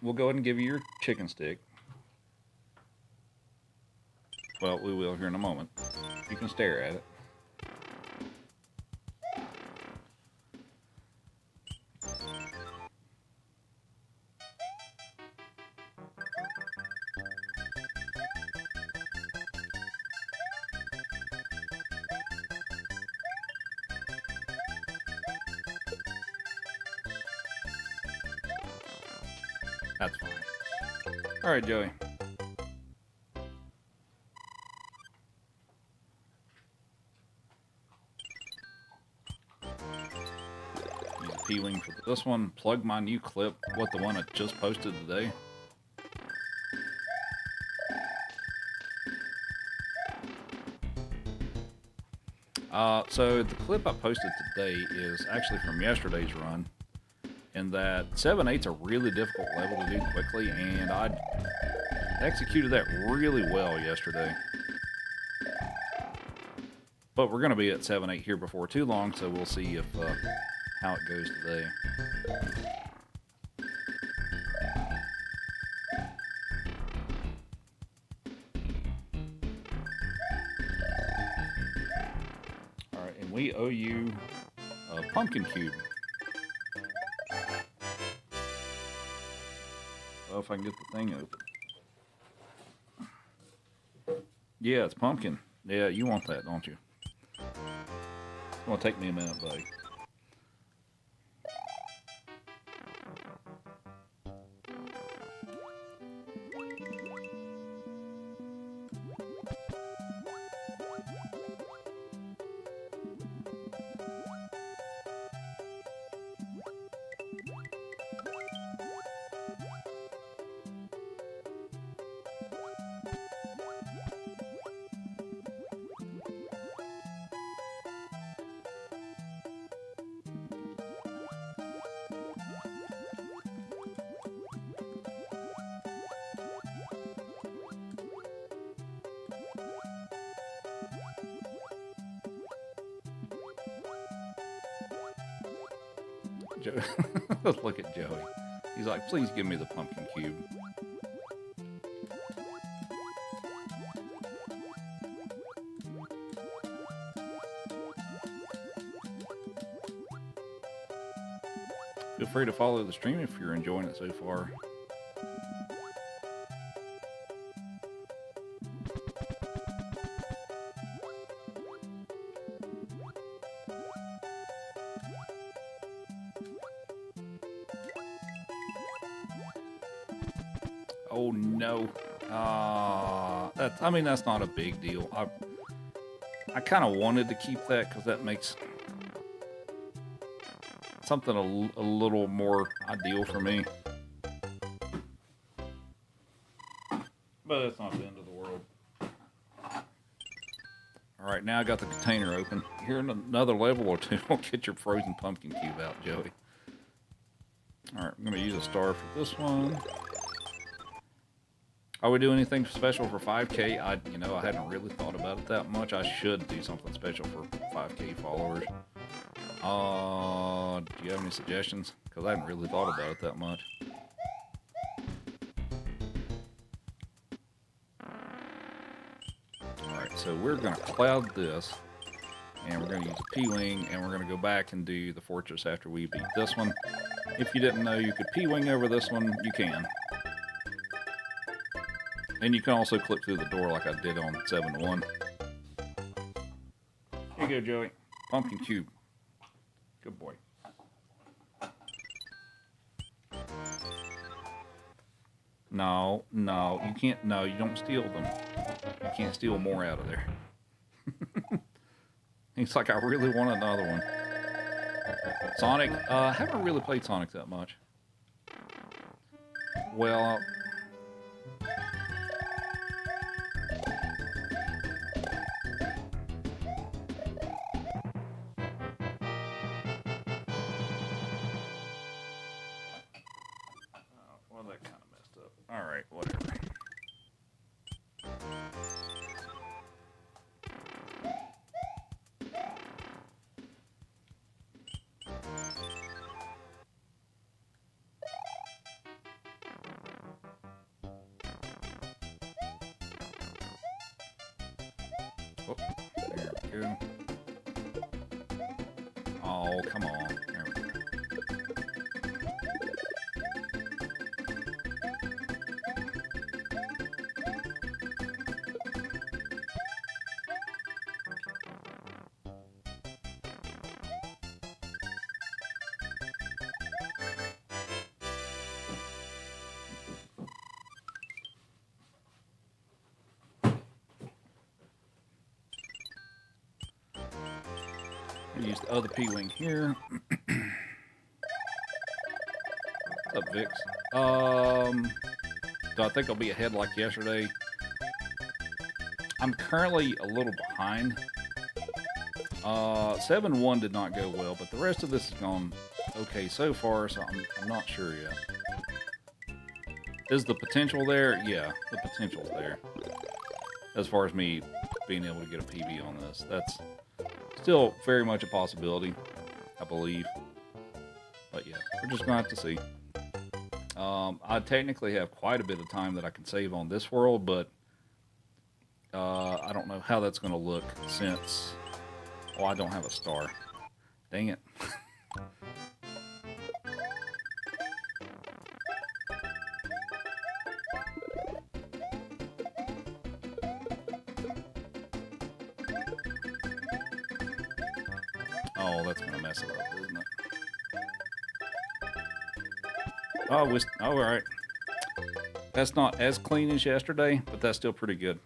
We'll go ahead and give you your chicken stick. Well, we will here in a moment. You can stare at it. That's fine. All right, Joey. P-Wing for this one, plug my new clip with the one I just posted today. So the clip I posted today is actually from yesterday's run, and that 7/8's a really difficult level to do quickly, and I executed that really well yesterday. But we're going to be at 7/8 here before too long, so we'll see if how it goes today. All right, and we owe you a pumpkin cube. Well, if I can get the thing open. Yeah, it's pumpkin. Yeah, you want that, don't you? It's going to take me a minute, buddy. Look at Joey. He's like, please give me the pumpkin cube. Feel free to follow the stream if you're enjoying it so far. Oh no. That's not a big deal. I kind of wanted to keep that because that makes something a little more ideal for me. But it's not the end of the world. Alright, now I got the container open. Here in another level or two, we'll get your frozen pumpkin cube out, Joey. Alright, I'm going to use a star for this one. Are we doing anything special for 5K? I hadn't really thought about it that much. I should do something special for 5K followers. Do you have any suggestions? Because I hadn't really thought about it that much. Alright, so we're going to cloud this. And we're going to use a P-Wing. And we're going to go back and do the fortress after we beat this one. If you didn't know you could P-Wing over this one, you can. And you can also clip through the door like I did on 7-1. Here you go, Joey. Pumpkin cube. Good boy. No, you can't. No, you don't steal them. You can't steal more out of there. It's like I really want another one. Sonic. I haven't really played Sonic that much. Well... that kind of messed up. Alright, whatever. Oh, there we go. Oh, come on. There we go. Use the other P-Wing here. Vix. Do I think I'll be ahead like yesterday? I'm currently a little behind. 7-1 did not go well, but the rest of this has gone okay so far, so I'm not sure yet. Is the potential there? Yeah, the potential's there. As far as me being able to get a PB on this, that's still very much a possibility, I believe. But yeah, we're just gonna have to see. I technically have quite a bit of time that I can save on this world, but I don't know how that's gonna look since, oh, I don't have a star. Dang it. Oh, that's gonna mess it up, isn't it? Oh, all right. That's not as clean as yesterday, but that's still pretty good.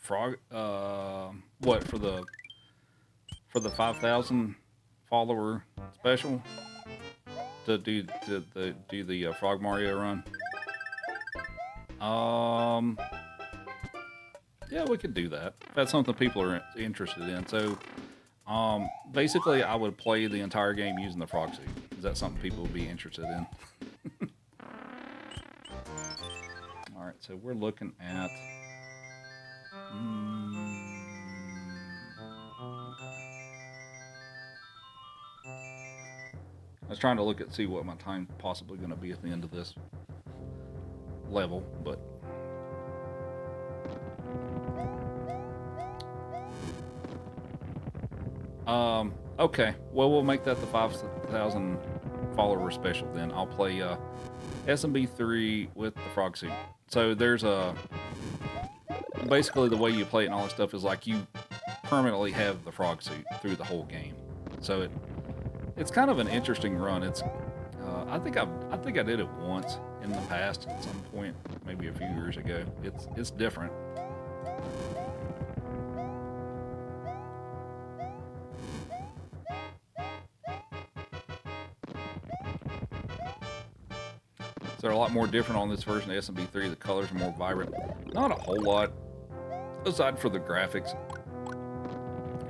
Frog, what for the 5,000 follower special to do the Frog Mario run? Yeah, we could do that. If that's something people are interested in. So, basically, I would play the entire game using the frog suit. Is that something people would be interested in? All right, so we're looking at. I was trying to look at see what my time possibly going to be at the end of this level, but okay. Well, we'll make that the 5,000 follower special then. I'll play SMB3 with the frog suit. So there's basically the way you play it and all that stuff is like you permanently have the frog suit through the whole game. So it's kind of an interesting run. It's I think I did it once in the past at some point, maybe a few years ago. It's different. So they're a lot more different on this version of SMB3. The colors are more vibrant. Not a whole lot, aside for the graphics.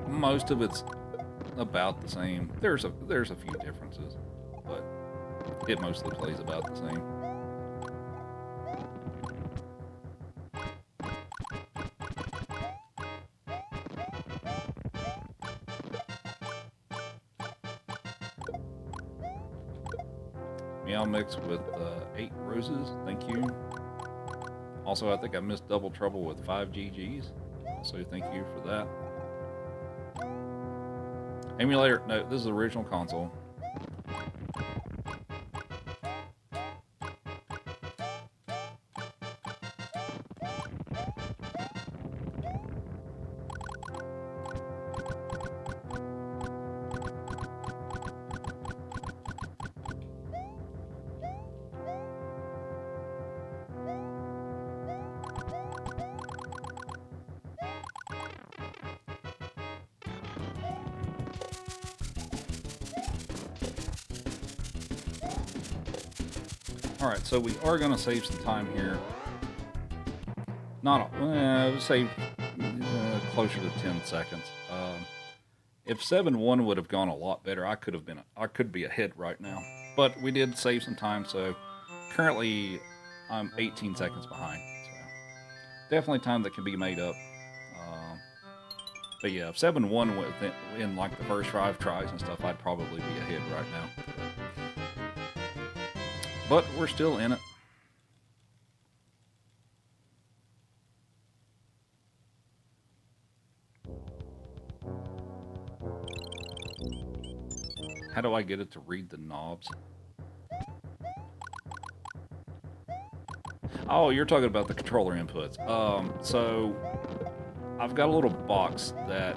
Most of it's about the same. There's a few differences, but it mostly plays about the same. Meow mix with 8 roses, thank you. Also, I think I missed Double Trouble with 5 GGs. Also, thank you for that. Emulator, no, this is the original console. Alright, so we are going to save some time here. Save closer to 10 seconds. If 7-1 would have gone a lot better, I could be ahead right now. But we did save some time, so currently I'm 18 seconds behind. So definitely time that can be made up. But yeah, if 7-1 went in like the first 5 tries and stuff, I'd probably be ahead right now. But we're still in it. How do I get it to read the knobs? Oh, you're talking about the controller inputs. So I've got a little box that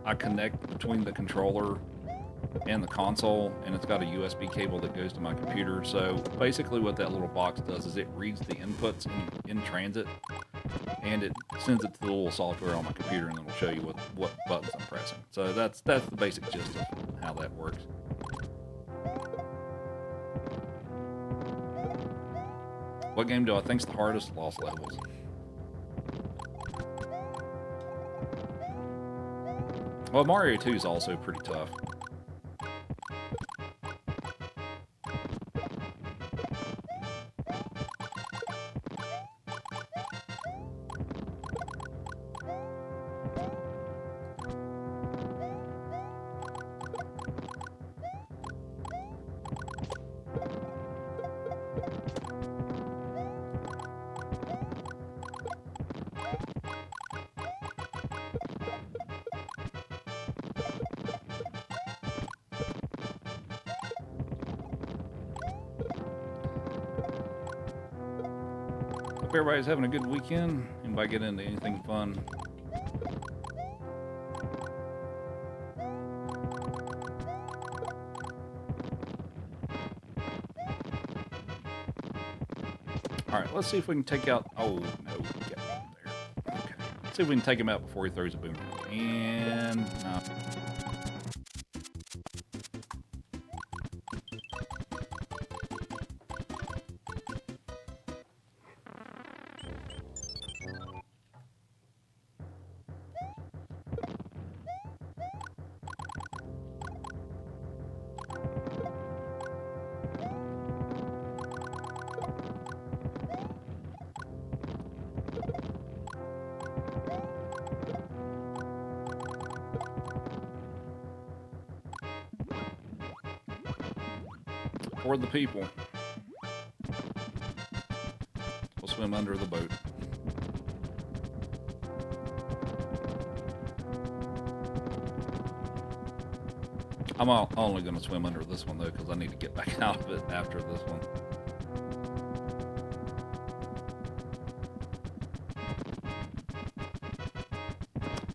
I connect between the controller and the console, and it's got a USB cable that goes to my computer. So basically what that little box does is it reads the inputs in transit, and it sends it to the little software on my computer, and it'll show you what buttons I'm pressing. So that's the basic gist of how that works. What game do I think's the hardest? Lost Levels. Well, Mario 2 is also pretty tough. Hope everybody's having a good weekend. Anybody get into anything fun? Alright, let's see if we can take out... Oh, no, get him there. Okay. Let's see if we can take him out before he throws a boomerang. And... no. For the people. We'll swim under the boat. I'm only going to swim under this one, though, because I need to get back out of it after this one.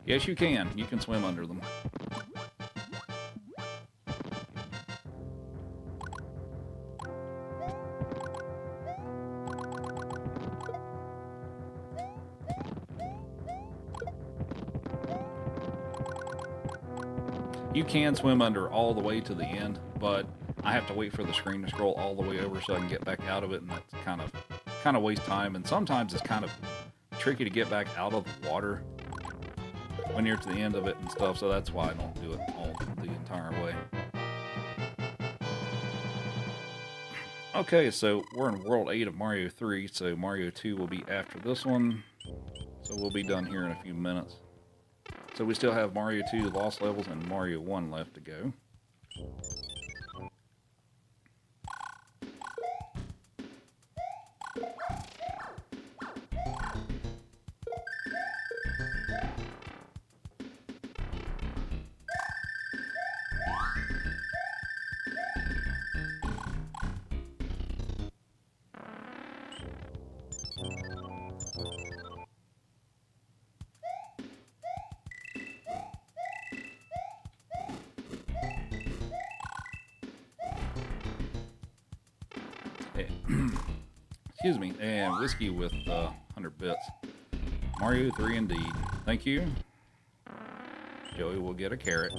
Yes, you can. You can swim under them. You can swim under all the way to the end, but I have to wait for the screen to scroll all the way over so I can get back out of it, and that's kind of waste time. And sometimes it's kind of tricky to get back out of the water when you're to the end of it and stuff. So that's why I don't do it all the entire way. Okay, so we're in World 8 of Mario 3, so Mario 2 will be after this one. So we'll be done here in a few minutes. So we still have Mario 2 Lost Levels and Mario 1 left to go. Excuse me, and whiskey with 100 bits. Mario 3 indeed. Thank you. Joey will get a carrot.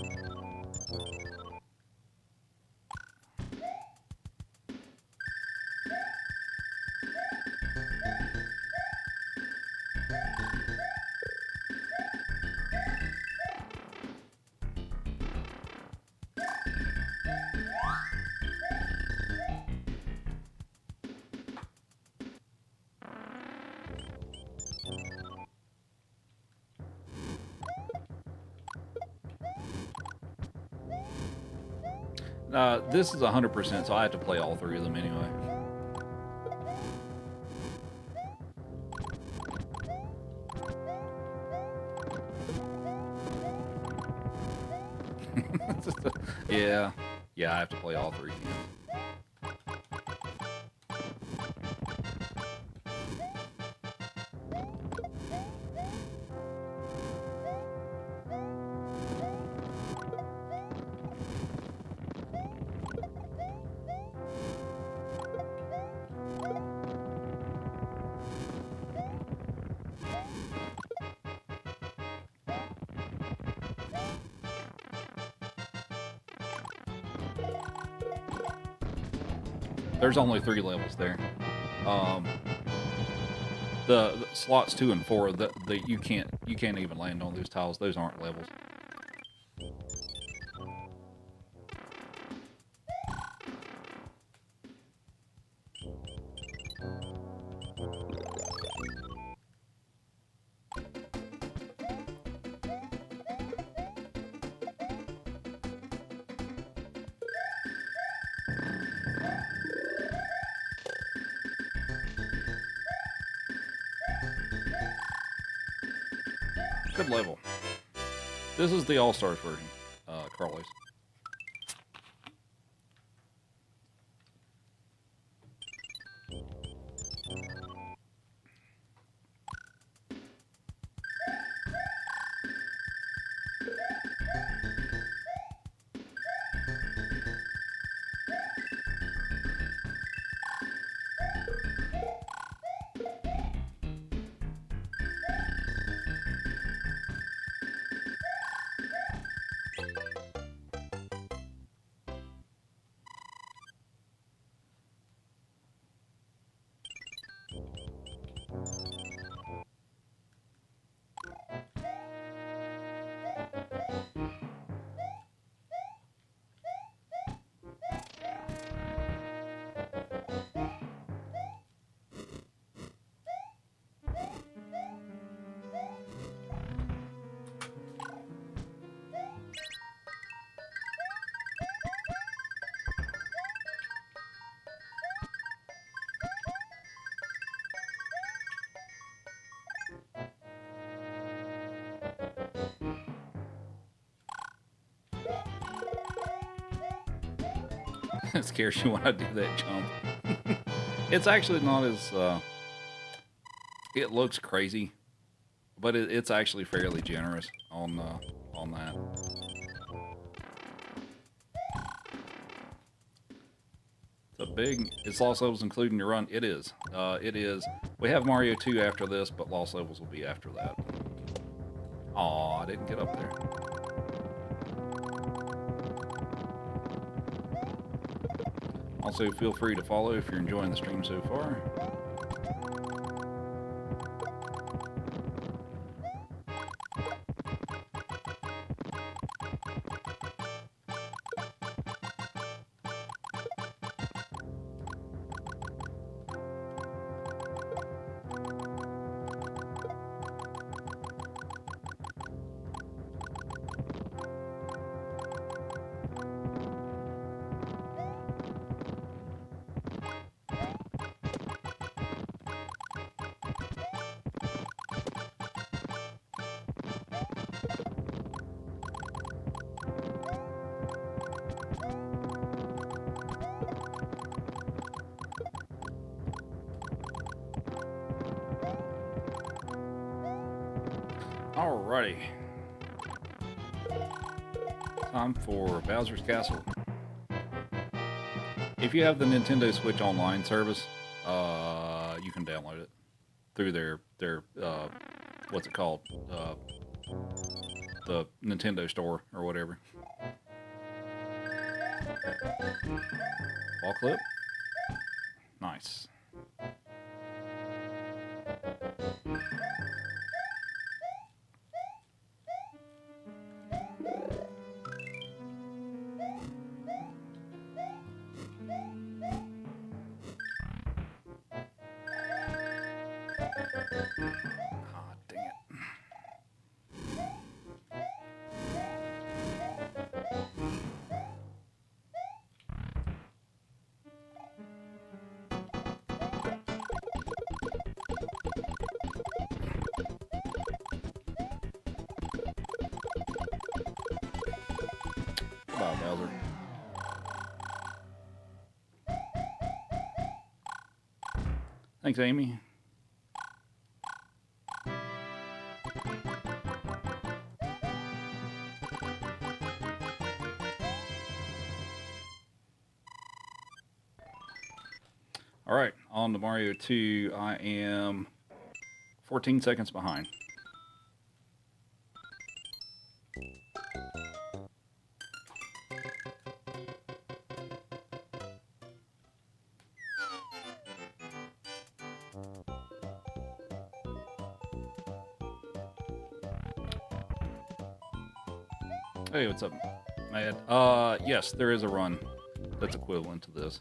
This is 100%, so I have to play all three of them anyway. Yeah, yeah, I have to play all three games. There's only 3 levels there. Um, the slots 2 and 4 that you can't even land on those tiles. Those aren't levels. Good level. This is the All Stars version, Carlos. It scares you when I do that jump. It's actually not as. It looks crazy, but it's actually fairly generous on that. It's a big. It's Lost Levels including your run. It is. It is. We have Mario 2 after this, but Lost Levels will be after that. Aw, I didn't get up there. Also, feel free to follow if you're enjoying the stream so far. Alrighty. Time for Bowser's Castle. If you have the Nintendo Switch Online service, you can download it through their what's it called? The Nintendo Store or whatever. Ball clip. Nice. Ah, dang it. Thanks, Amy. All right, on to Mario 2. I am 14 seconds behind. Hey, what's up, Mad? Yes, there is a run that's equivalent to this.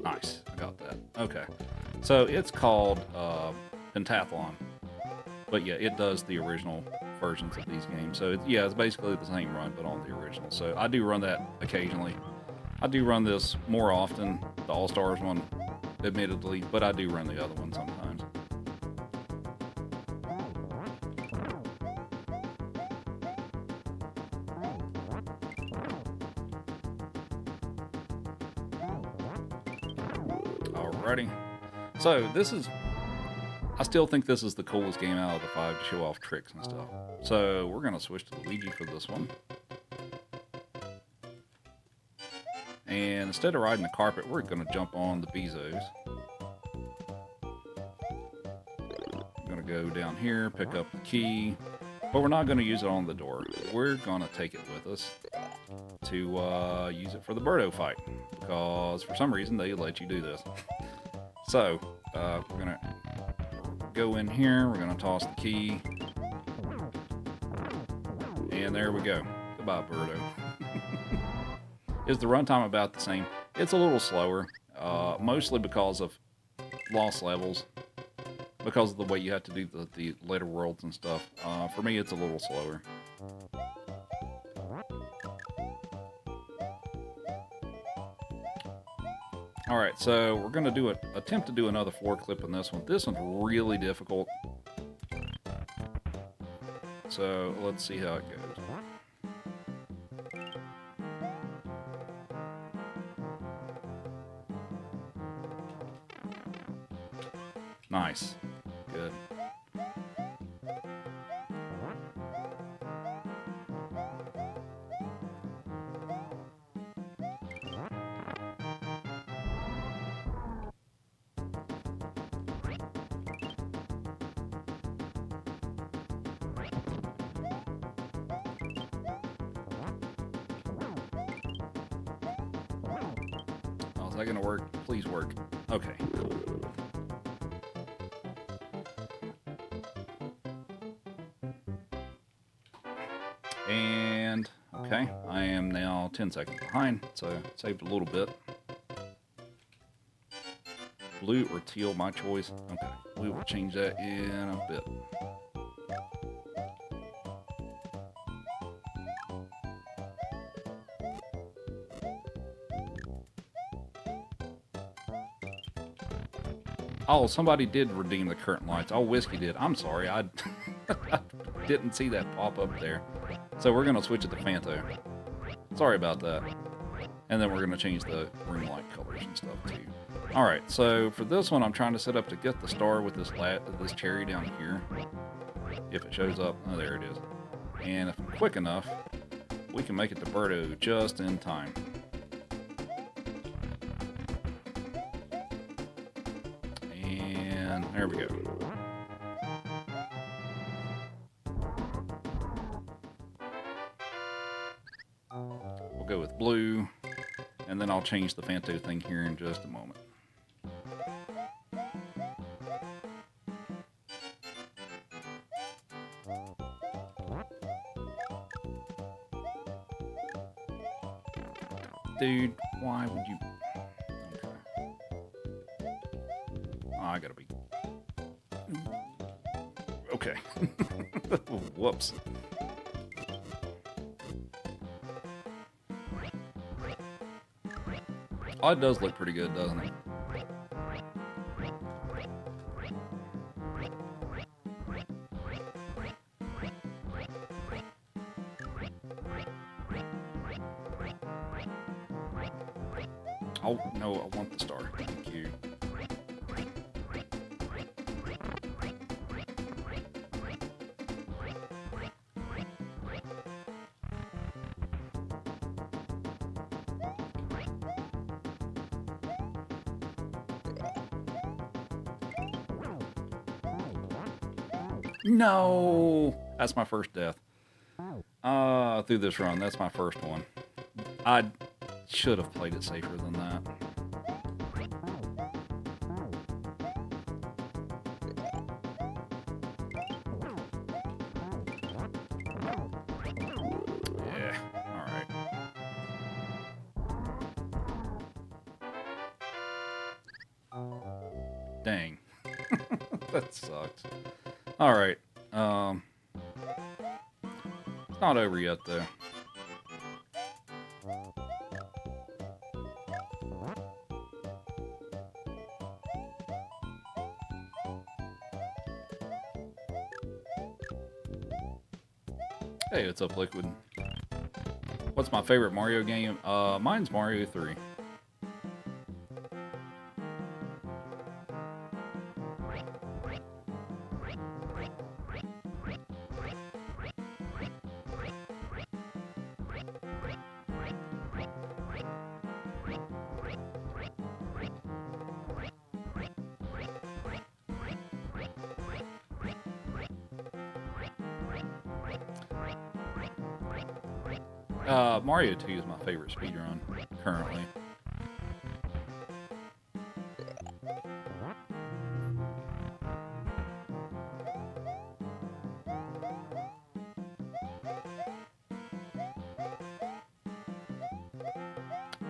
Nice, I got that. Okay, so it's called Pentathlon, but yeah, it does the original versions of these games. So yeah, it's basically the same run, but on the original. So I do run that occasionally. I do run this more often, the All Stars one, admittedly, but I do run the other one sometimes. Alrighty. So this is, I still think this is the coolest game out of the 5 to show off tricks and stuff. So we're gonna switch to Luigi for this one. And instead of riding the carpet, we're gonna jump on the Bezos. I'm gonna go down here, pick up the key, but we're not gonna use it on the door. We're gonna take it with us to use it for the Birdo fight, because for some reason they let you do this. So we're gonna go in here, we're gonna toss the key, and there we go. Goodbye, Birdo. Is the runtime about the same? It's a little slower, mostly because of lost levels, because of the way you have to do the later worlds and stuff. For me, it's a little slower. All right, so we're gonna attempt to do another floor clip in this one. This one's really difficult. So let's see how it goes. Nice. Good. Oh, is that gonna work? Please work. Okay, cool. And, okay, I am now 10 seconds behind, so saved a little bit. Blue or teal, my choice. Okay, we will change that in a bit. Oh, somebody did redeem the curtain lights. Oh, Whiskey did. I'm sorry, I didn't see that pop up there. So we're gonna switch it to Fanto. Sorry about that. And then we're gonna change the room light colors and stuff too. All right, so for this one, I'm trying to set up to get the star with this cherry down here. If it shows up, oh, there it is. And if I'm quick enough, we can make it to Birdo just in time. And there we go. We'll go with blue, and then I'll change the Fanto thing here in just a moment. Dude, why would you? Okay. Oh, I gotta be. Okay. Whoops. Oh, it does look pretty good, doesn't it? Oh, no, I want the star. Thank you. No! That's my first death. Through this run, that's my first one. I should have played it safer than that. Yeah, alright. Dang. That sucks. Alright. It's not over yet, though. Hey, what's up, Liquid? What's my favorite Mario game? Mine's Mario 3. Mario 2 is my favorite speedrun currently.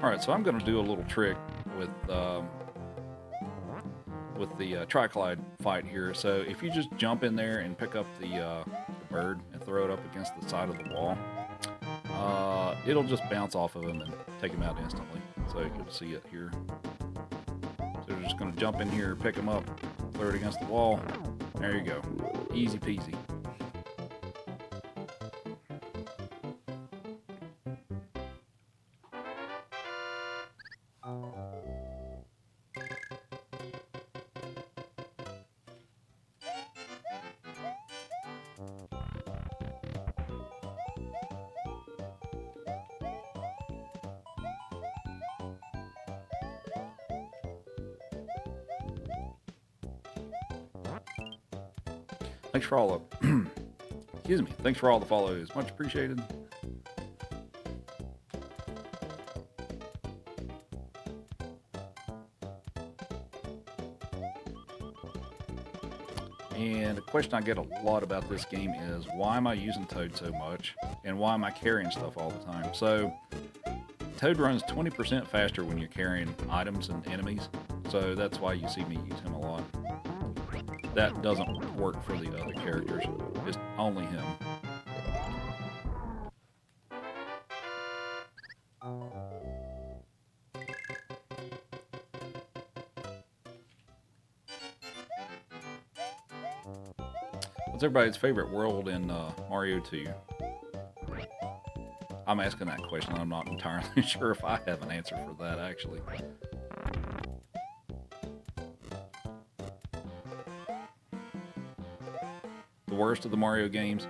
Alright, so I'm going to do a little trick with the Triclide fight here. So if you just jump in there and pick up the bird and throw it up against the side of the wall, it'll just bounce off of him and take him out instantly. So you'll see it here. So you're just going to jump in here, pick him up, throw it against the wall. There you go. Easy peasy. Thanks for all the excuse me. Thanks for all the follows. Much appreciated. And a question I get a lot about this game is, why am I using Toad so much? And why am I carrying stuff all the time? So, Toad runs 20% faster when you're carrying items and enemies. So that's why you see me use him a lot. That doesn't work for the other characters. It's only him. What's everybody's favorite world in Mario 2? I'm asking that question. I'm not entirely sure if I have an answer for that, actually. The worst of the Mario games?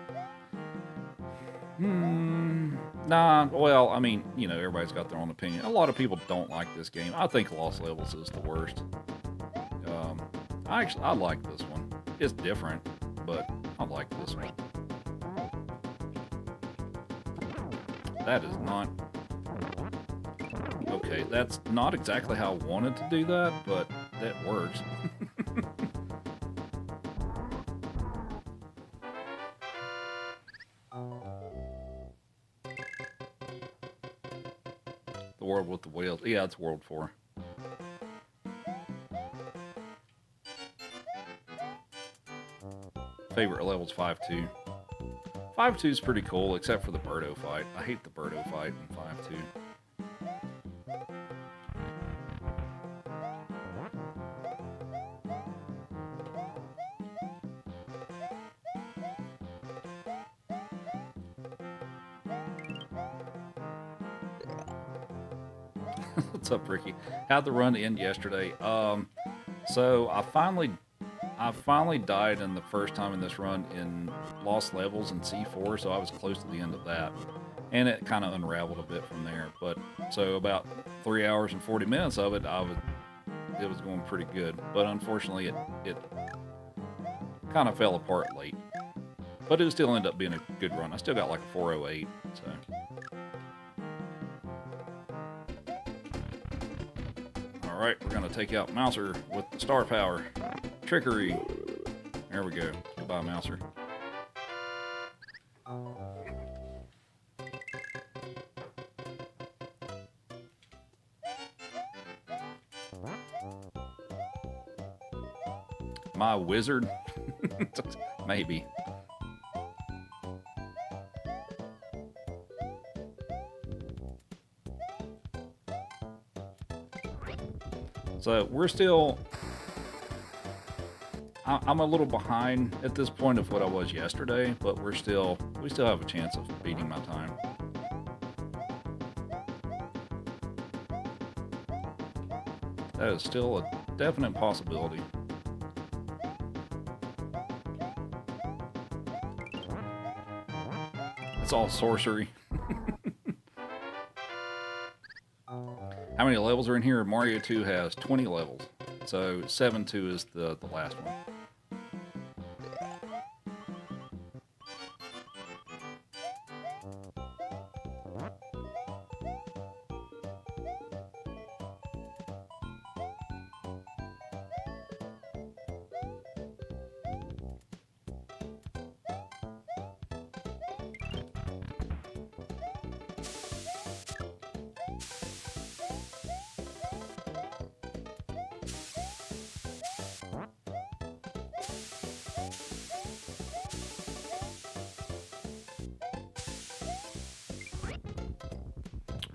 Nah, well, I mean, you know, everybody's got their own opinion. A lot of people don't like this game. I think Lost Levels is the worst. I like this one. It's different, but I like this one. That is not... Okay, that's not exactly how I wanted to do that, but that works. The world with the whales. Yeah, it's World 4. Favorite level's 5-2. 5-2 is pretty cool, except for the Birdo fight. I hate the Birdo fight in 5-2. What's up, Ricky? How'd the run end yesterday? So I finally died in the first time in this run in lost levels in C4, so I was close to the end of that, and it kind of unraveled a bit from there. But so about 3 hours and 40 minutes of it, it was going pretty good. But unfortunately, it kind of fell apart late. But it still ended up being a good run. I still got like a 408, so. All right, we're gonna take out Mouser with the star power. Trickery. There we go. Goodbye, Mouser. My wizard? Maybe. So we're still... I'm a little behind at this point of what I was yesterday, but we still have a chance of beating my time. That is still a definite possibility. It's all sorcery. How many levels are in here? Mario 2 has 20 levels. So 7-2 is the last one.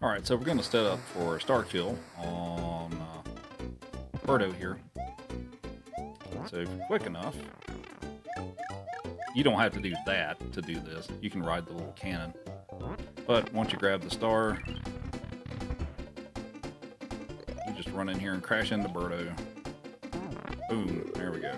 Alright, so we're going to set up for a star kill on Birdo here. So if you're quick enough, you don't have to do that to do this. You can ride the little cannon. But once you grab the star, you just run in here and crash into Birdo. Boom, there we go.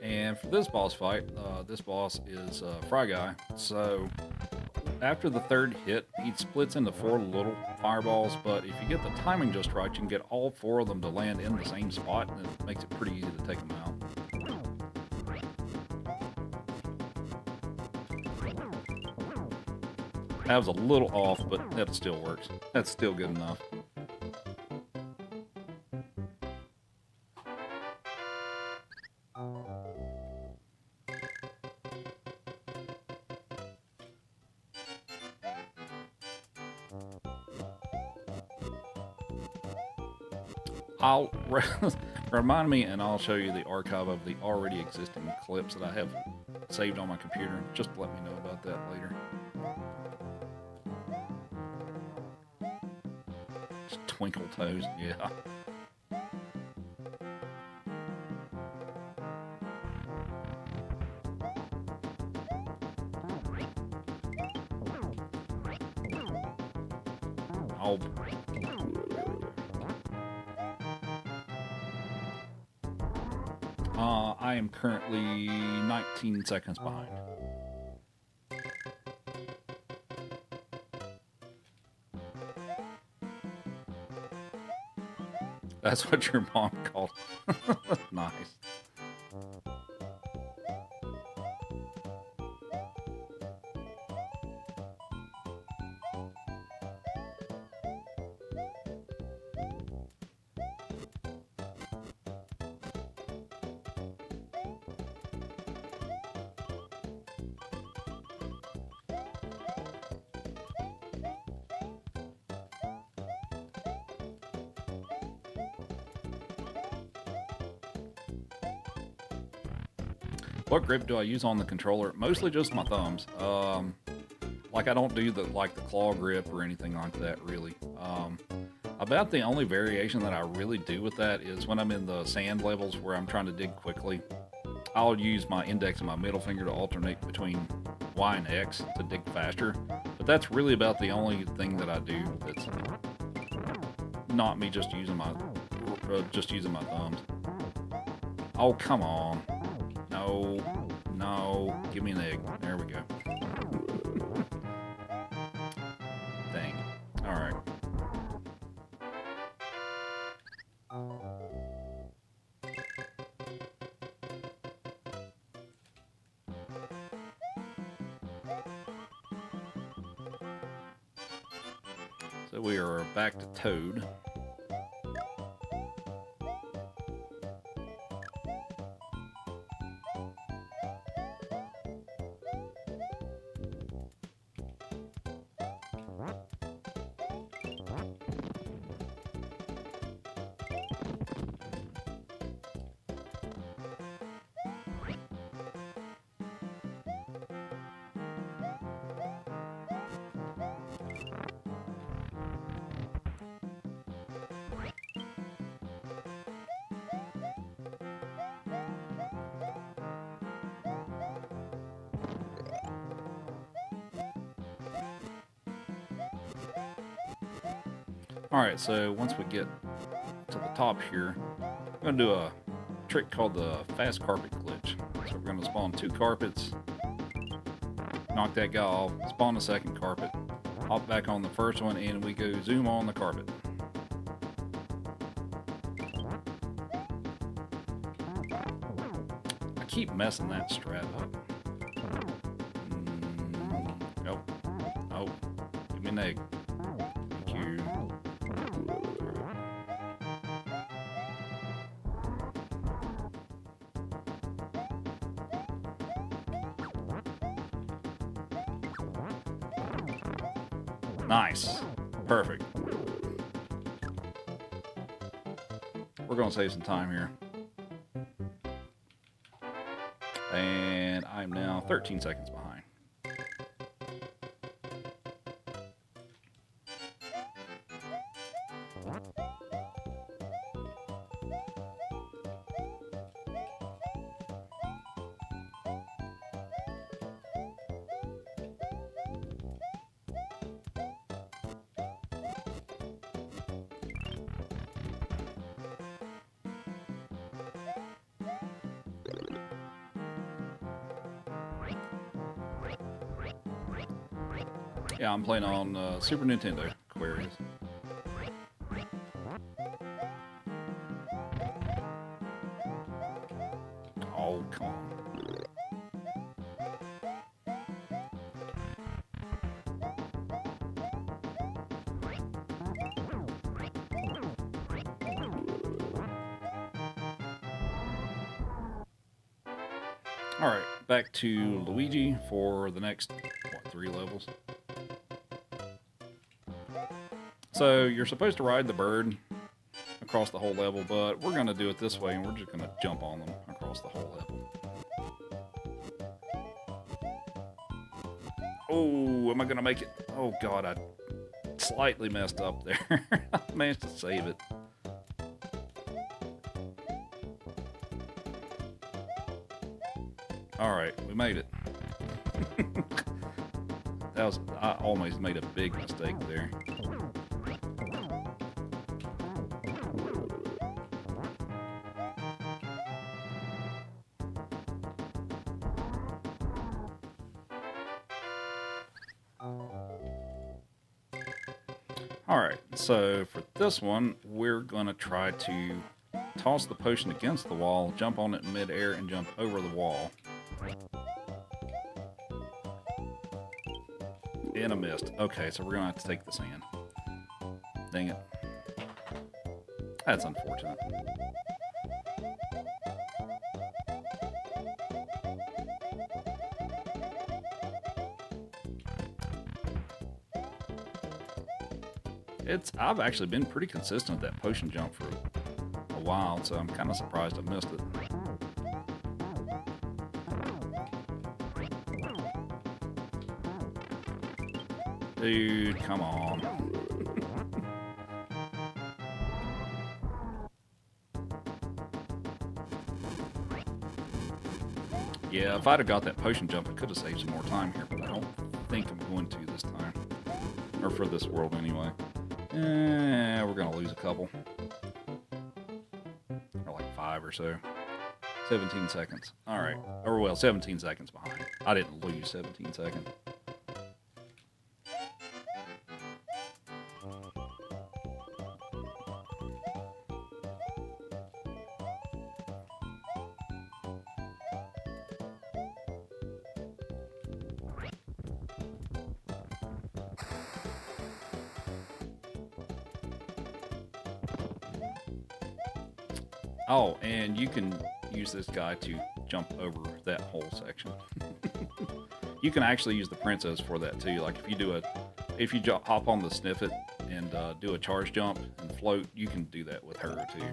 And for this boss fight, this boss is Fry Guy. So after the third hit, he splits into 4 little fireballs, but if you get the timing just right, you can get all 4 of them to land in the same spot, and it makes it pretty easy to take them out. That was a little off, but that still works. That's still good enough. I'll remind me, and I'll show you the archive of the already existing clips that I have saved on my computer. Just let me know about that later. Just twinkle toes, yeah. I'll... I am currently 19 seconds behind. That's what your mom called. Nice. What grip do I use on the controller? Mostly just my thumbs. Like I don't do the claw grip or anything like that really. About the only variation that I really do with that is when I'm in the sand levels where I'm trying to dig quickly. I'll use my index and my middle finger to alternate between Y and X to dig faster. But that's really about the only thing that I do that's not me just using my thumbs. Oh, come on. No, no, give me an egg. There we go. Dang. All right. So we are back to Toad. Alright, so once we get to the top here, I'm going to do a trick called the fast carpet glitch. So we're going to spawn 2 carpets, knock that guy off, spawn a second carpet, hop back on the first one, and we go zoom on the carpet. I keep messing that strat up. Nope. Nope. Give me an egg. Thank you. Nice. Perfect. We're going to save some time here. And I'm now 13 seconds behind. Yeah, I'm playing on Super Nintendo, Aquarius. Oh, come on. Alright, back to Luigi for the next, 3 levels? So you're supposed to ride the bird across the whole level, but we're going to do it this way, and we're just going to jump on them across the whole level. Oh, am I going to make it? Oh, God, I slightly messed up there. I managed to save it. All right, we made it. I almost made a big mistake there. Alright, so for this one, we're going to try to toss the potion against the wall, jump on it in midair, and jump over the wall. And I missed. Okay, so we're going to have to take the sand. Dang it. That's unfortunate. I've actually been pretty consistent at that potion jump for a while, so I'm kind of surprised I missed it. Dude, come on. Yeah, if I'd have got that potion jump, I could have saved some more time here, but I don't think I'm going to this time. Or for this world, anyway. We're going to lose a couple. Or like 5 or so. 17 seconds. Alright. Or, well, 17 seconds behind. I didn't lose 17 seconds. Oh, and you can use this guy to jump over that whole section. You can actually use the princess for that too. Like if you hop on the sniffet and do a charge jump and float, you can do that with her too.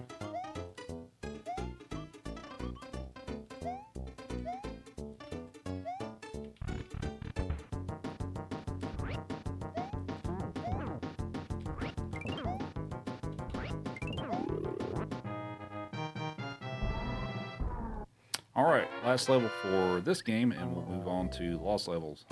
Alright, last level for this game, and we'll move on to lost levels.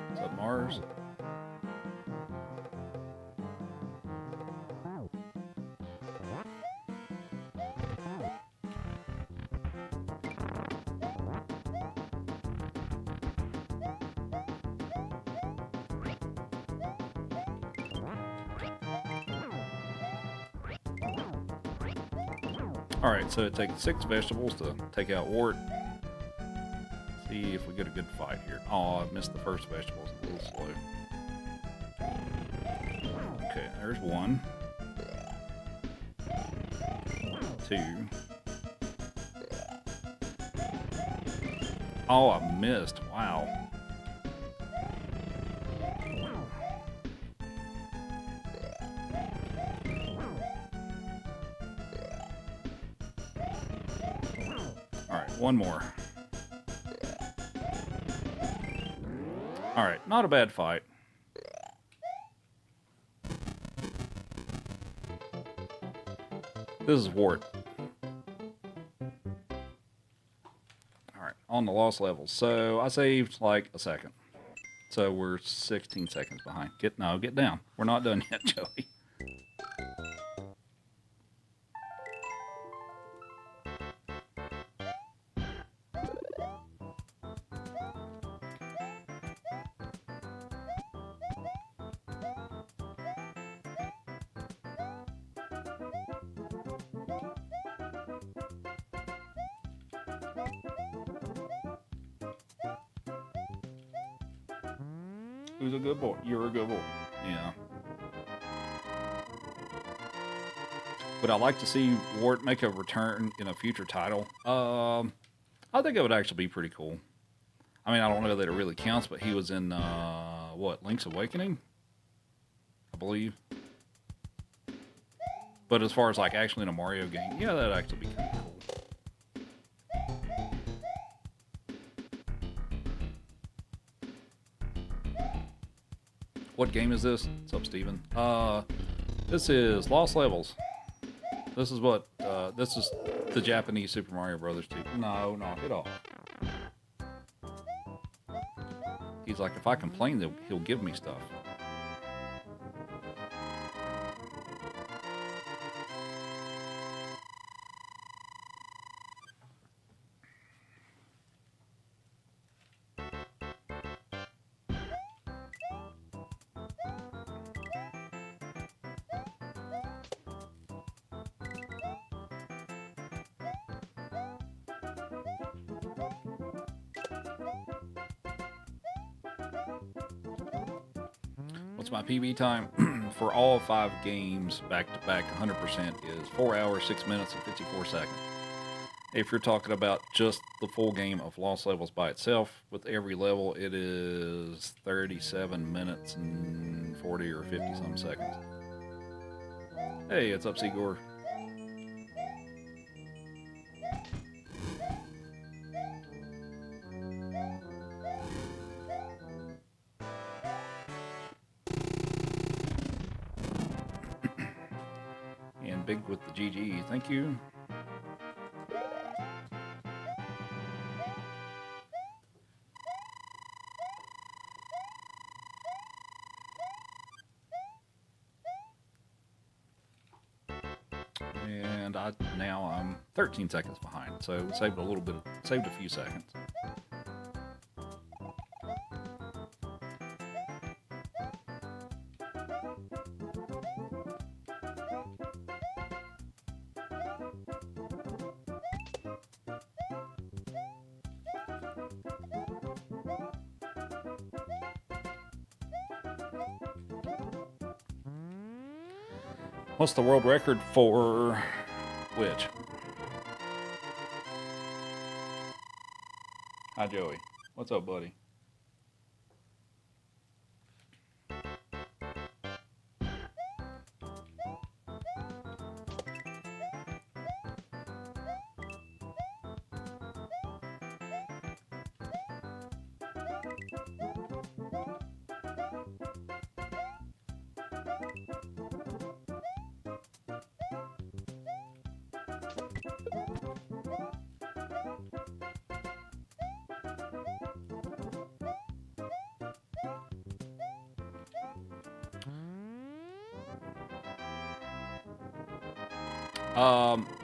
What's up, Mars? Alright, so it takes 6 vegetables to take out Wart. See if we get a good fight here. Oh, I missed the first vegetable. It's a little slow. Okay, there's 1. 2. Oh, I missed. Wow. Alright, 1 more. Alright, not a bad fight. This is Wart. Alright, on the lost levels. So I saved like a second. So we're 16 seconds behind. Get down. We're not done yet, Joey. Who's a good boy? You're a good boy. Yeah. Would I like to see Wart make a return in a future title? I think it would actually be pretty cool. I mean, I don't know that it really counts, but he was in, what, Link's Awakening? I believe. But as far as, like, actually in a Mario game, yeah, that'd actually be kind of cool. What game is this? What's up, Steven? This is Lost Levels. This is what, this is the Japanese Super Mario Brothers 2. No, knock it off. He's like, if I complain, he'll give me stuff. What's my PB time for all 5 games back to back 100% is 4 hours, 6 minutes, and 54 seconds. If you're talking about just the full game of Lost Levels by itself, with every level, it is 37 minutes and 40 or 50 some seconds. Hey, it's up, Seagore. And Big with the GG, thank you. And now I'm 13 seconds behind, so saved a few seconds. What's the world record for which? Hi, Joey. What's up, buddy?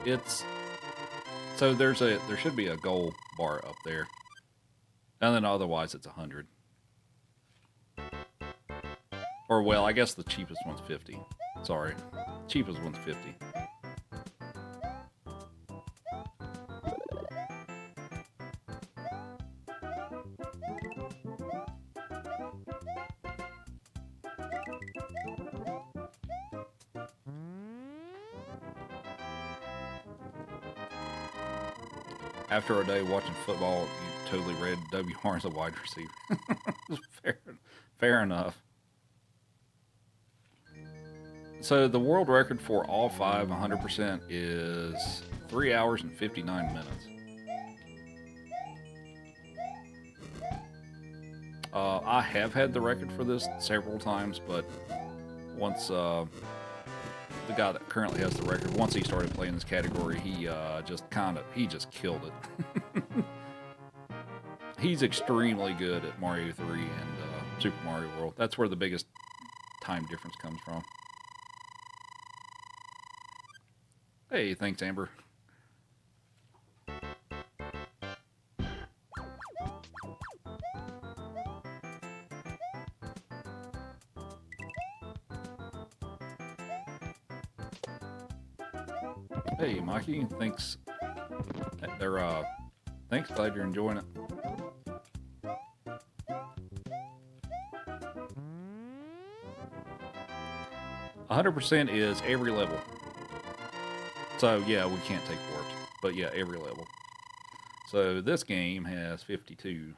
It's so there should be a goal bar up there, and then otherwise it's 100. Or well, I guess the cheapest one's 50. Sorry, cheapest one's 50. After a day watching football, you totally read WR as a wide receiver. Fair enough. So the world record for all 5 100% is 3 hours and 59 minutes. I have had the record for this several times, but once the guy that currently has the record, once he started playing this category, he just killed it. He's extremely good at Mario 3 and Super Mario World. That's where the biggest time difference comes from. Hey, thanks, Amber. Hey, Mikey, thanks. Thanks, glad you're enjoying it. %, is every level. So yeah, we can't take warps, but yeah, every level. So this game has 52.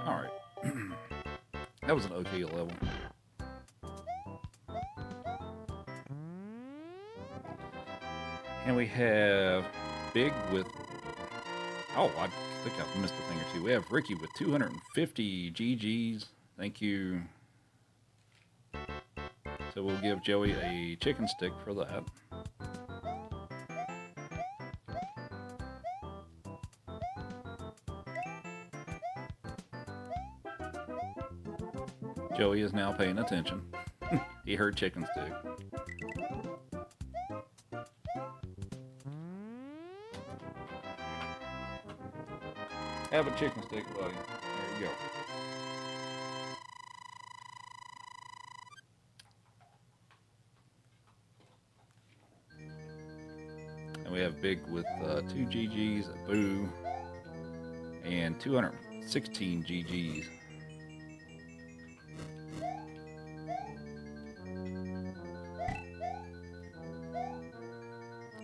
Alright. That was an okay level. And we have Big with... Oh, I think I missed a thing or two. We have Ricky with 250 GGs. Thank you. So we'll give Joey a chicken stick for that. Joey is now paying attention. He heard chicken stick. Have a chicken stick, buddy. There you go. And we have Big with 2 GGs, a Boo, and 216 GGs.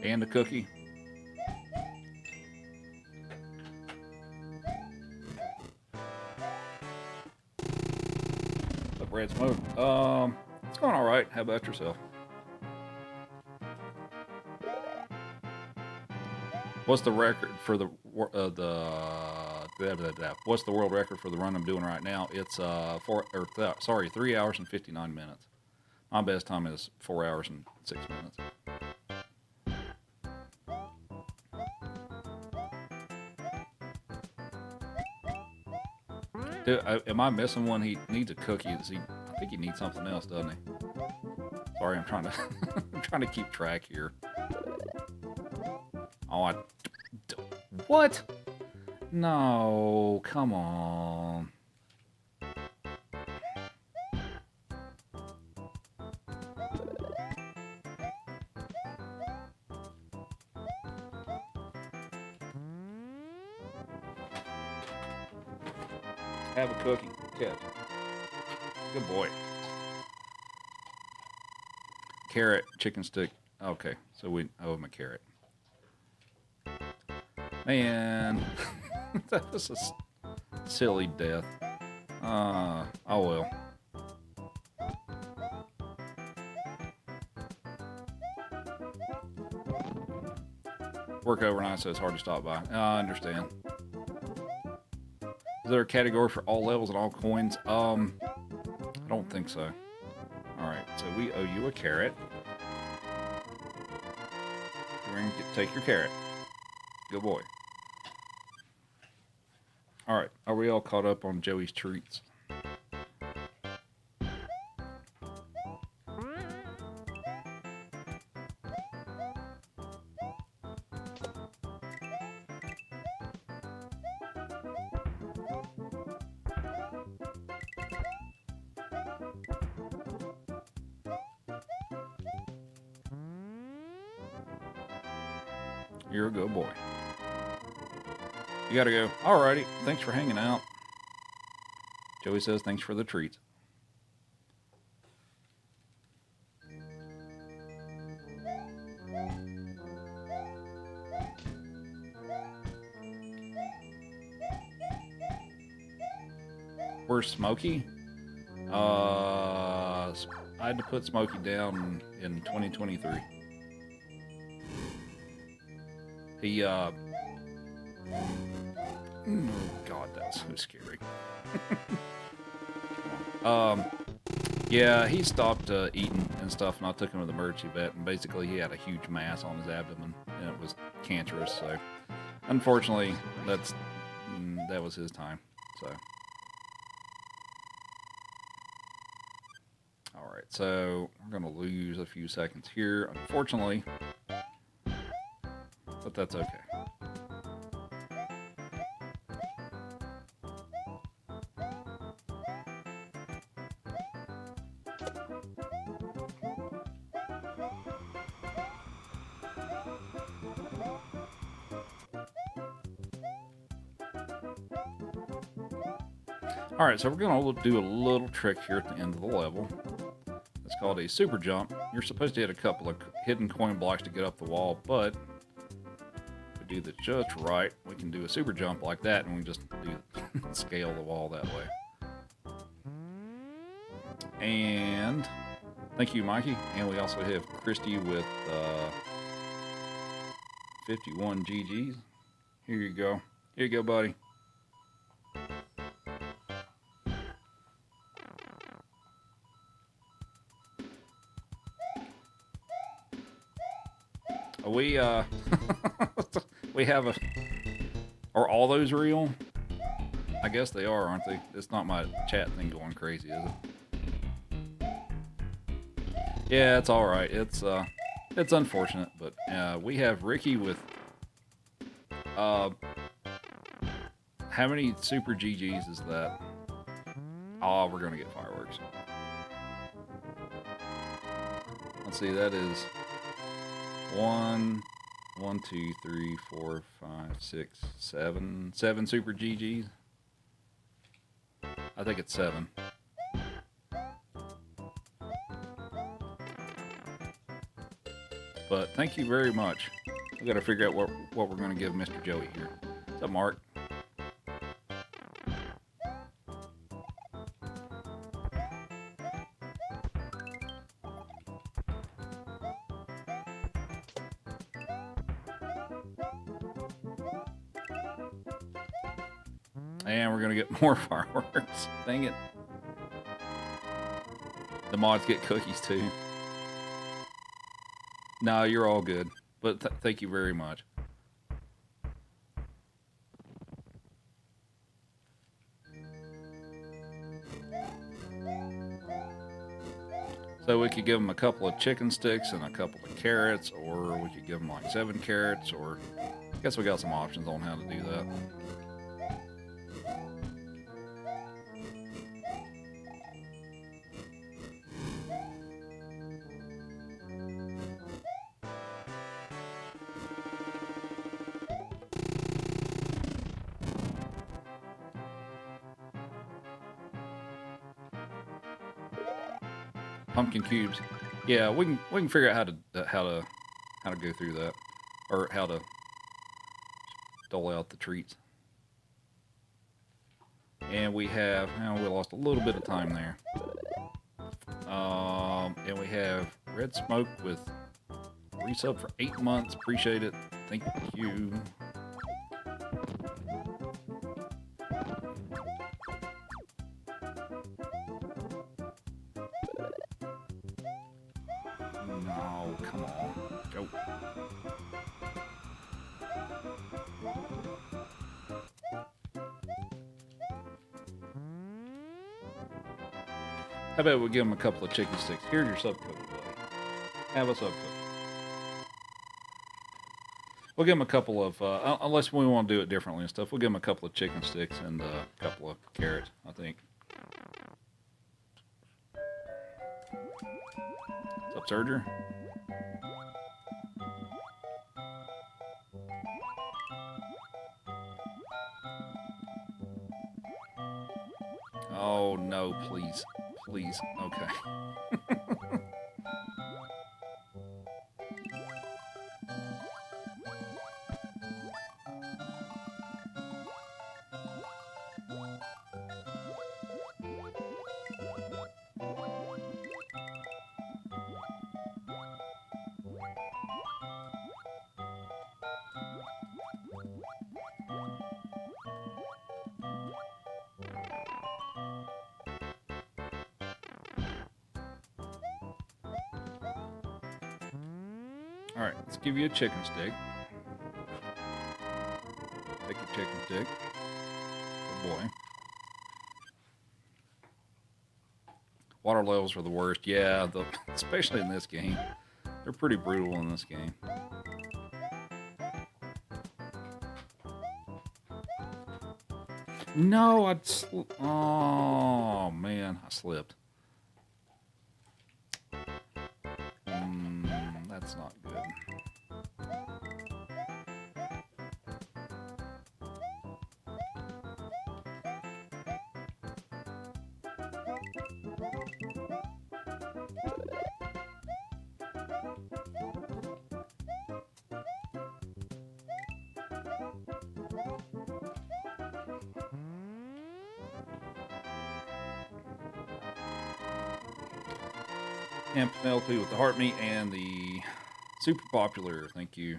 And a cookie. The bread smoke. It's going all right. How about yourself? What's the record for what's the world record for the run I'm doing right now? It's 3 hours and 59 minutes. My best time is 4 hours and 6 minutes. Dude, am I missing one? He needs a cookie. I think he needs something else, doesn't he? Sorry, I'm trying to I'm trying to keep track here. Oh, what? No, come on. Have a cookie. Catch. Good boy. Carrot, chicken stick. Okay, so we owe him a carrot. Man, that was a silly death. Oh well. Work overnight, so it's hard to stop by. I understand. Is there a category for all levels and all coins? I don't think so. Alright, so we owe you a carrot. You're going to take your carrot. Good boy. Alright, are we all caught up on Joey's treats? You're a good boy. You gotta go. Alrighty. Thanks for hanging out. Joey says thanks for the treats. Where's Smokey? I had to put Smokey down in 2023. He, oh God, that was so scary. Yeah, he stopped eating and stuff, and I took him to the emergency vet, and basically he had a huge mass on his abdomen, and it was cancerous, so unfortunately, that was his time, so. Alright, so we're going to lose a few seconds here, unfortunately. But that's okay. Alright, so we're going to do a little trick here at the end of the level. It's called a super jump. You're supposed to hit a couple of hidden coin blocks to get up the wall, but do this just right, we can do a super jump like that, and we just scale the wall that way. And thank you, Mikey. And we also have Christy with 51 GGs. Here you go. Here you go, buddy. we we have a. Are all those real? I guess they are, aren't they? It's not my chat thing going crazy, is it? Yeah, it's all right. It's unfortunate, but we have Ricky with how many super GGs is that? Oh, we're gonna get fireworks. Let's see, that is 1, 2, 3, 4, 5, 6, 7. 7 super GGs. I think it's 7. But thank you very much. We got to figure out what we're going to give Mr. Joey here. What's up, Mark? And we're going to get more fireworks. Dang it. The mods get cookies too. No, you're all good. But thank you very much. So we could give them a couple of chicken sticks and a couple of carrots, or we could give them like 7 carrots, or I guess we got some options on how to do that. Pumpkin cubes. Yeah, we can figure out how to go through that, or how to dole out the treats. And we have, we lost a little bit of time there. And we have Red Smoke with resub for 8 months. Appreciate it. Thank you. No, come on. Go. How about we give them a couple of chicken sticks? Here's your sub cookie, buddy. Have a sub cookie. We'll give them a couple of, unless we want to do it differently and stuff, we'll give them a couple of chicken sticks and a couple of carrots, I think. What's up, Surger? Oh, no, please. Please. Okay. Alright, let's give you a chicken stick. Take your chicken stick. Good boy. Water levels are the worst. Yeah, especially in this game. They're pretty brutal in this game. No, oh, man, I slipped. That's not good. And Penelope with the heart meat and the super popular. Thank you.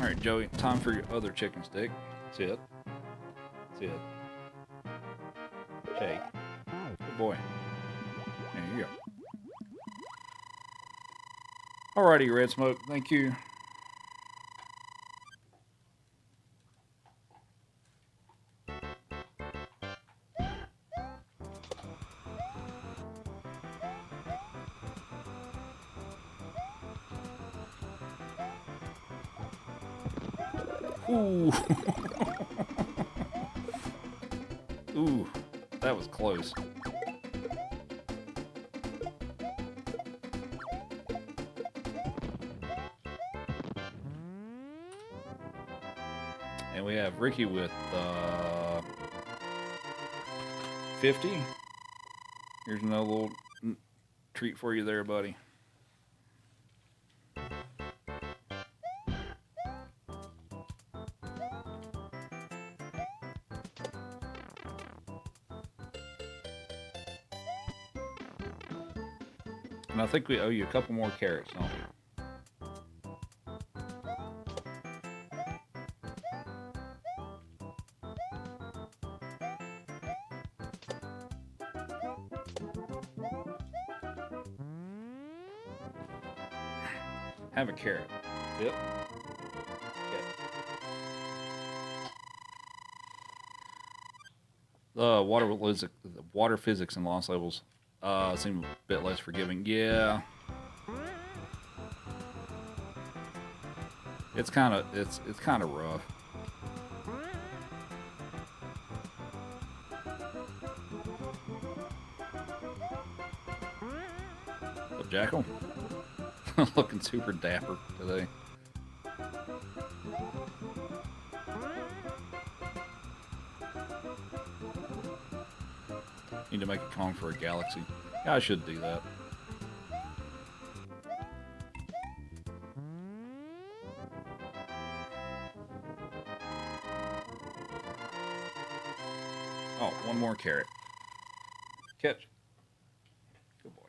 All right, Joey, time for your other chicken stick. Sit. Sit. Shake. Good boy. There you go. Alrighty, Red Smoke. Thank you. Ooh. Ooh, that was close. And we have Ricky with 50. Here's another little treat for you there, buddy. And I think we owe you a couple more carrots, don't we? Have a carrot. Yep. Okay. Water physics and loss levels seem a bit less forgiving. Yeah. It's kind of rough. What's up, Jackal? Looking super dapper today. Need to make a Kong for a galaxy. Yeah, I should do that. Oh, one more carrot. Catch. Good boy.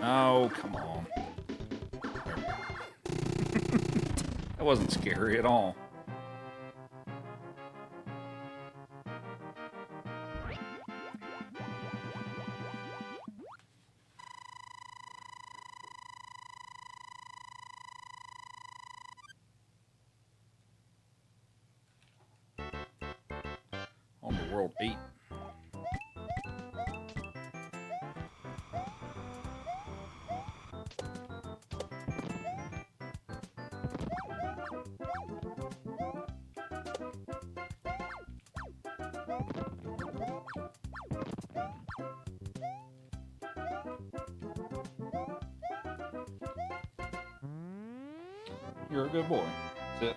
Oh, come on. That wasn't scary at all. On to World 8. You're a good boy. Sit.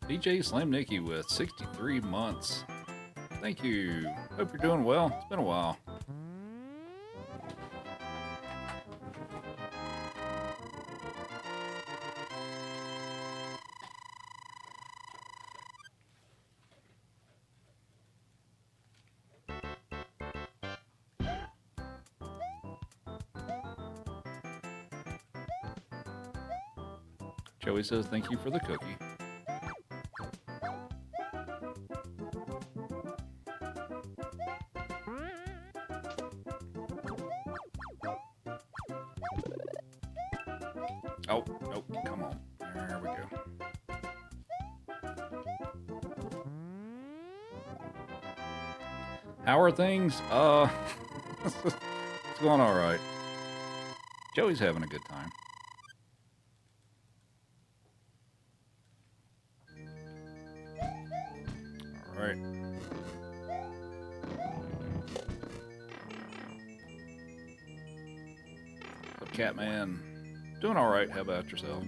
DJ Slam Nicky with 63 months. Thank you. Hope you're doing well. It's been a while. Joey says thank you for the cookie. Oh, nope, come on. There we go. How are things? It's going all right. Joey's having a good time. All right. So, Catman, doing all right. How about yourself?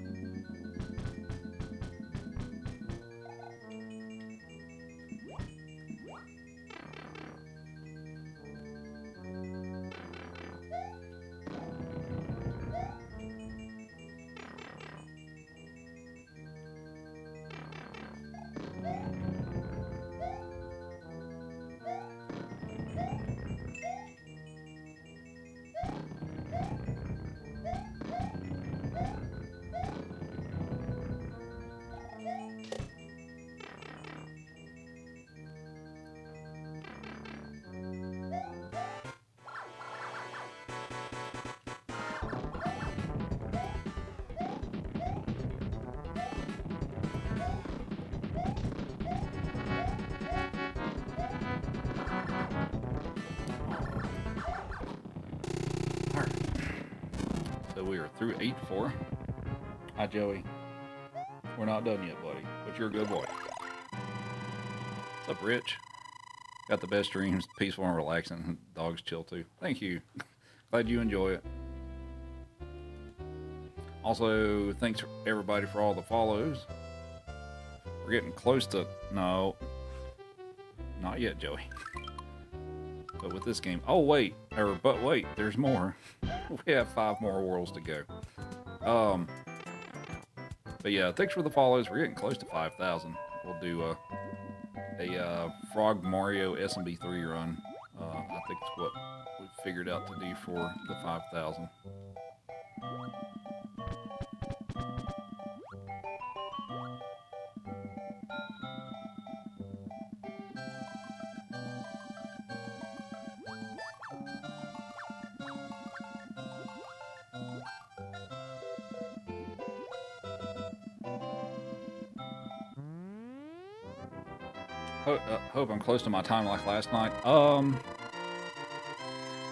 All right. So we are through 8-4. Hi, Joey. We're not done yet, buddy, but you're a good boy. What's up, Rich? Got the best dreams, peaceful and relaxing. Dogs chill too. Thank you. Glad you enjoy it. Also, thanks everybody for all the follows. We're getting close to... No. Not yet, Joey. But with this game... Oh, wait. But wait, there's more. We have 5 more worlds to go. But yeah, thanks for the follows. We're getting close to 5,000. We'll do a Frog Mario SMB3 run. I think it's what we figured out to do for the 5,000. Hope I'm close to my time like last night. I'm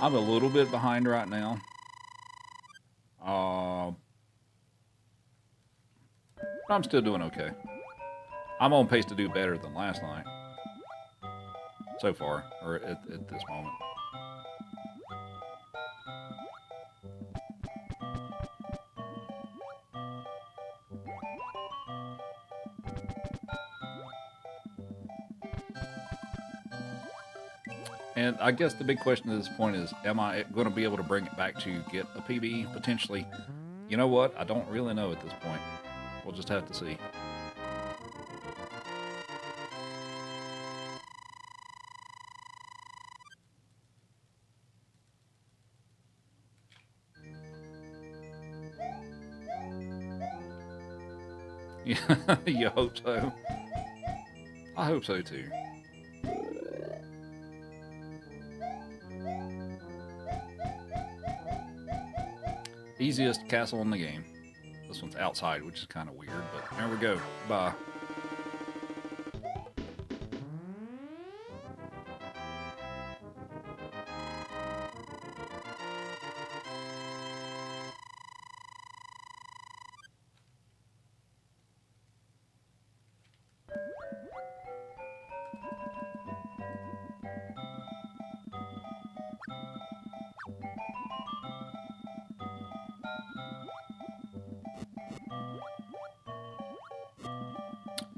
a little bit behind right now. I'm still doing okay. I'm on pace to do better than last night. So far, or at this moment. And I guess the big question at this point is, am I going to be able to bring it back to get a PB potentially? You know what? I don't really know at this point. We'll just have to see. Yeah, you hope so. I hope so too. Easiest castle in the game. This one's outside, which is kind of weird, but there we go. Bye.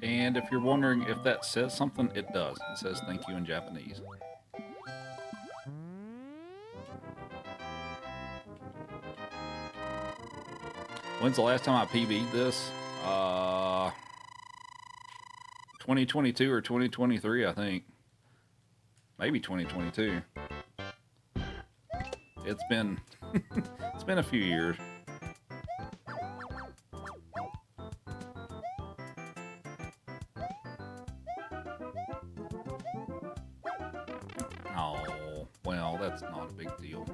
And if you're wondering if that says something, it does. It says thank you in Japanese. When's the last time I PB'd this? 2022 or 2023, I think. Maybe 2022. It's been it's been a few years. Oh, well, that's not a big deal.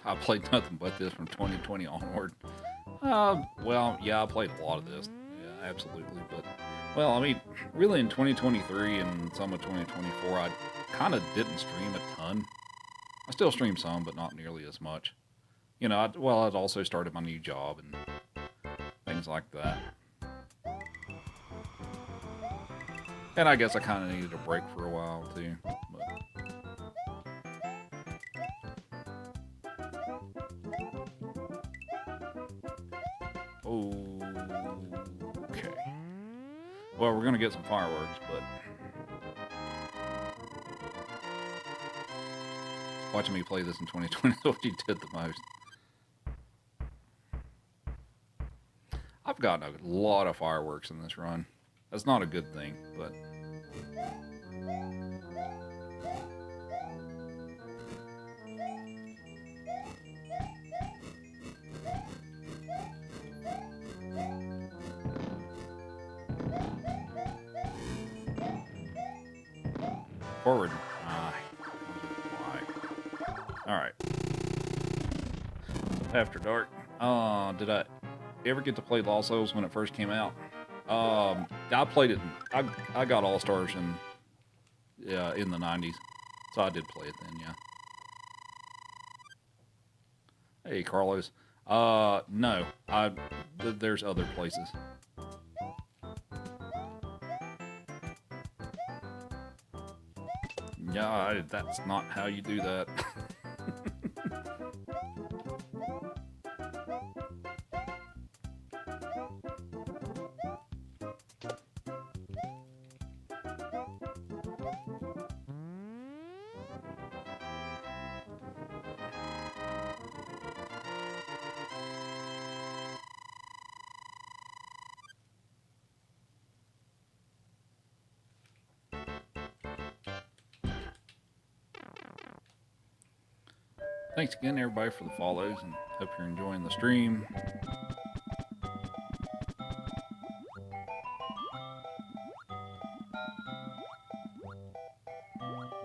I played nothing but this from 2020 onward. Well, yeah, I played a lot of this. Yeah, absolutely. But, well, I mean, really in 2023 and some of 2024, I kind of didn't stream a ton. I still stream some, but not nearly as much. You know, I'd also started my new job and things like that. And I guess I kind of needed a break for a while, too. But, okay. Well, we're going to get some fireworks, but watching me play this in 2020 is what you did the most. I've gotten a lot of fireworks in this run. That's not a good thing, but... Forward. Why? Alright. After Dark. Did I ever get to play Lost Souls when it first came out? I played it. I got All Stars in the 90s, so I did play it then. Yeah. Hey, Carlos. No. There's other places. Yeah, that's not how you do that. Thanks again, everybody, for the follows, and hope you're enjoying the stream.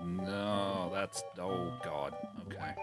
No, that's... Oh, God. Okay.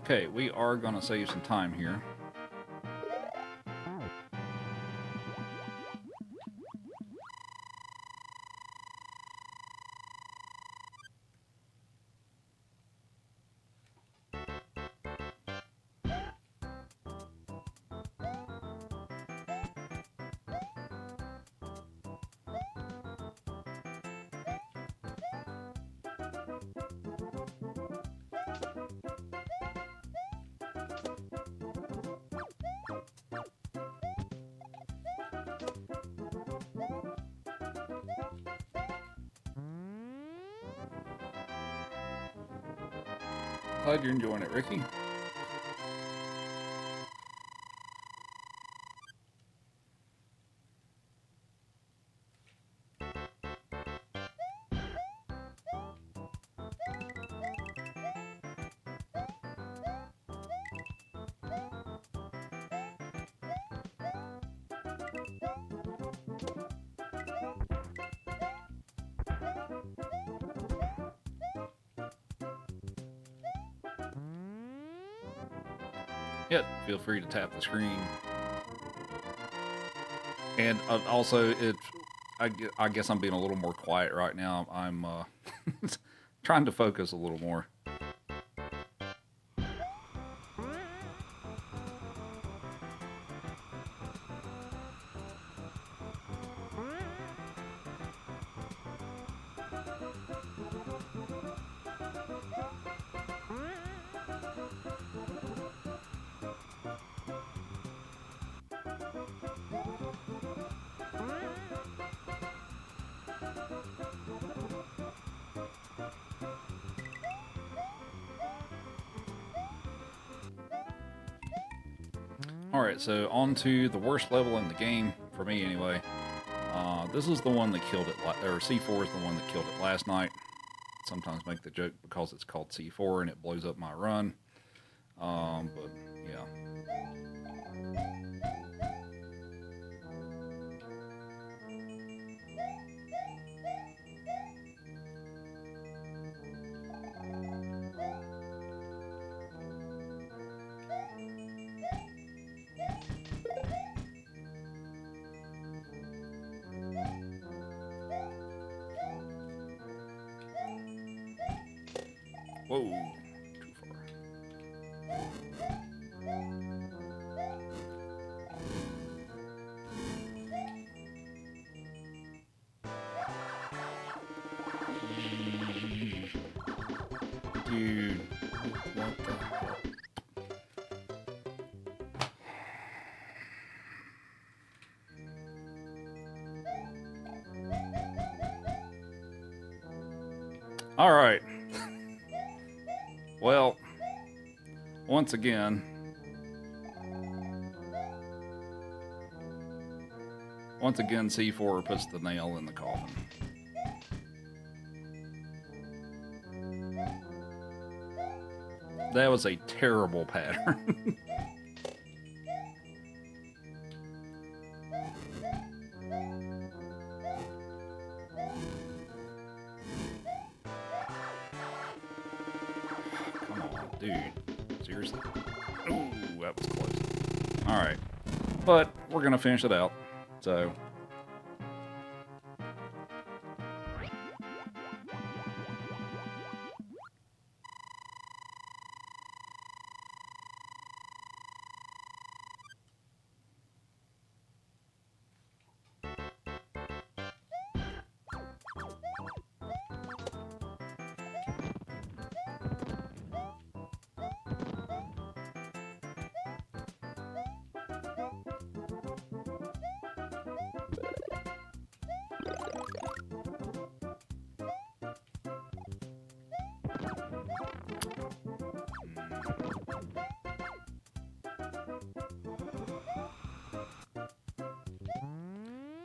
Okay, we are going to save some time here. Glad you're enjoying it, Ricky. Yeah, feel free to tap the screen. And also, I guess I'm being a little more quiet right now. I'm trying to focus a little more. Alright, so on to the worst level in the game, for me anyway. This is the one that killed it, or C4 is the one that killed it last night. Sometimes make the joke because it's called C4 and it blows up my run. But yeah. Whoa, too far. Dude, what the hell? All right. Well, once again, C4 puts the nail in the coffin. That was a terrible pattern. Dude, seriously? Ooh, that was close. Alright. But we're gonna finish it out. So.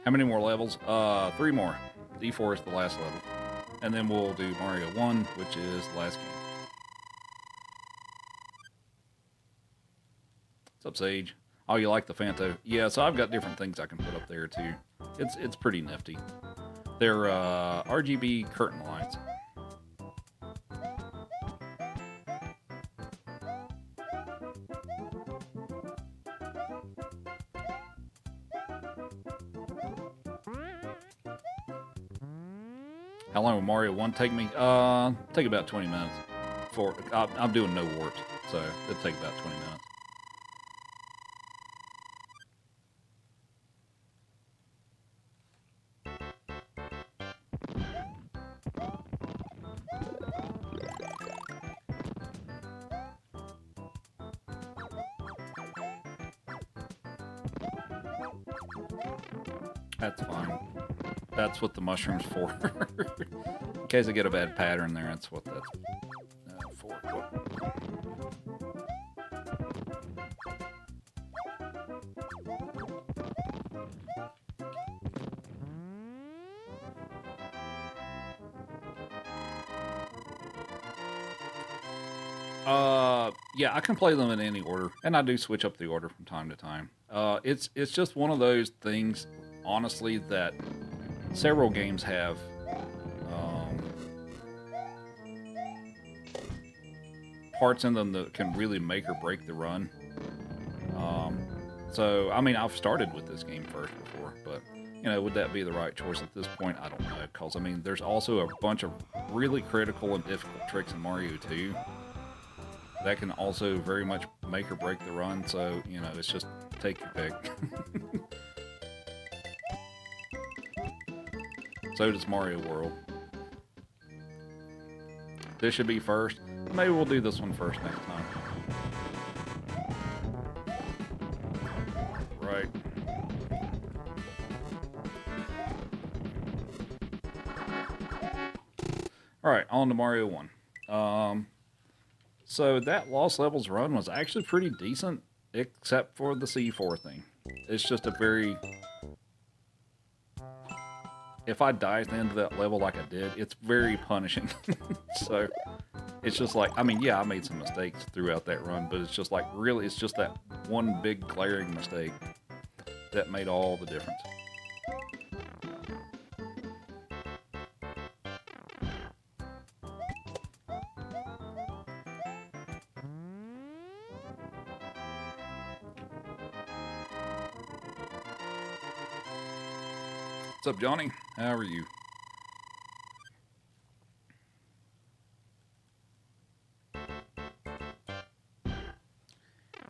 How many more levels? 3 more. D4 is the last level. And then we'll do Mario 1, which is the last game. What's up, Sage? Oh, you like the Fanto? Yeah, so I've got different things I can put up there, too. It's pretty nifty. They're RGB curtain lights. How long will Mario 1 take me? Take about 20 minutes. I'm doing no warps, so it'll take about 20 minutes. That's fine. That's what the mushroom's for. In case I get a bad pattern there, that's what that's for. Whoop. Yeah, I can play them in any order, and I do switch up the order from time to time. It's just one of those things, honestly, that several games have um, parts in them that can really make or break the run. Um, so, I mean, I've started with this game first before, but would that be the right choice at this point? I don't know, because I mean, there's also a bunch of really critical and difficult tricks in Mario 2 that can also very much make or break the run. So, it's just take your pick. So does Mario World. This should be first. Maybe we'll do this one first next time. Right. Alright, on to Mario 1. So that Lost Levels run was actually pretty decent, except for the C4 thing. It's just a very... If I die at the end of that level like I did, it's very punishing. So, it's just like, I mean, yeah, I made some mistakes throughout that run, but it's just like, really, it's just that one big glaring mistake that made all the difference. What's up, Johnny? How are you?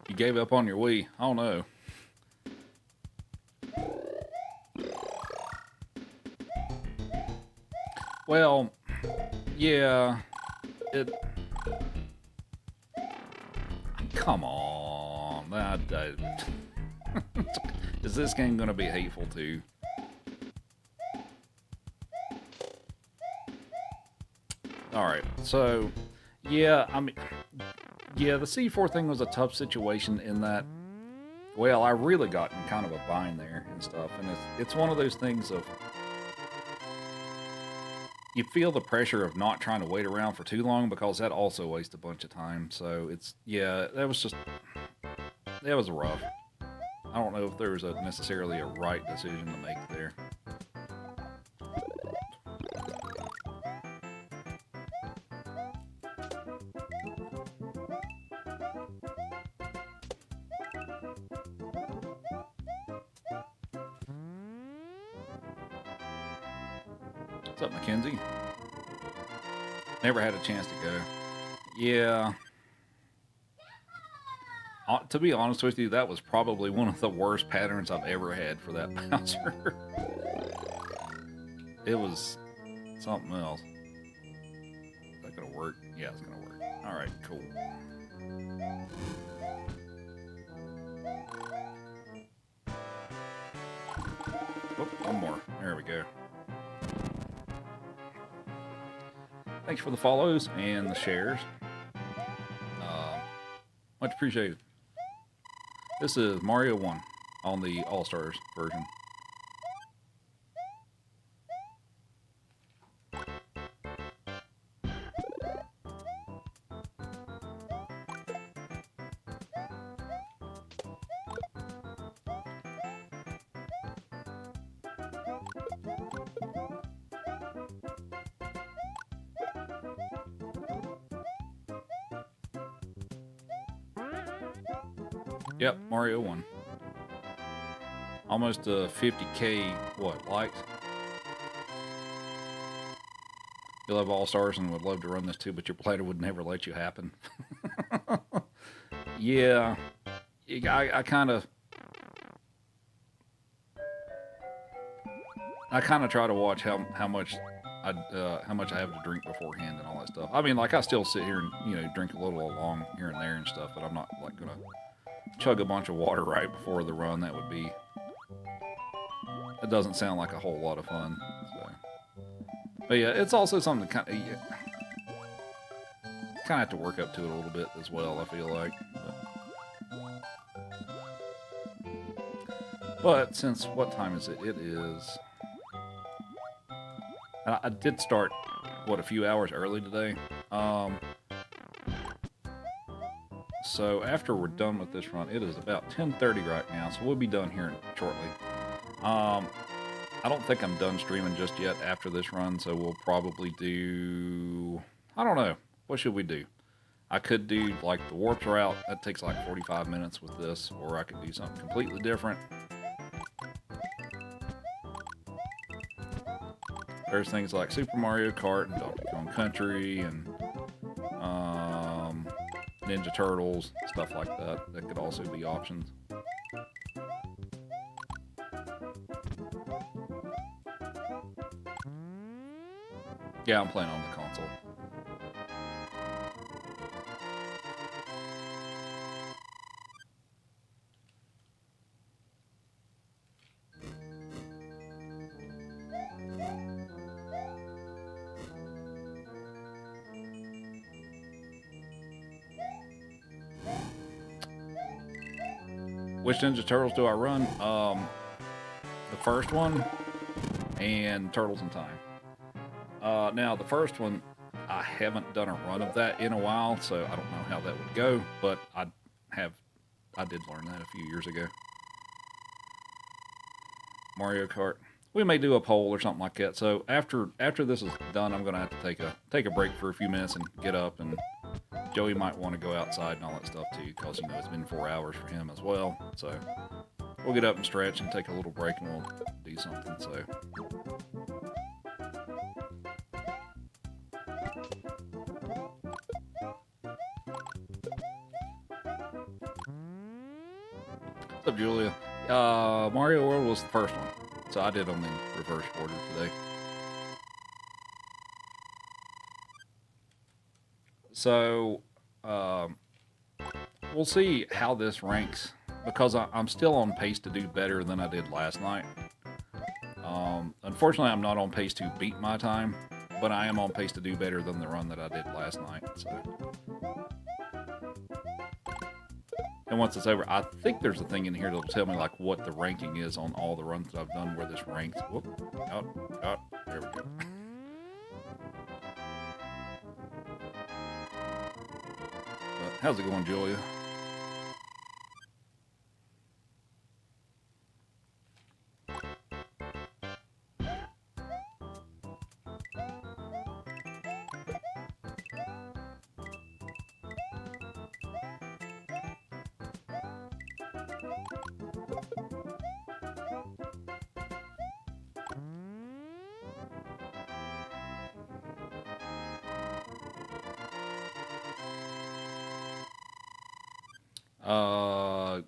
You gave up on your Wii? Oh no. Well, yeah, it... Come on. Is this game going to be hateful too? Alright, so, yeah, I mean, yeah, the C4 thing was a tough situation in that, well, I really got in kind of a bind there and stuff, and it's one of those things of, you feel the pressure of not trying to wait around for too long, because that also wastes a bunch of time, so it's, yeah, that was rough. I don't know if there was necessarily a right decision to make there. What's up, Mackenzie? Never had a chance to go. Yeah. To be honest with you, that was probably one of the worst patterns I've ever had for that Bowser. It was something else. Is that gonna work? Yeah, it's gonna work. Alright, cool. Oh, one more. There we go. Thanks for the follows and the shares. Much appreciated. This is Mario 1 on the All-Stars version. Yep, Mario 1. Almost 50K, likes? You love All-Stars and would love to run this too, but your player would never let you happen. Yeah, I kind of try to watch how much I have to drink beforehand and all that stuff. I mean, like, I still sit here and drink a little along here and there and stuff, but I'm not like gonna chug a bunch of water right before the run. That doesn't sound like a whole lot of fun. So. But yeah, it's also something to kind of have to work up to it a little bit as well, I feel like. But since, what time is it? It is... I did start, a few hours early today. So after we're done with this run, it is about 10:30 right now, so we'll be done here shortly. I don't think I'm done streaming just yet after this run, so we'll probably do... I don't know. What should we do? I could do, like, the warp route. That takes, like, 45 minutes with this, or I could do something completely different. There's things like Super Mario Kart and Donkey Kong Country and Ninja Turtles, stuff like that. That could also be options. Yeah, I'm playing on the console. Which Ninja Turtles do I run? The first one and Turtles in Time. Now, the first one, I haven't done a run of that in a while, so I don't know how that would go, but I did learn that a few years ago. Mario Kart. We may do a poll or something like that. So after this is done, I'm gonna have to take a break for a few minutes and get up, and Joey might want to go outside and all that stuff too, because you know it's been 4 hours for him as well. So we'll get up and stretch and take a little break, and we'll do something. So. What's up, Julia? Mario World was the first one, so I did them in reverse order today. So, we'll see how this ranks, because I'm still on pace to do better than I did last night. Unfortunately, I'm not on pace to beat my time, but I am on pace to do better than the run that I did last night. So. And once it's over, I think there's a thing in here that'll tell me like what the ranking is on all the runs that I've done where this ranks. Whoop, out, there we go. But how's it going, Julia?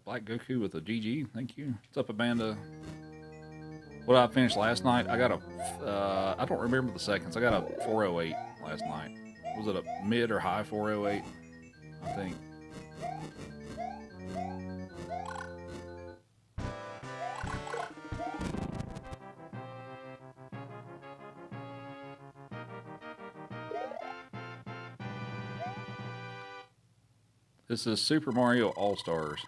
Black Goku with a GG, thank you. What's up, Amanda? What I finished last night, I got a, I don't remember the seconds, I got a 408 last night. Was it a mid or high 408? I think. This is Super Mario All-Stars.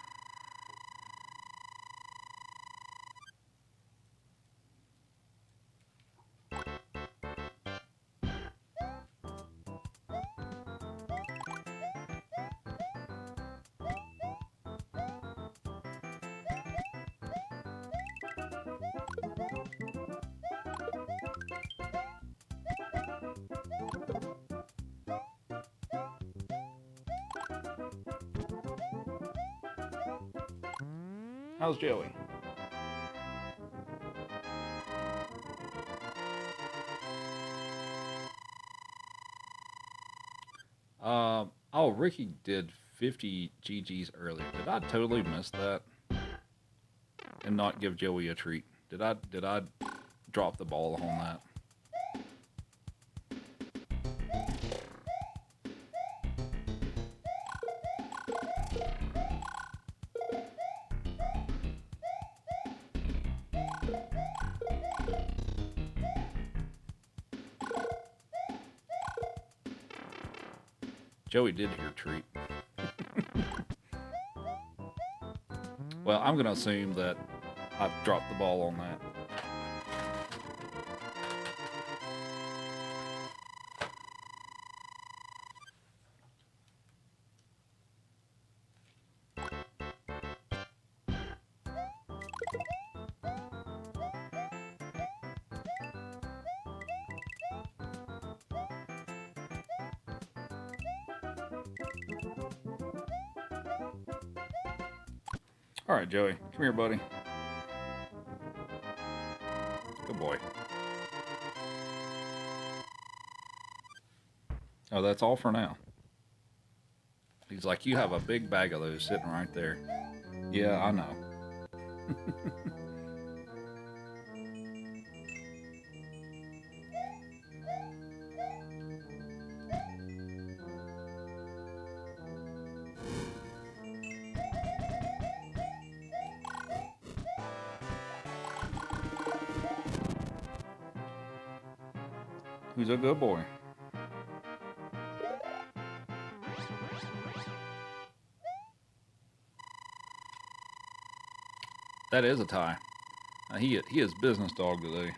How's Joey? Oh, Ricky did 50 GGs earlier. Did I totally miss that? And not give Joey a treat? Did I drop the ball on that? Joey did hear treat. Well, I'm going to assume that I dropped the ball on that. All right, Joey, come here, buddy. Good boy. Oh, that's all for now. He's like, you have a big bag of those sitting right there. Yeah, I know. Who's a good boy? That is a tie. He is business dog today.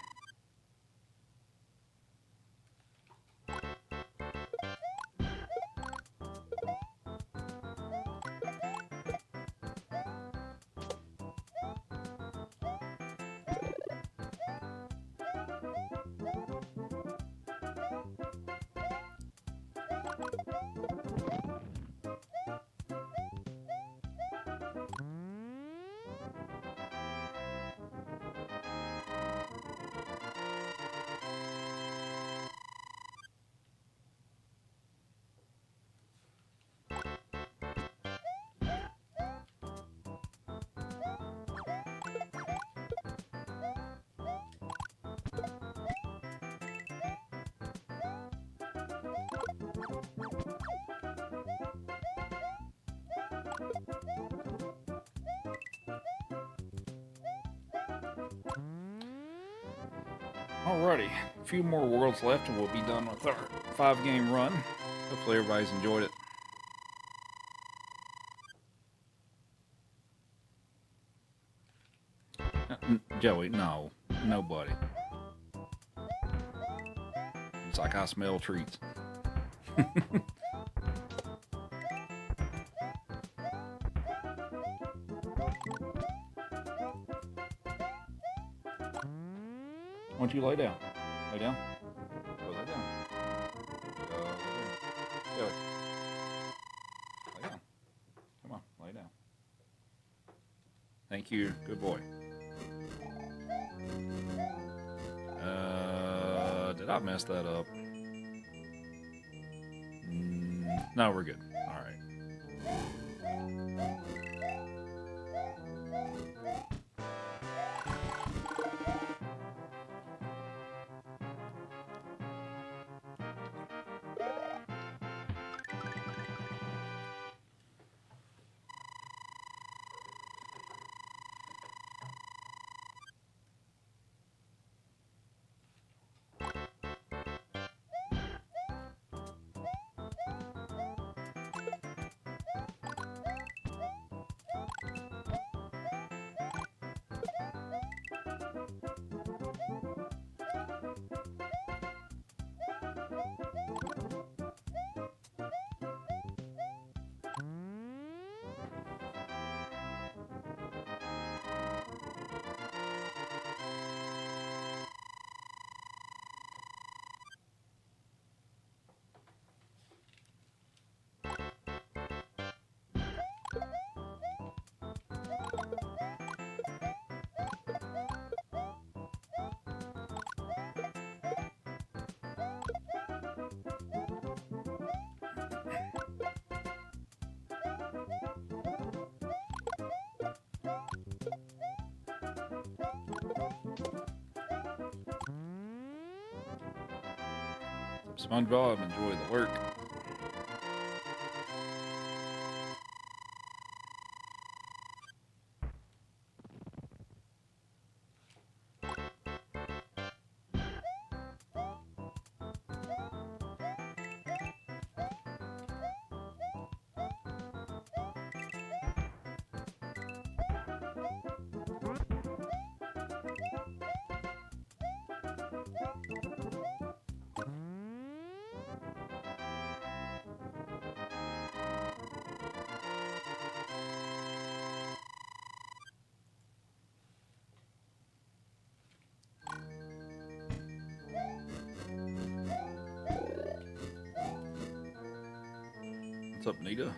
Alrighty, a few more worlds left and we'll be done with our 5-game run. Hopefully everybody's enjoyed it. Joey, no. Nobody. It's like I smell treats. Why don't you lay down? Lay down. Go lay down. Go lay down. Go. Lay down. Come on, lay down. Thank you. Good boy. Did I mess that up? No, we're good. All right. SpongeBob, enjoy the work. What's up, Nita?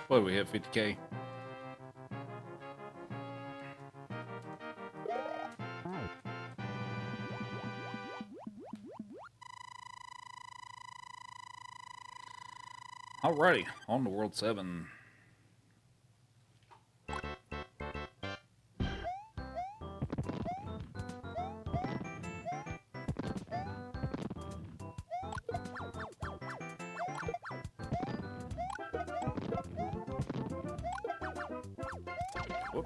What, we hit 50K? Alrighty, on to World 7. Whoop.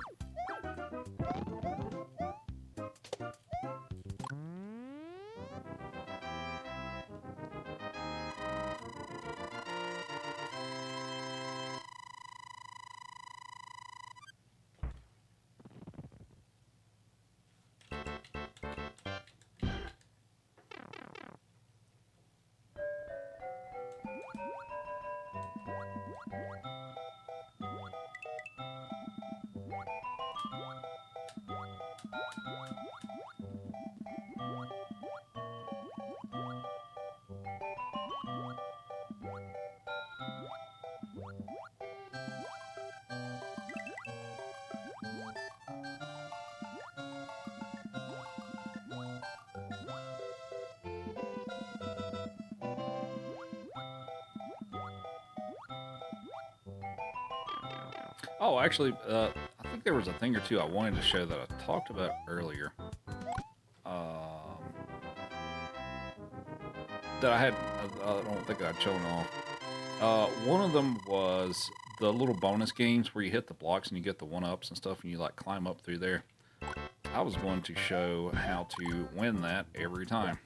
Oh, actually, I think there was a thing or two I wanted to show that I talked about earlier. That I had, I don't think I'd shown off. One of them was the little bonus games where you hit the blocks and you get the one-ups and stuff and you like climb up through there. I was going to show how to win that every time.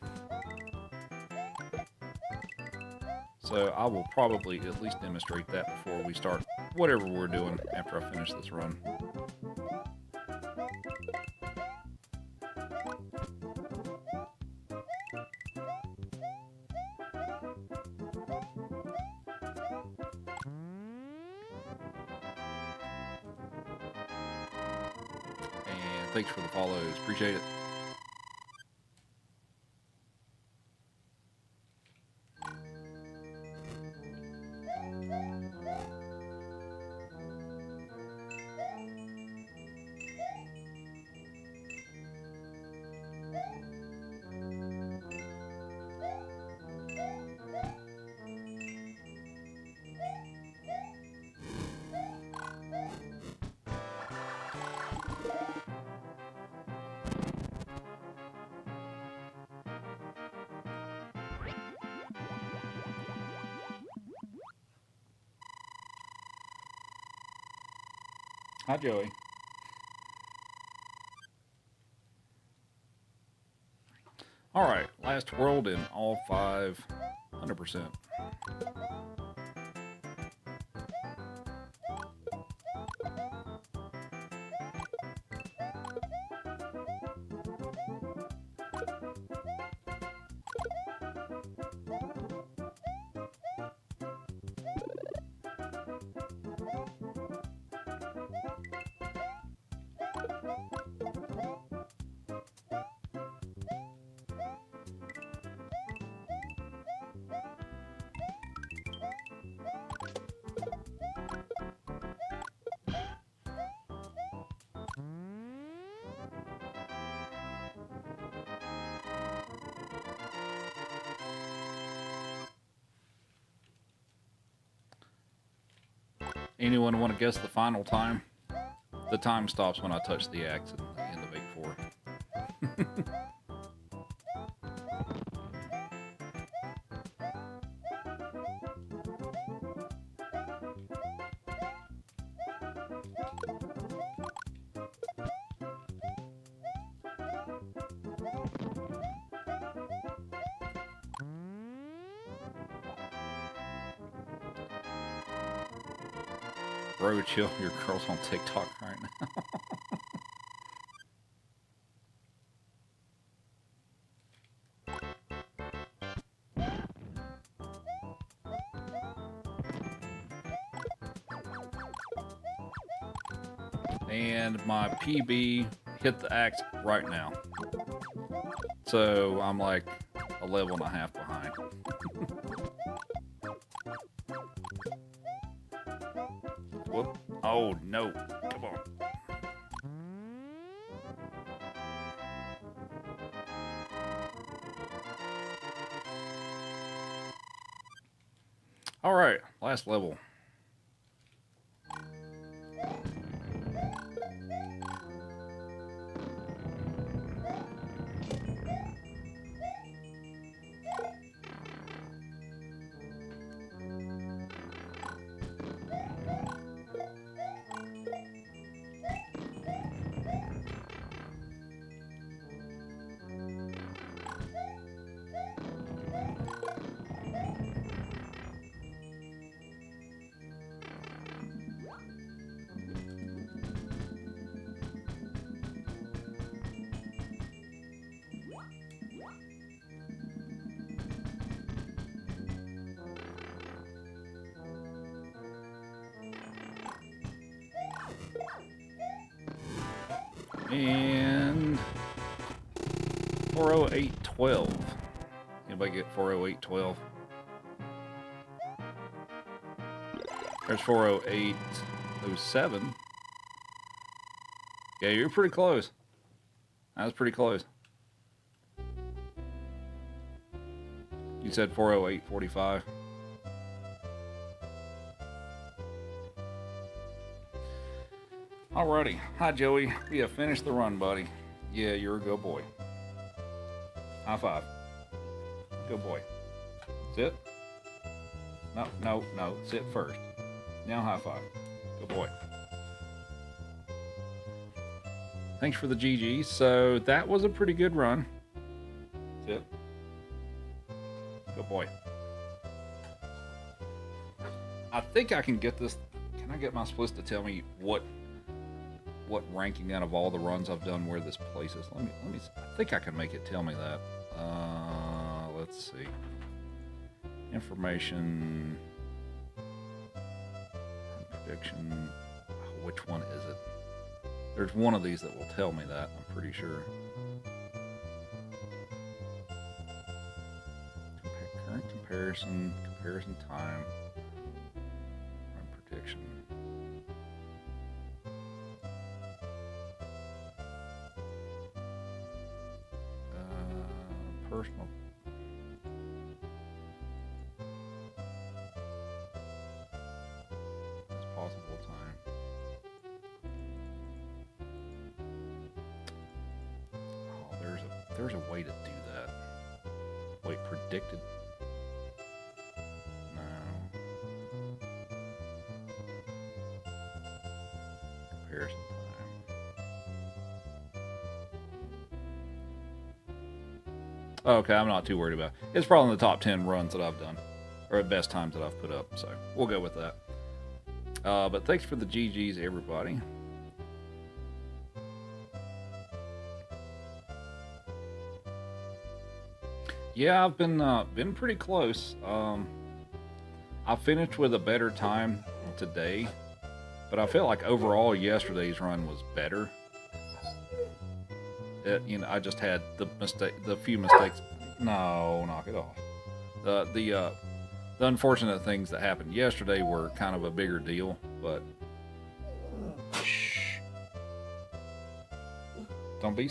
So I will probably at least demonstrate that before we start whatever we're doing after I finish this run. And thanks for the follows. Appreciate it. Hi, Joey. All right, last world in all 5, 100%. Anyone want to guess the final time? The time stops when I touch the axe in the big 4. Bro, chill. Your girl's on TikTok right now. And my PB hit the axe right now. So I'm like a level and a half behind. Oh, no. Come on. All right, last level. And 40812. Anybody get 40812? There's 40807. Yeah, you're pretty close. That was pretty close. You said 40845. Alrighty. Hi, Joey. We have finished the run, buddy. Yeah, you're a good boy. High five. Good boy. Sit. No, no, no. Sit first. Now high five. Good boy. Thanks for the GG. So that was a pretty good run. Sit. Good boy. I think I can get this. Can I get my splits to tell me what ranking out of all the runs I've done where this places? Let me. I think I can make it tell me that. Let's see. Information. Prediction. Which one is it? There's one of these that will tell me that. I'm pretty sure. Current comparison. Comparison time. Run prediction. Personal. It's possible time. Oh, there's a way to do that. Wait, predicted. No. Comparison time. Okay, I'm not too worried about it. It's probably in the top 10 runs that I've done, or the best times that I've put up, so we'll go with that. But thanks for the GGs, everybody. Yeah, I've been pretty close. I finished with a better time today, but I feel like overall yesterday's run was better. I just had the few mistakes. No, knock it off. The unfortunate things that happened yesterday were kind of a bigger deal, but shh. Don't be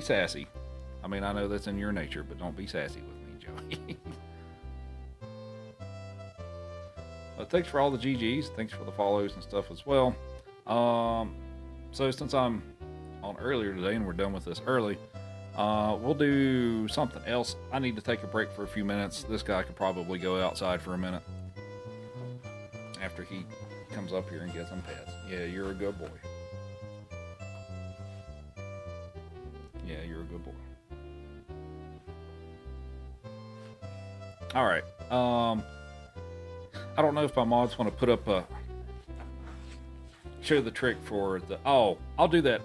sassy. I mean, I know that's in your nature, but don't be sassy with me, Joey. But thanks for all the GGs. Thanks for the follows and stuff as well. So since I'm on earlier today and we're done with this early, we'll do something else. I need to take a break for a few minutes. This guy could probably go outside for a minute after he comes up here and gets some pets. Yeah, you're a good boy. Yeah, you're a good boy. All right. I don't know if my mods want to put up a show the trick for the. Oh, I'll do that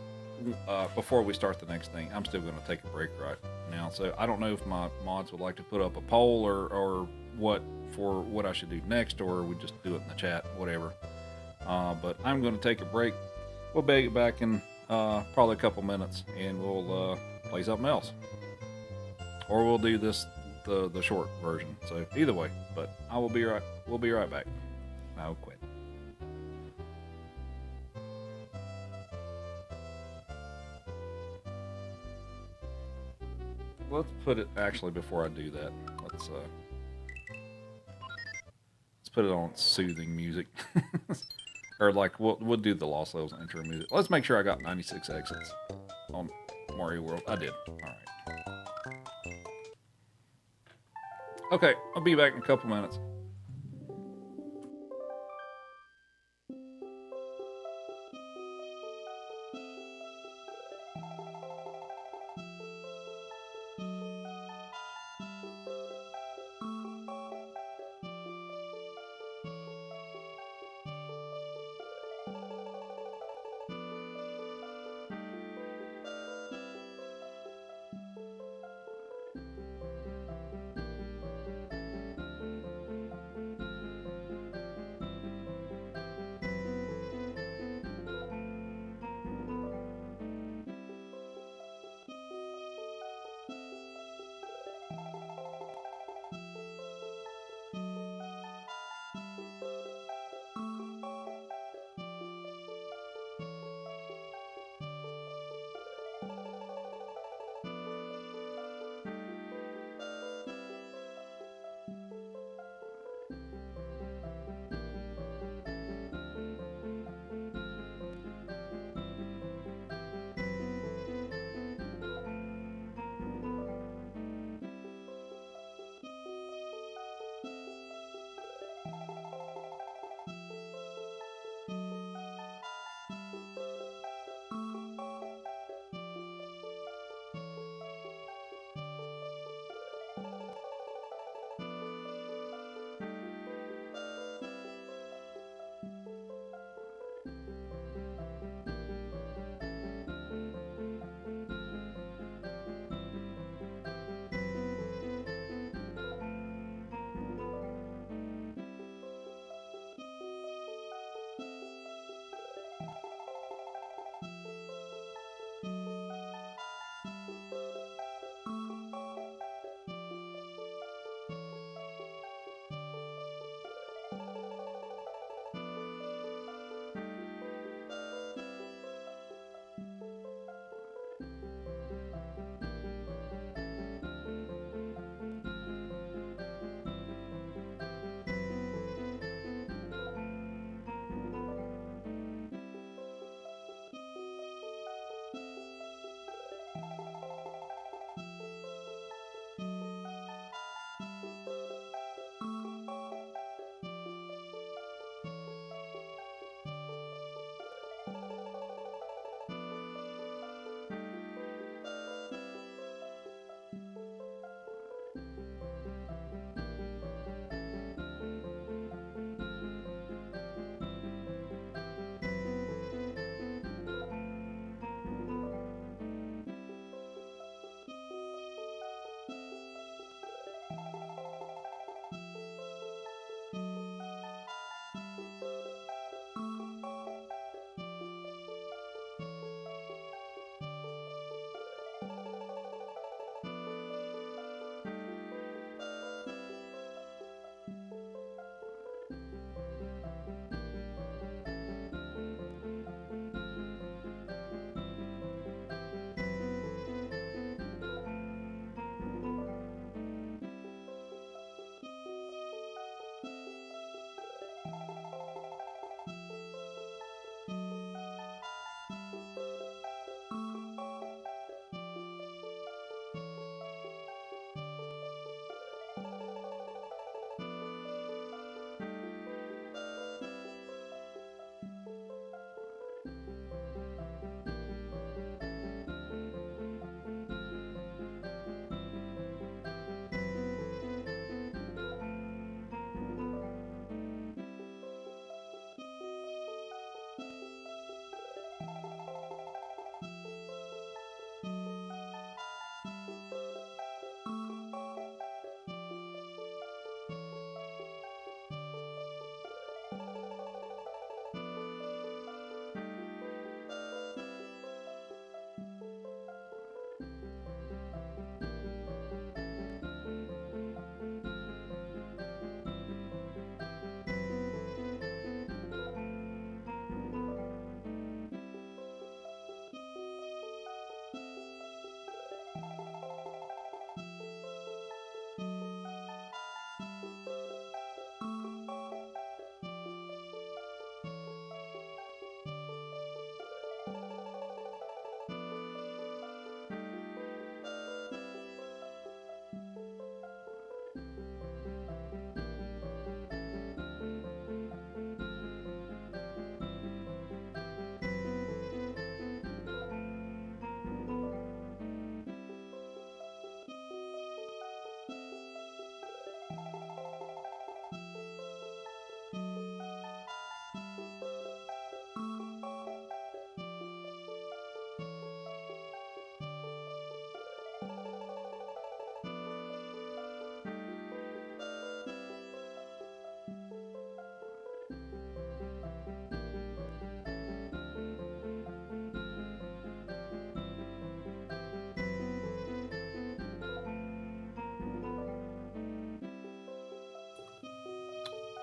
before we start the next thing. I'm still going to take a break right now, so I don't know if my mods would like to put up a poll or what for what I should do next, or we just do it in the chat, whatever. But I'm going to take a break. We'll be back in probably a couple minutes, and we'll play something else, or we'll do this the short version. So either way, but we'll be right back. I'll quit. let's put it, actually, before I do that, let's put it on soothing music. Or like, we'll do the Lost Levels intro music. Let's make sure I got 96 exits on Mario World. I did. Alright. Okay, I'll be back in a couple minutes.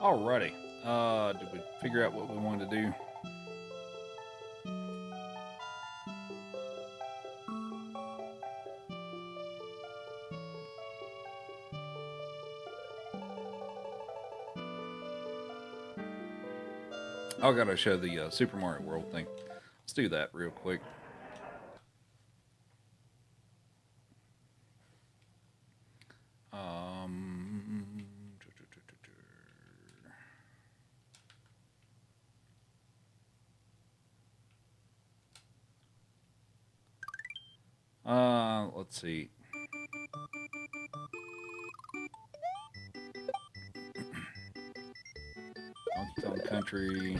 Alrighty. Did we figure out what we wanted to do? I gotta show the Super Mario World thing. Let's do that real quick. Um, let's see. Donkey Kong Country.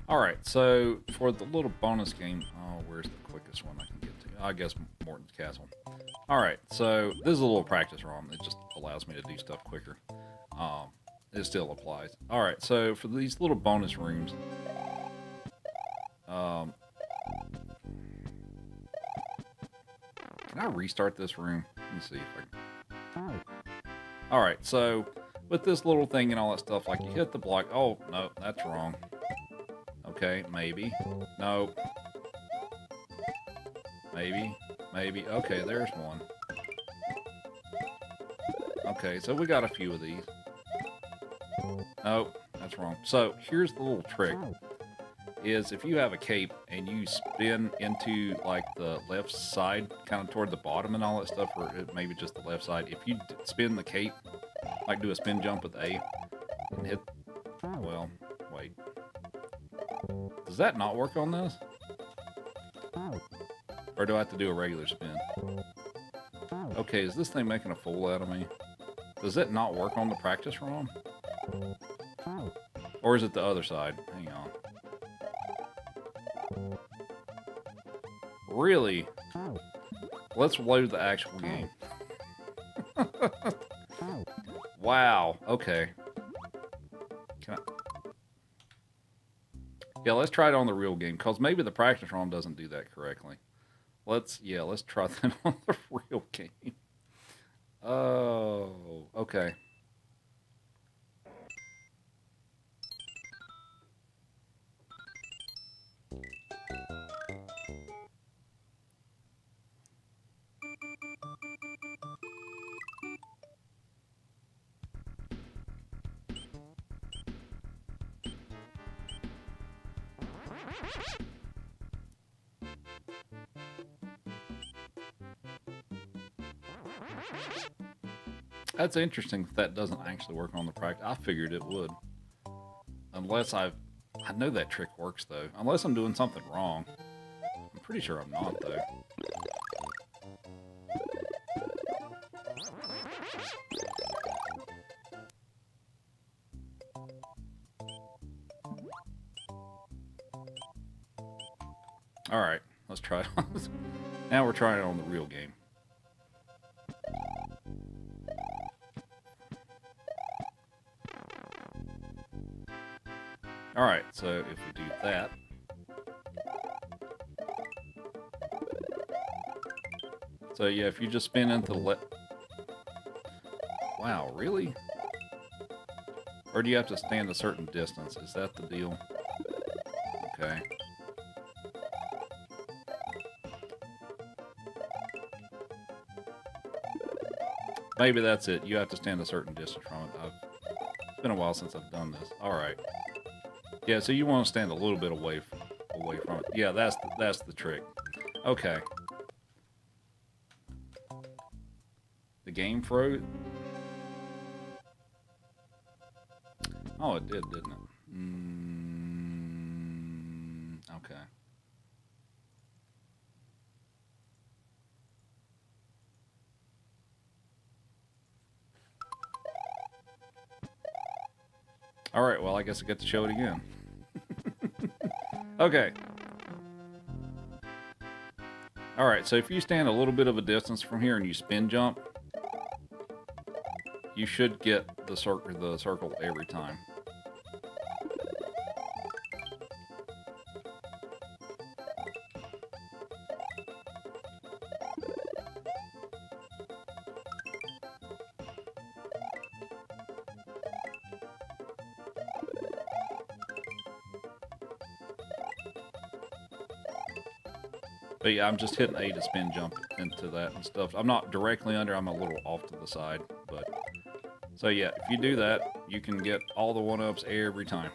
Alright, so for the little bonus game, oh, where's the quickest one I can get to? I guess Morton's Castle. Alright, so this is a little practice ROM. It just allows me to do stuff quicker. It still applies. Alright, so for these little bonus rooms, can I restart this room? Let me see if I can. Alright, so with this little thing and all that stuff, like you hit the block. Oh, no, that's wrong. Okay, maybe. No. Maybe. Maybe. Okay, there's one. Okay, so we got a few of these. No, that's wrong. So here's the little trick. Is if you have a cape and you spin into like the left side, kind of toward the bottom and all that stuff, or maybe just the left side, if you spin the cape, like do a spin jump with A and hit, well, wait. Does that not work on this? Or do I have to do a regular spin? Okay, is this thing making a fool out of me? Does it not work on the practice ROM? Or is it the other side? Hang on. Really? Let's load the actual game. Wow. Okay. Can I... Yeah, let's try it on the real game, because maybe the practice ROM doesn't do that correctly. Let's try that on the real game. Oh, okay. That's interesting that doesn't actually work on the practice. I figured it would. Unless I know that trick works, though. Unless I'm doing something wrong. I'm pretty sure I'm not, though. Alright, let's try it on this. Now we're trying it on the real game. Alright, so if we do that. So yeah, if you just spin into the left. Wow, really? Or do you have to stand a certain distance? Is that the deal? Okay. Maybe that's it. You have to stand a certain distance from it. It's been a while since I've done this. Alright. Yeah, so you want to stand a little bit away from it. Yeah, that's the trick. Okay. The game froze. Oh, it did, didn't it? Okay. All right. Well, I guess I get to show it again. Okay. All right. So if you stand a little bit of a distance from here and you spin jump, you should get the circle every time. But yeah, I'm just hitting A to spin jump into that and stuff. I'm not directly under, I'm a little off to the side. But so yeah, if you do that, you can get all the 1-ups every time.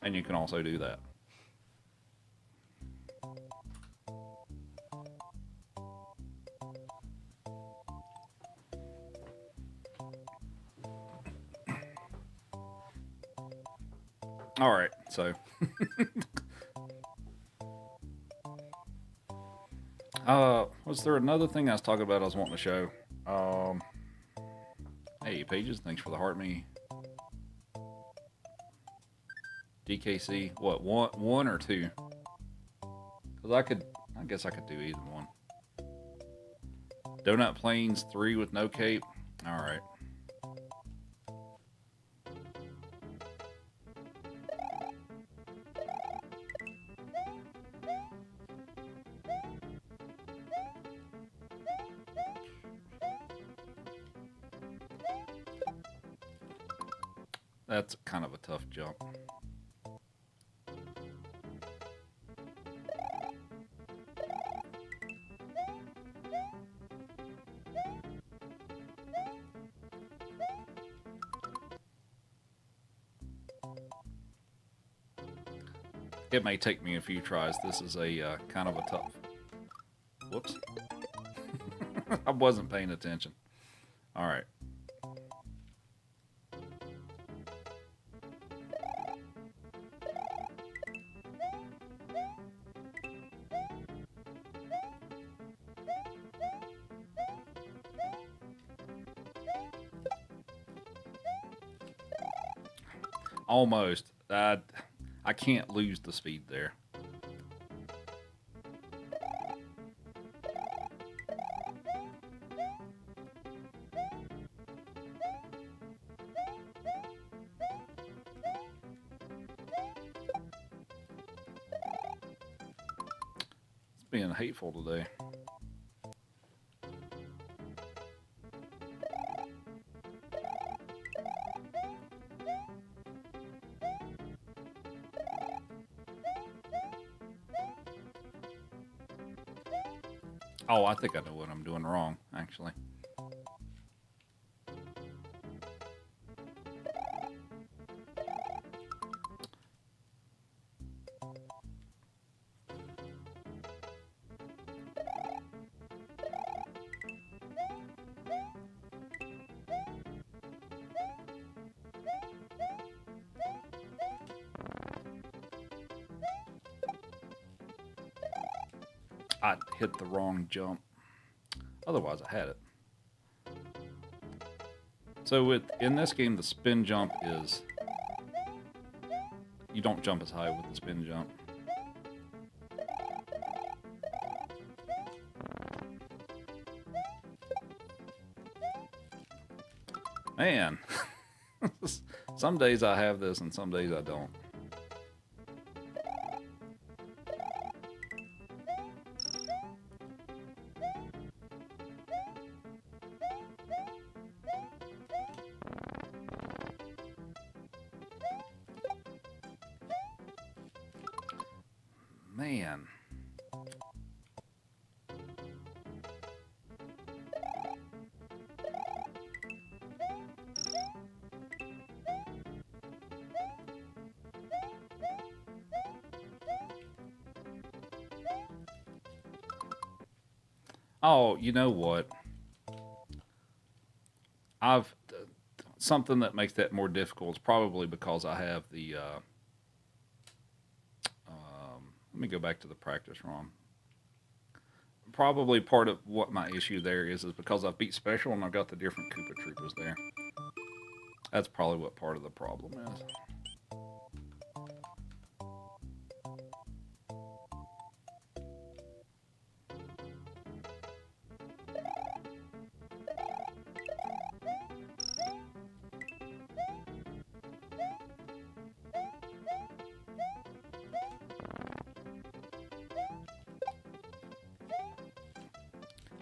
And you can also do that. All right, so was there another thing I was talking about I was wanting to show? Hey, Pages, thanks for the heart me. DKC, what, one or two? Because I guess I could do either one. Donut Plains 3 with no cape. All right. That's kind of a tough jump. It may take me a few tries. This is a kind of a tough. Whoops. I wasn't paying attention. All right. Almost. I can't lose the speed there. It's being hateful today. Oh, I think I know what I'm doing wrong, actually. I hit the wrong jump. Otherwise, I had it. So in this game, the spin jump is... You don't jump as high with the spin jump. Man. Some days I have this and some days I don't. Man. Oh, you know what? Something that makes that more difficult is probably because I have the let me go back to the practice ROM. Probably part of what my issue there is because I've beat Special and I've got the different Koopa Troopas there. That's probably what part of the problem is.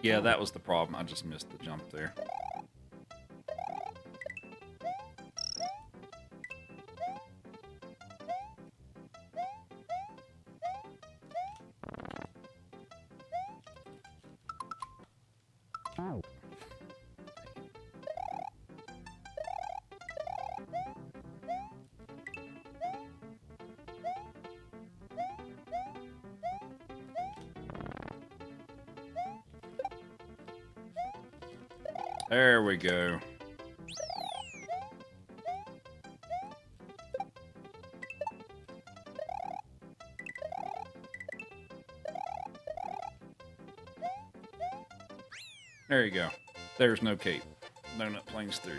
Yeah, that was the problem. I just missed the jump there. There we go. There you go. There's no cape. Donut Plains 3.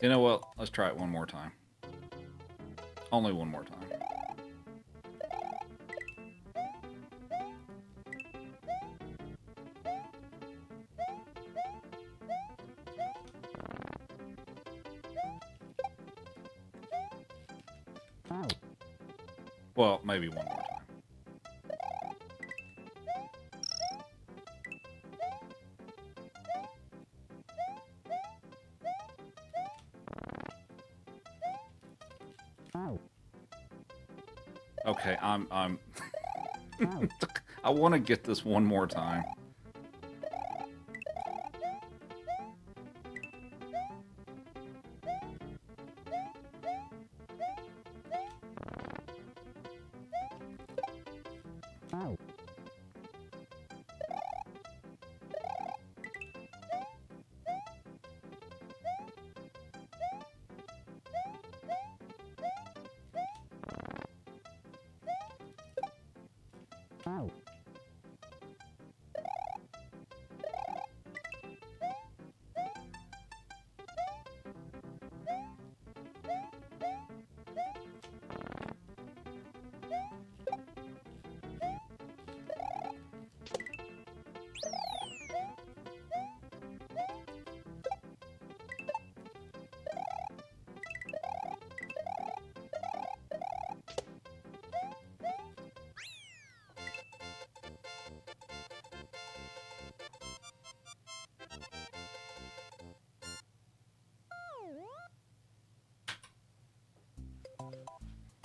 You know what? Let's try it one more time. Only one more time. Well, maybe one more time. Okay, I'm I want to get this one more time.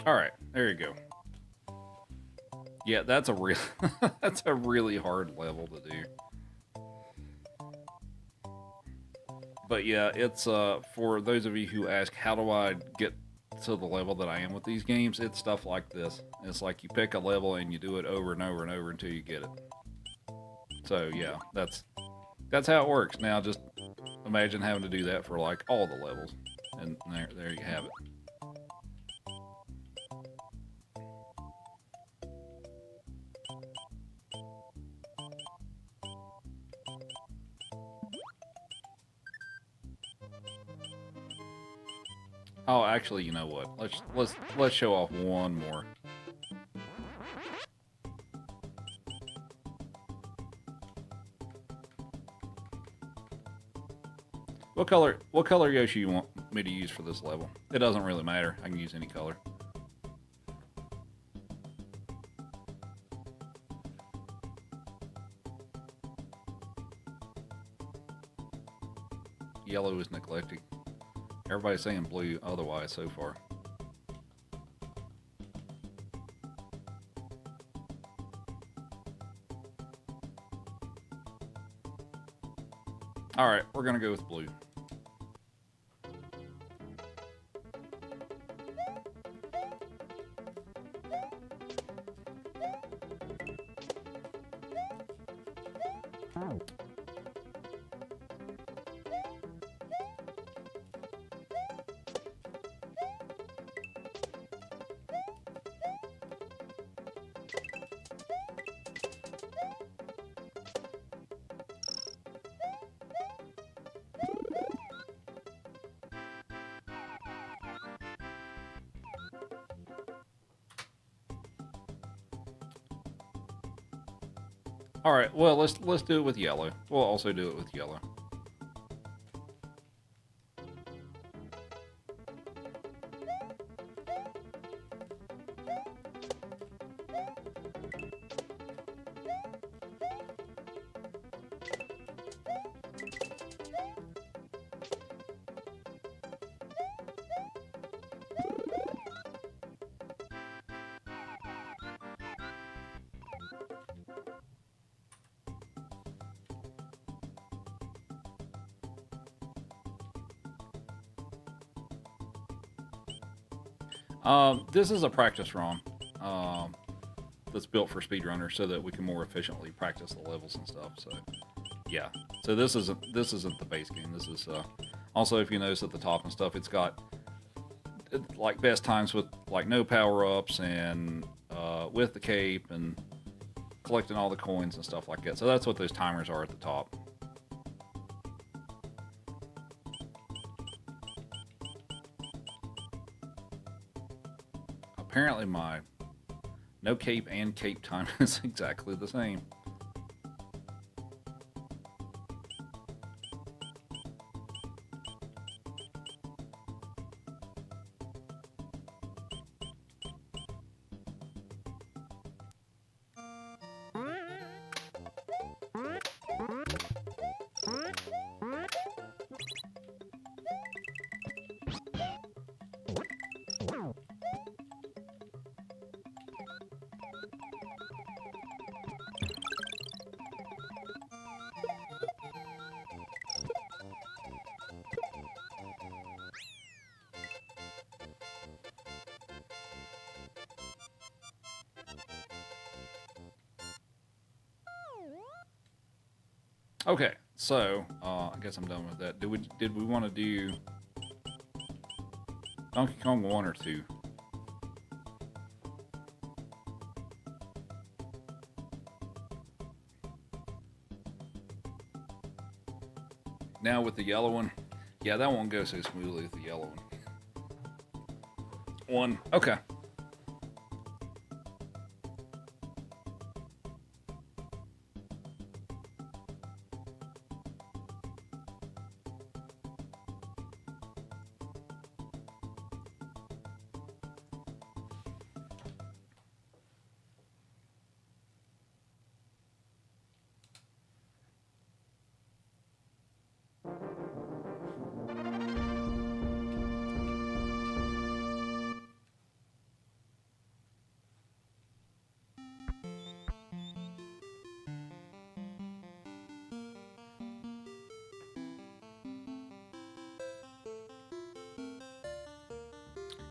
All right, there you go. Yeah, that's a real that's a really hard level to do. But yeah, it's for those of you who ask how do I get to the level that I am with these games, it's stuff like this. It's like you pick a level and you do it over and over and over until you get it. So yeah, that's how it works. Now just imagine having to do that for like all the levels. And there you have it. Oh, actually, you know what? Let's show off one more. What color Yoshi you want me to use for this level? It doesn't really matter. I can use any color. Yellow is neglected. Everybody's saying blue otherwise so far. All right, we're gonna go with blue. All right, well, let's do it with yellow. We'll also do it with yellow. This is a practice ROM that's built for speedrunners so that we can more efficiently practice the levels and stuff. So, yeah. So this isn't the base game. This is also, if you notice at the top and stuff, it's got like best times with like no power ups and with the cape and collecting all the coins and stuff like that. So that's what those timers are at the top. Apparently my no cape and cape time is exactly the same. Okay, so I guess I'm done with that. Did we want to do Donkey Kong 1 or 2? Now with the yellow one, yeah, that won't go so smoothly with the yellow one. Okay.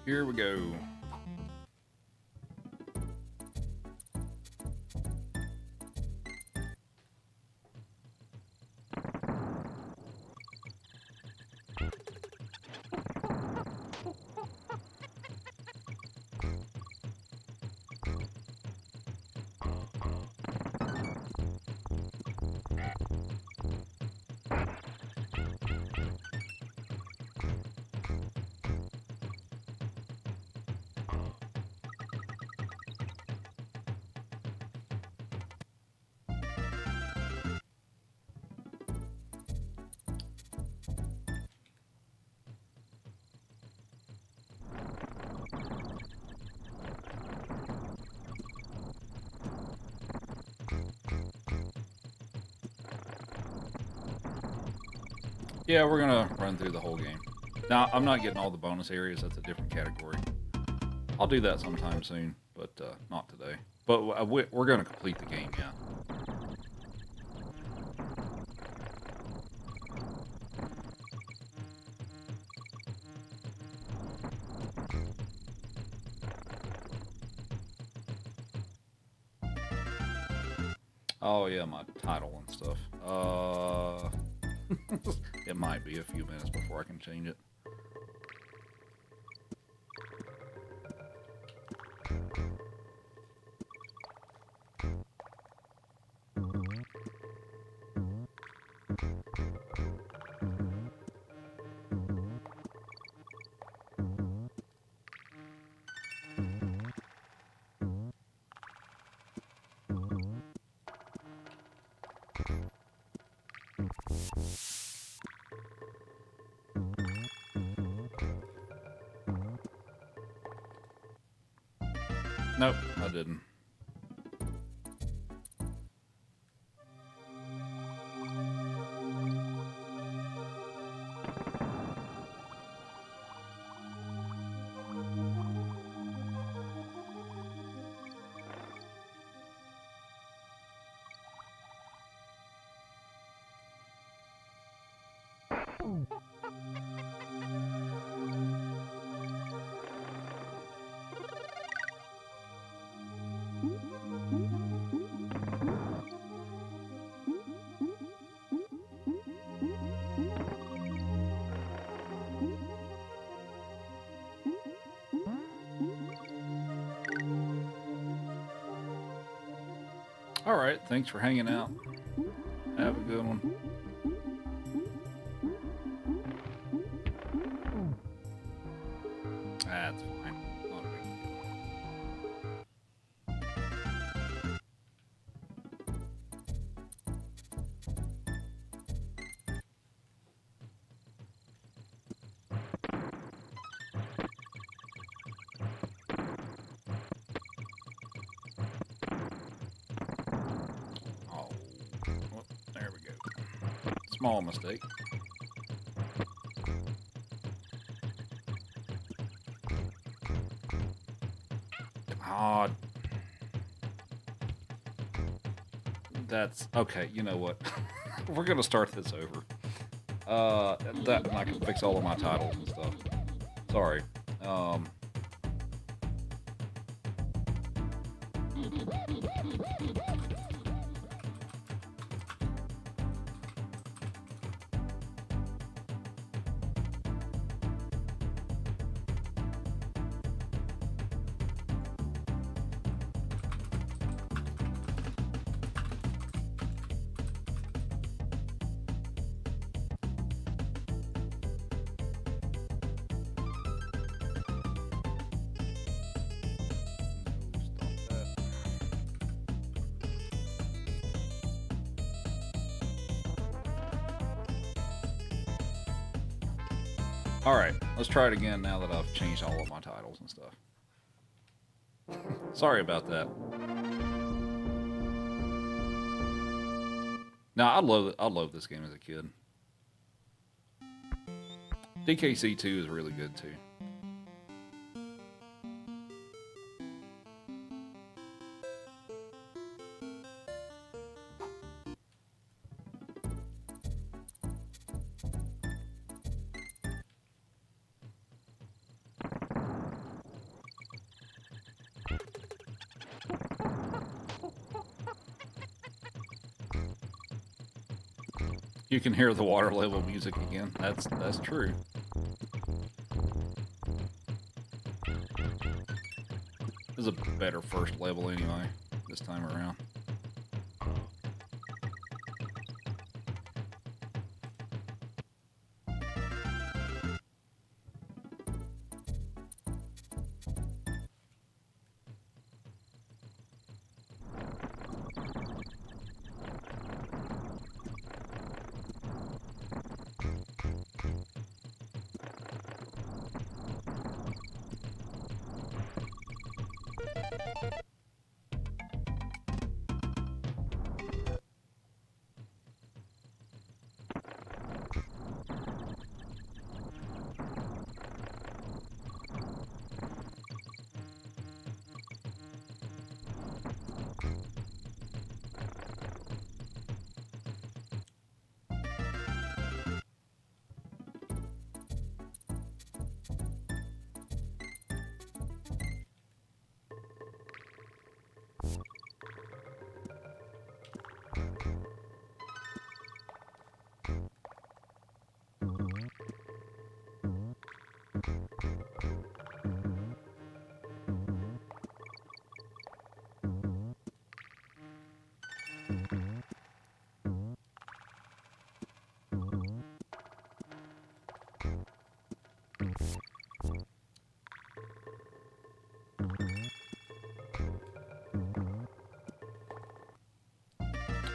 Here we go. Yeah, we're gonna run through the whole game. Now, I'm not getting all the bonus areas. That's a different category. I'll do that sometime soon, but not today. But we're gonna complete the game, yeah. Oh yeah, my title and stuff. It might be a few minutes before I can change it. Nope, I didn't. All right, thanks for hanging out. Have a good one. That's fine. Not a big deal. Oh, well, there we go. Small mistake. Ah, that's okay. You know what? We're gonna start this over. That and I can fix all of my titles and stuff. Sorry. Um, all right, let's try it again now that I've changed all of my titles and stuff. Sorry about that. Now I love this game as a kid. DKC 2 is really good too. You can hear the water level music again. That's true. This is a better first level anyway, this time around.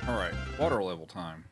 All right, water level time.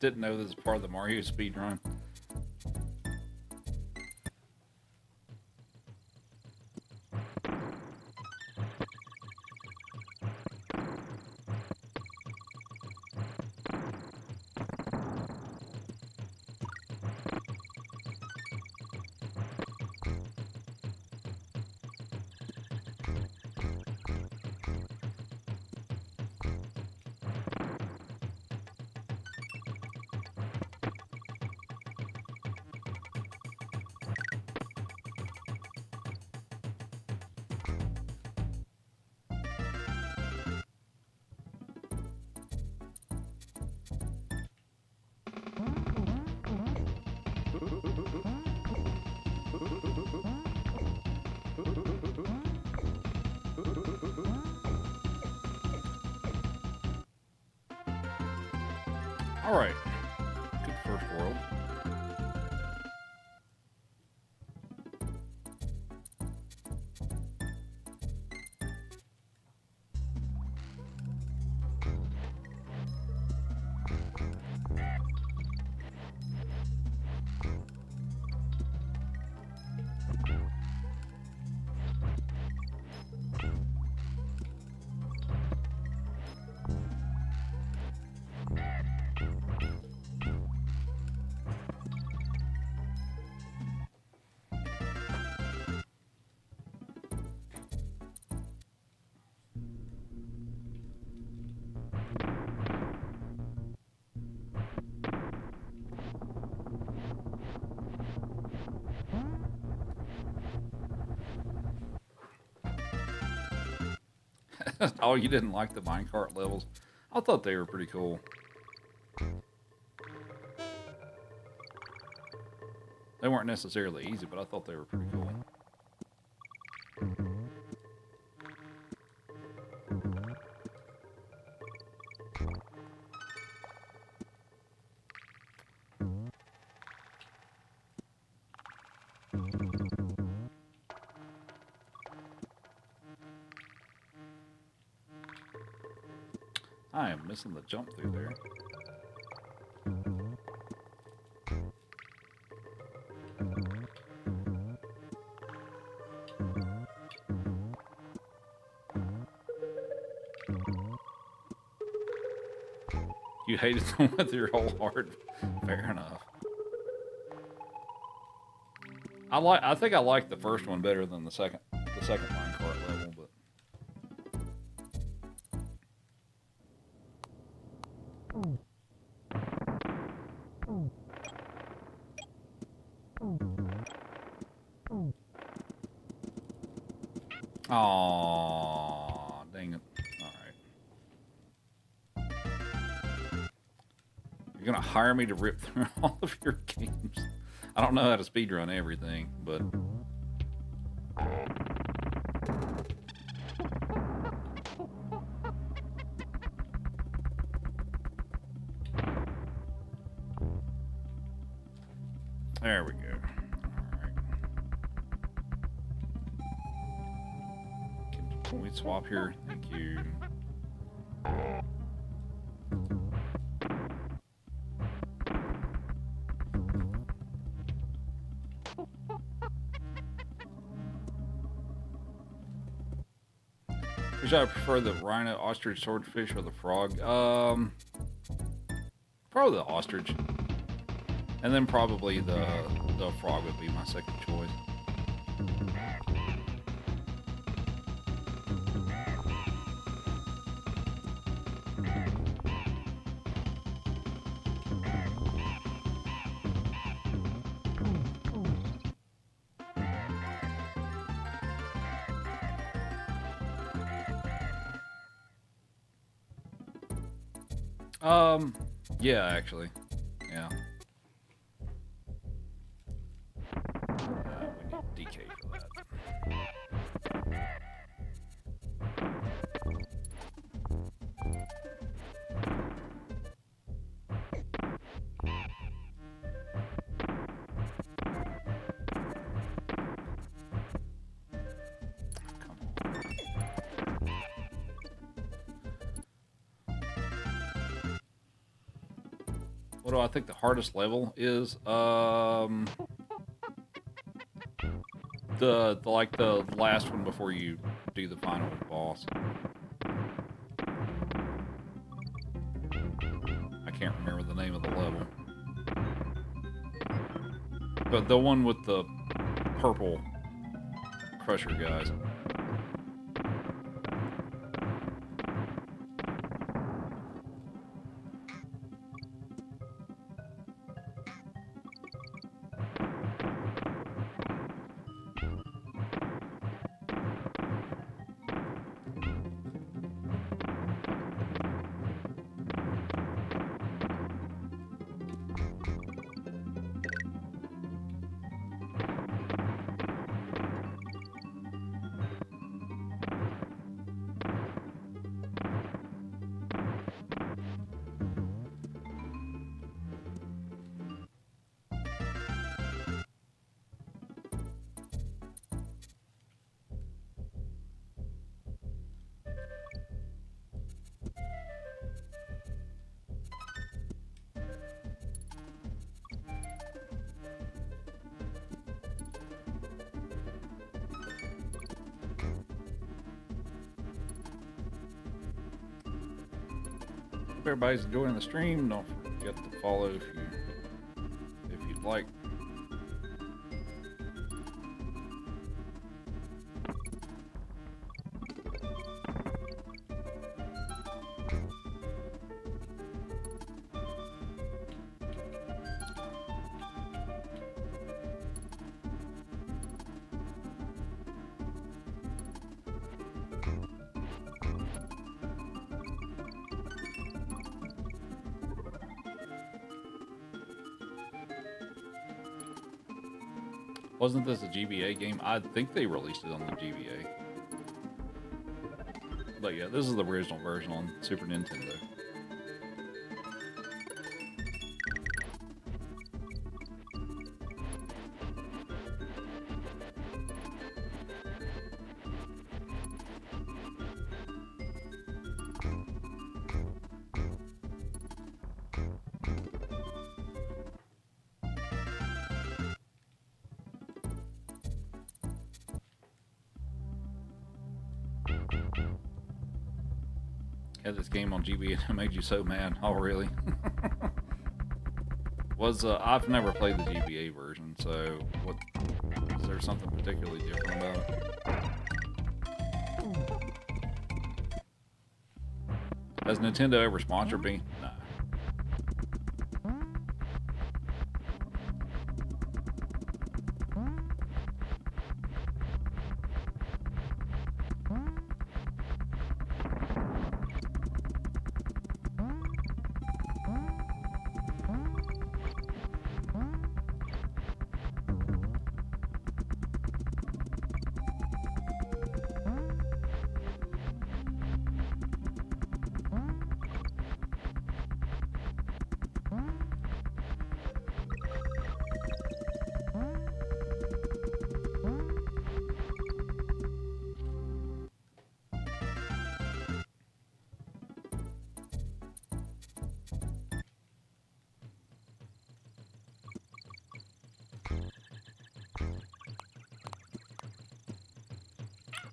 didn't know this is part of the Mario speed run. All right, good first world. Oh, you didn't like the minecart levels? I thought they were pretty cool. They weren't necessarily easy, but I thought they were pretty cool. I am missing the jump through there. You hated them with your whole heart. Fair enough. I think I like the first one better than the second minecart level, but oh, dang it. All right. You're gonna hire me to rip through all of your games. I don't know how to speedrun everything, but there we go. Can we swap here? Thank you. Which I prefer, the rhino, ostrich, swordfish, or the frog? Probably the ostrich. And then probably the frog would be my second choice. Yeah, actually. Yeah. We need DK for that. what do I think the hardest level is? The like the last one before you do the final boss. I can't remember the name of the level. But the one with the purple crusher guys. Everybody's enjoying the stream. Don't forget to follow if you'd like. Wasn't this a GBA game? I think they released it on the GBA. But yeah, this is the original version on Super Nintendo. Had this game on GBA and it made you so mad. Oh, really? I've never played the GBA version, so is there something particularly different about it? Has Nintendo ever sponsored me? No.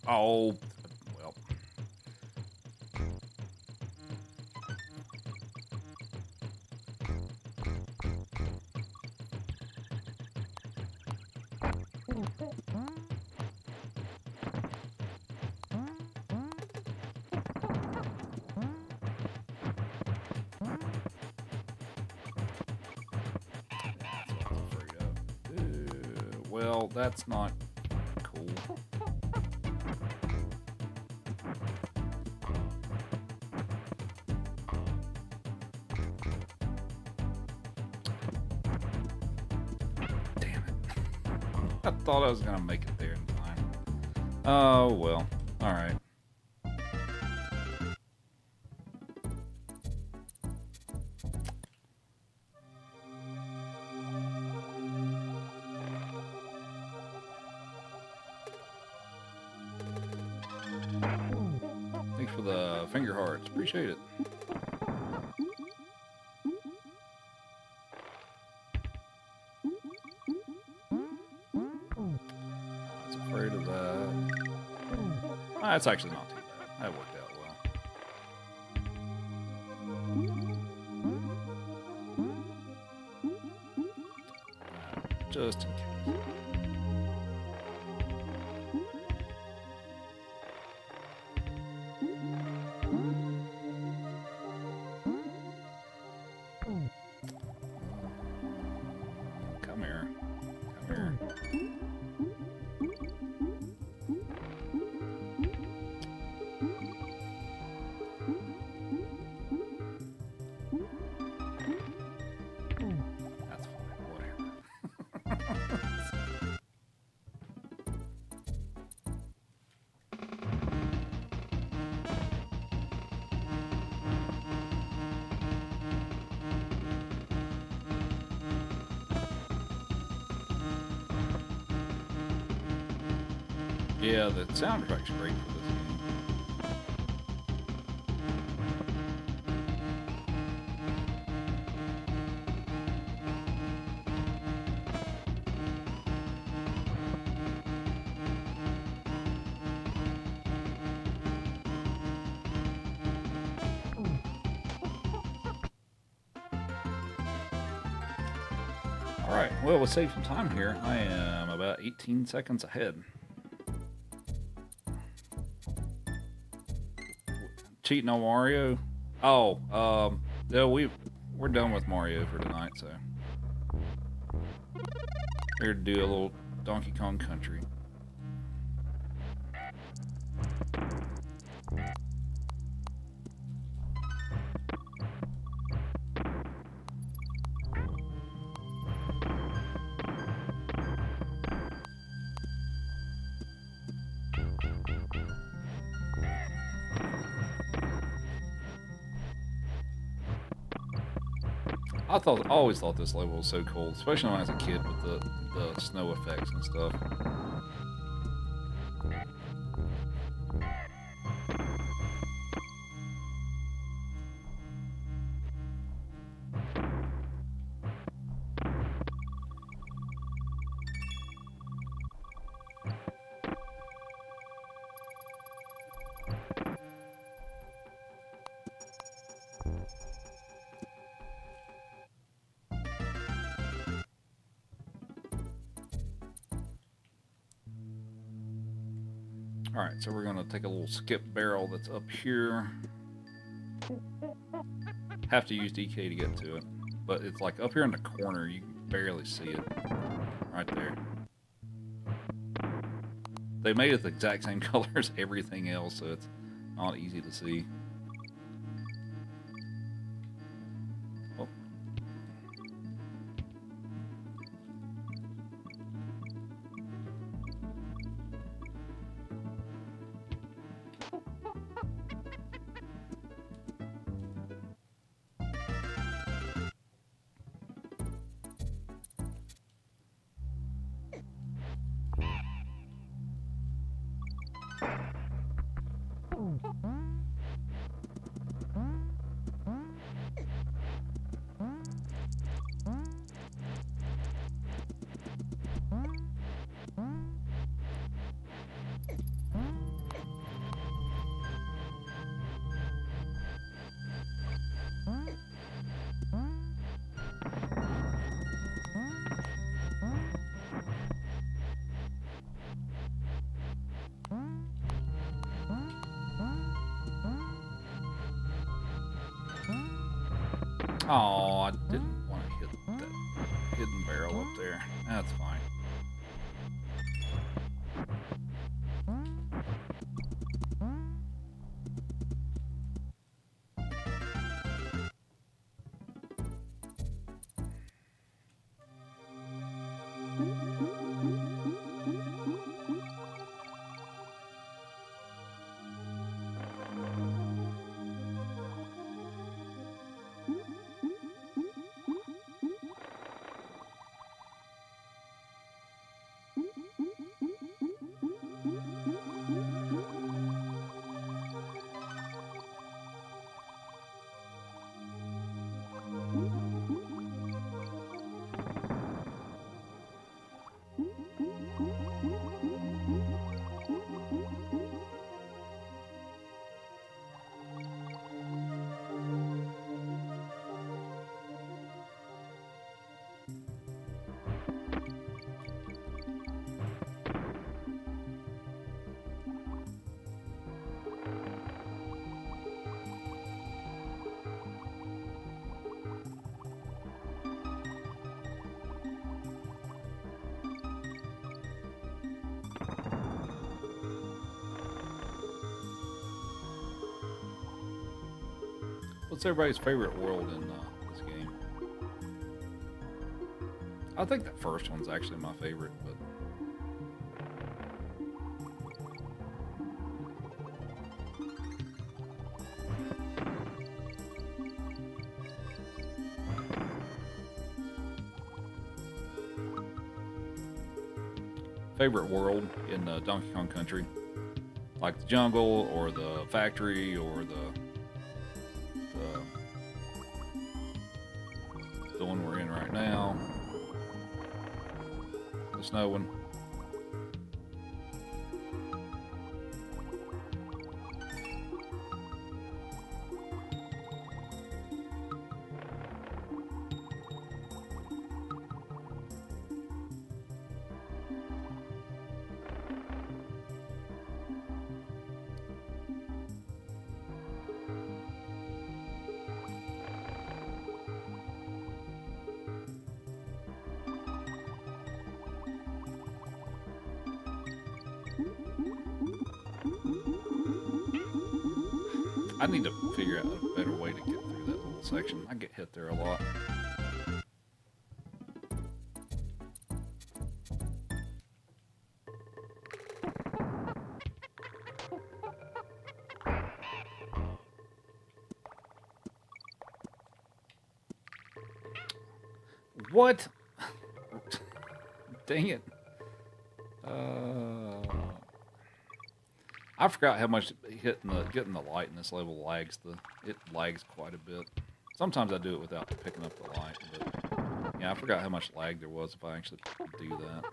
Oh, well. Well, that's not cool. Damn it. I thought I was going to make it there in time. Oh, well. All right. Thanks for the finger hearts. Appreciate it. That's actually not too bad. That worked out well. Just in case. Come here. Come here. That's fine. Whatever. Yeah, the soundtrack's great for this game. Alright, well, we'll save some time here. I am about 18 seconds ahead. Cheating on Mario? Oh, no, we're done with Mario for tonight, so. Here to do a little Donkey Kong Country. I always thought this level was so cool, especially when I was a kid with the snow effects and stuff. Alright, so we're going to take a little skip barrel that's up here. Have to use DK to get to it. But it's like up here in the corner, you can barely see it. Right there. They made it the exact same color as everything else, so it's not easy to see. Oh. Oh, I didn't want to hit that hidden barrel up there. That's fine. What's everybody's favorite world in this game? I think the first one's actually my favorite, but favorite world in Donkey Kong Country, like the jungle or the factory or the one we're in right now, the snow one. I need to figure out a better way to get through that little section. I get hit there a lot. What? Dang it. I forgot how much getting the light in this level lags. It lags quite a bit. Sometimes I do it without picking up the light, but yeah, I forgot how much lag there was if I actually do that.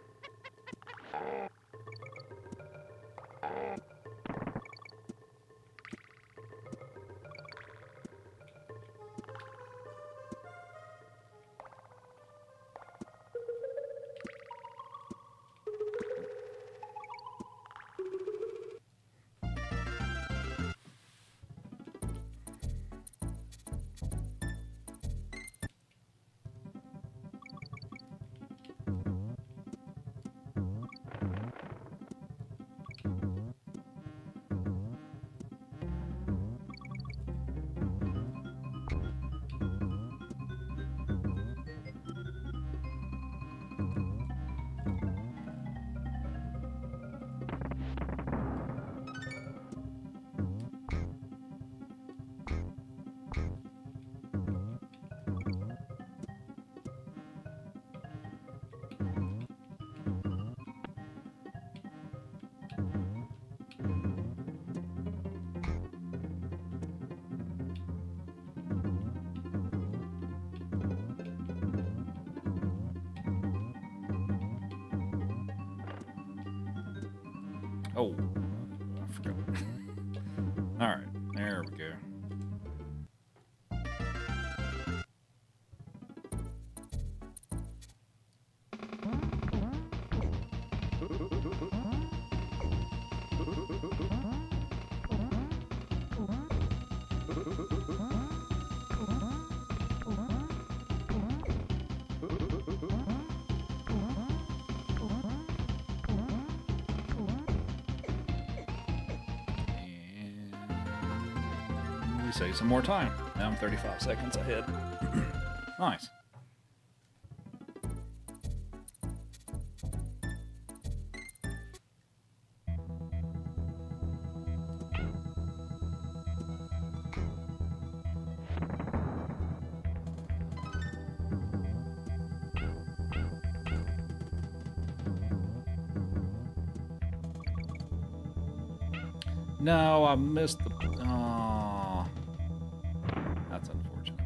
Oh, I forgot. All right, there we go. Save some more time. Now I'm 35 seconds ahead. Nice. No, I missed the... Oh, that's unfortunate.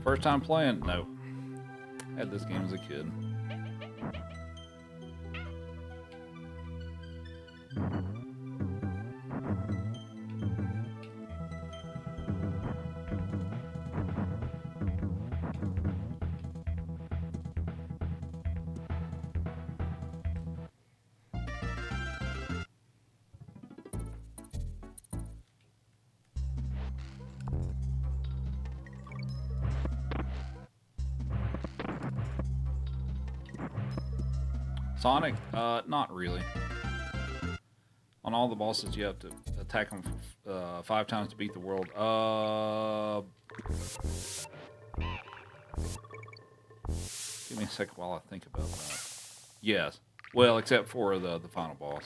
First time playing? No. Had this game as a kid. Sonic, not really. On all the bosses, you have to attack them 5 times to beat the world. Give me a second while I think about that. Yes. Well, except for the final boss.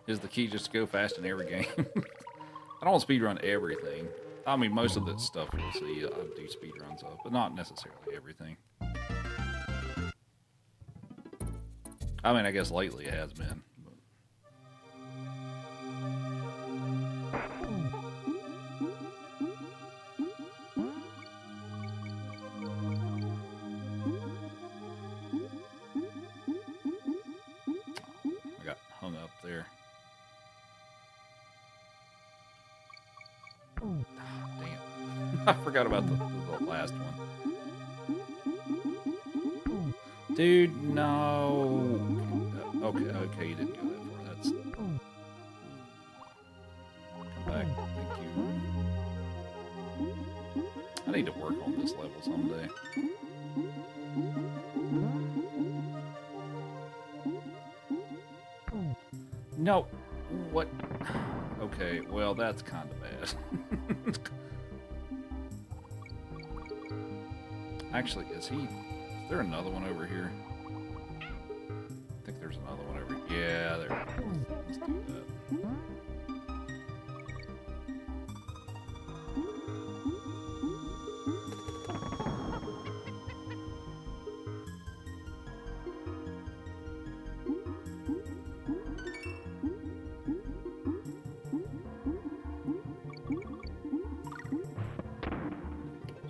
Is the key just to go fast in every game? I don't speedrun everything. I mean, most of the stuff you'll see I do speedruns of, but not necessarily everything. I mean, I guess lately it has been. I got hung up there. Damn. I forgot about the last one. Dude, no. Okay, you didn't go that far. That's... Come back. Thank you. I need to work on this level someday. No. What? Okay, well, that's kind of bad. Actually, is there another one over here? I think there's another one over here. Yeah, there. Let's do that.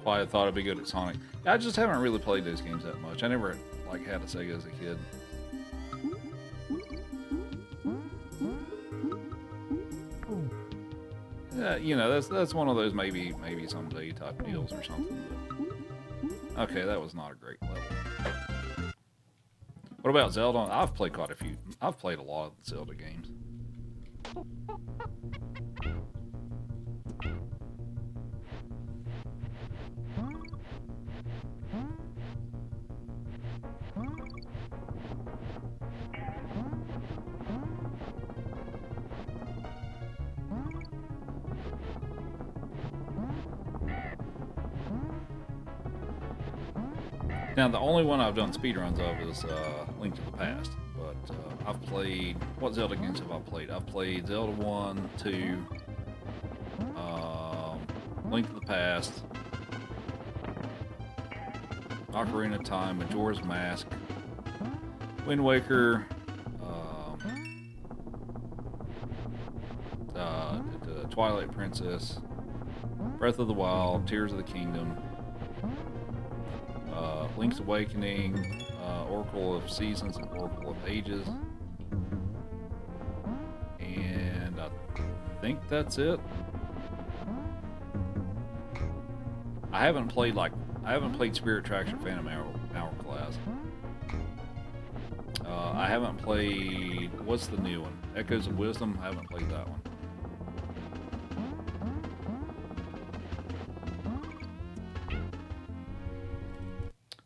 Why I thought I'd be good at Sonic. I just haven't really played those games that much. I never like had a Sega as a kid. You know, that's one of those maybe someday type deals or something. But okay, that was not a great level. What about Zelda? I've played quite a few. I've played a lot of the Zelda games. Now, the only one I've done speedruns of is Link to the Past, but I've played... What Zelda games have I played? I've played Zelda 1, 2, Link to the Past, Ocarina of Time, Majora's Mask, Wind Waker, the Twilight Princess, Breath of the Wild, Tears of the Kingdom, Link's Awakening, Oracle of Seasons, and Oracle of Ages. And I think that's it. I haven't played Spirit Tracks or Phantom Hourglass. I haven't played, what's the new one? Echoes of Wisdom? I haven't played that one.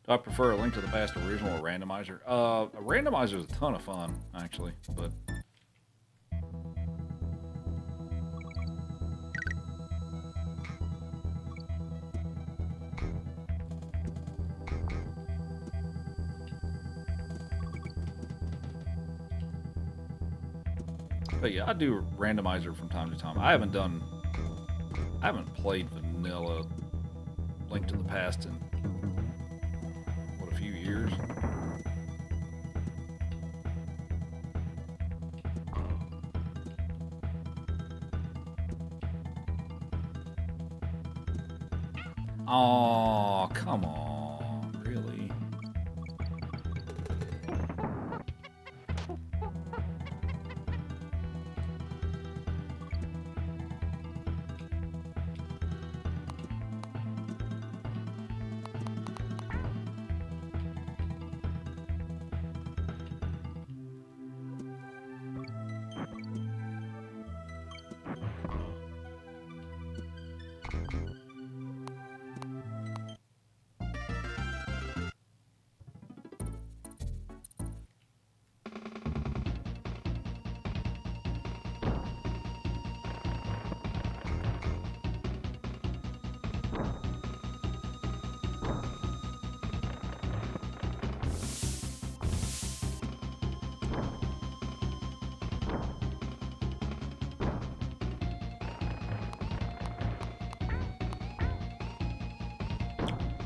Do I prefer a Link to the Past original or randomizer? A randomizer is a ton of fun, actually, but... But yeah, I do randomizer from time to time. I haven't played vanilla Link to the Past in what, a few years. Oh, come on, really?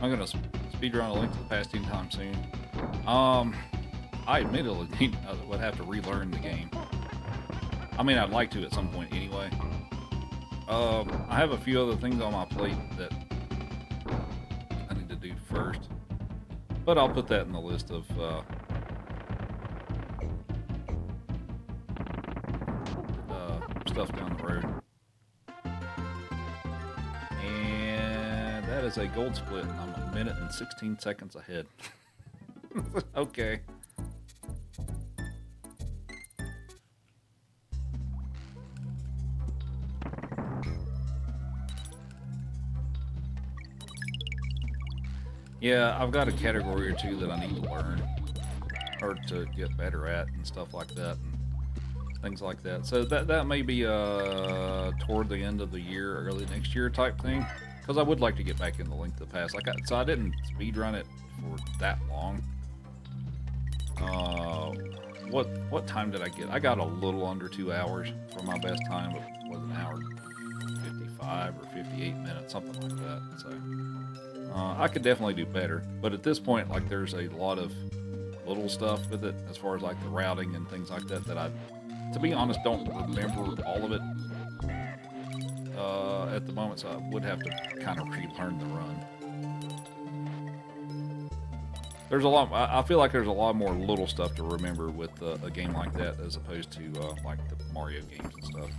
I'm gonna speedrun a Link to the Past anytime soon. I admittedly would have to relearn the game. I mean, I'd like to at some point anyway. I have a few other things on my plate that I need to do first, but I'll put that in the list of stuff down the road. And that is a gold split, and I'm a minute and 16 seconds ahead. Okay. Yeah, I've got a category or two that I need to learn or to get better at and stuff like that and things like that. So that may be toward the end of the year, early next year type thing. Because I would like to get back in the Link to the Past. So I didn't speedrun it for that long. What time did I get? I got a little under 2 hours for my best time. It was an hour 55 or 58 minutes, something like that. So I could definitely do better. But at this point, like, there's a lot of little stuff with it as far as like the routing and things like that I, to be honest, don't remember all of it at the moment. So I would have to kind of relearn the run. There's a lot. I feel like there's a lot more little stuff to remember with a game like that as opposed to like the Mario games and stuff.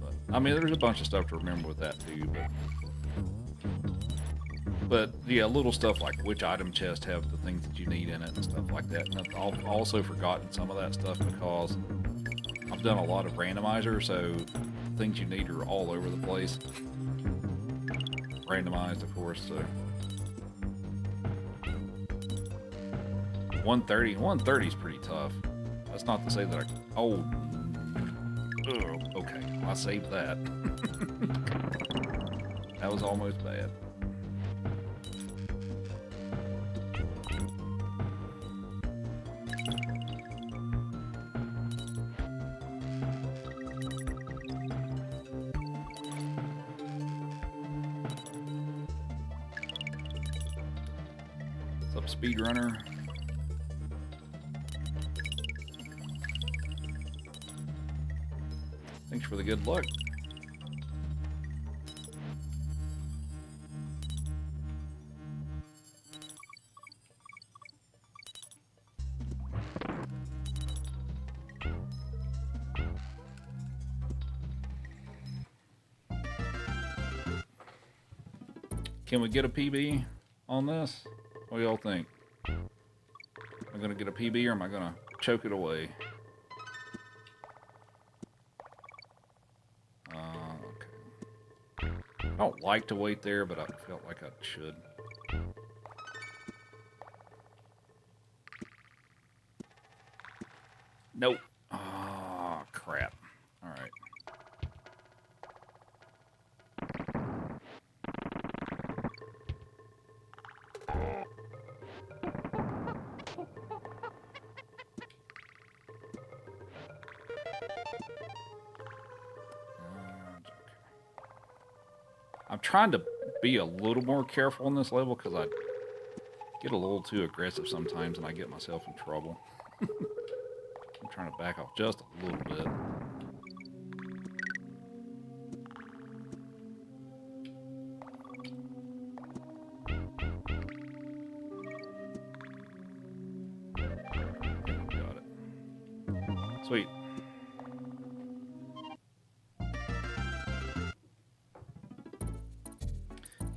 But, I mean, there's a bunch of stuff to remember with that too. But yeah, little stuff like which item chest have the things that you need in it and stuff like that. And I've also forgotten some of that stuff because I've done a lot of randomizer, so things you need are all over the place. Randomized, of course. So 130 is pretty tough. That's not to say that okay, I saved that. That was almost bad. What's up, speedrunner? Thanks for the good luck. Can we get a PB on this? What do y'all think? Am I gonna get a PB or am I gonna choke it away? Okay. I don't like to wait there, but I felt like I should. Nope. Oh, crap. All right. I'm trying to be a little more careful on this level because I get a little too aggressive sometimes and I get myself in trouble. I'm trying to back off just a little bit. Got it. Sweet.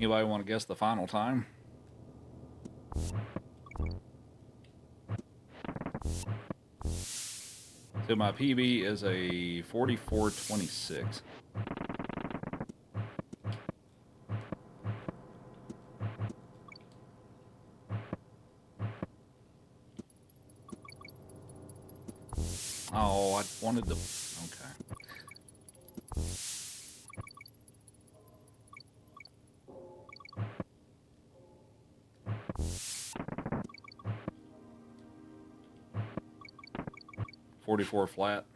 Anybody want to guess the final time? So my PB is a 44:26. Oh, I wanted to... Okay. .44 flat.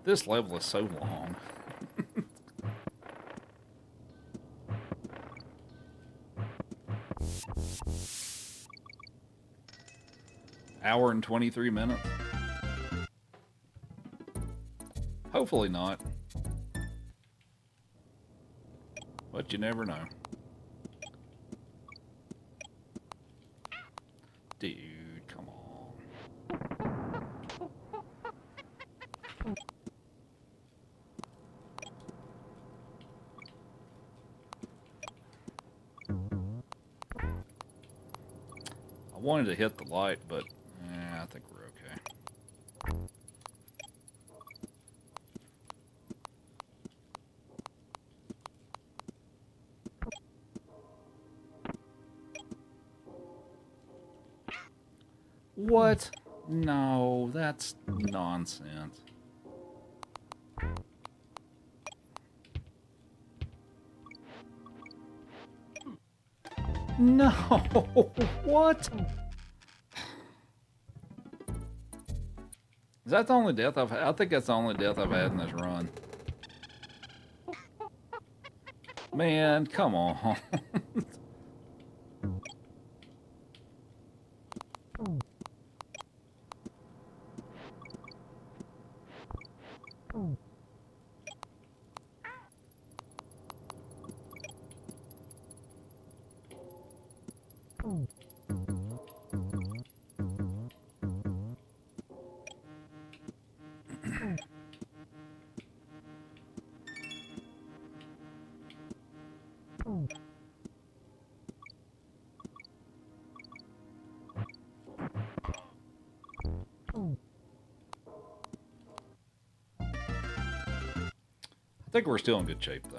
This level is so long. Hour and 23 minutes. Hopefully not. But you never know. Dude, come on. I wanted to hit the light, but I think we're okay. What? No, that's nonsense. No, what? Is that the only death I've had? I think that's the only death I've had in this run. Man, come on. I think we're still in good shape, though.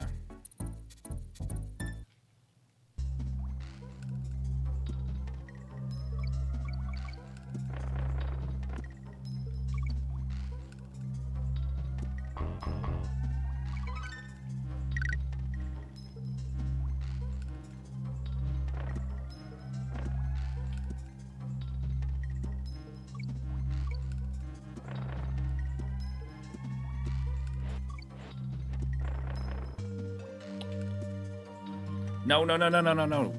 No, no, no, no, no, no, no.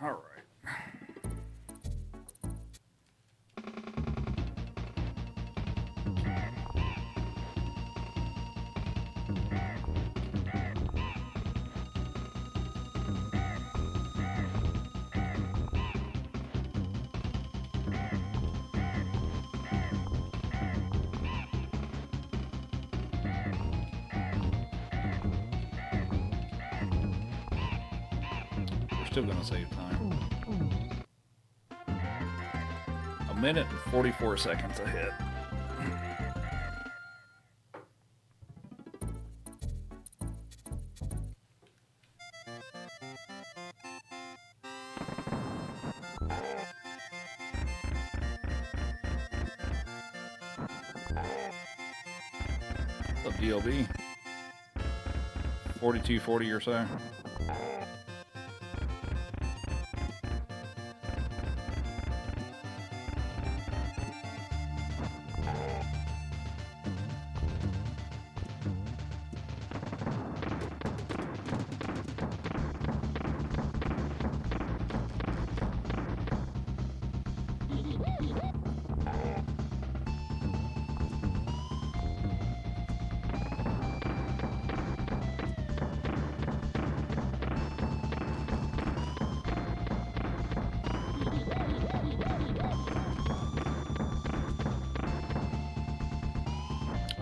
All right. We're still gonna save time. A minute and 44 seconds ahead. What's up, DLB? 4240 or so.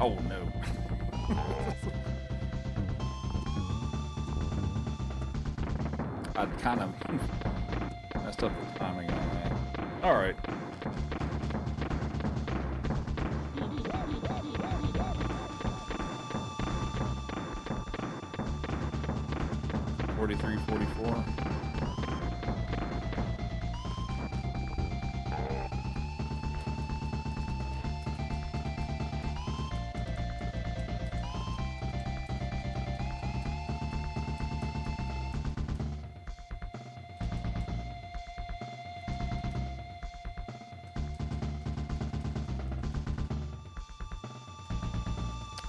Oh no. I'd kind of messed up the timing on that. Alright. $43, $44.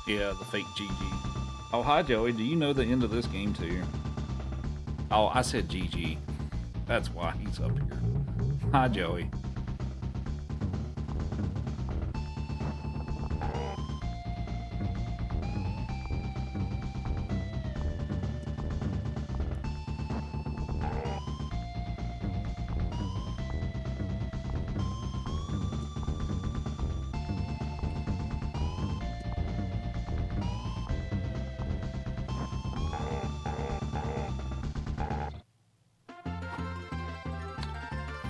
Yeah, the fake GG. Oh, hi, Joey. Do you know the end of this game, too? Oh, I said GG. That's why he's up here. Hi, Joey.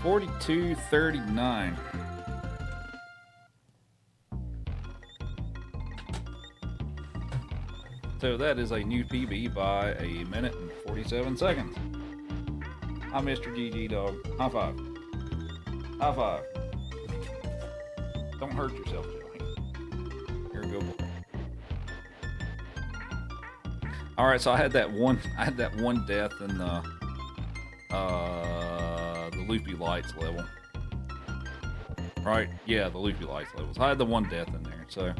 $42.39. So that is a new PB by a minute and 47 seconds. Hi, Mr. GG Dog. High five. High five. Don't hurt yourself, Joey. Here we go. All right, so I had that one death in the Loopy Lights level. Right? Yeah, the Loopy Lights levels. I had the one death in there, so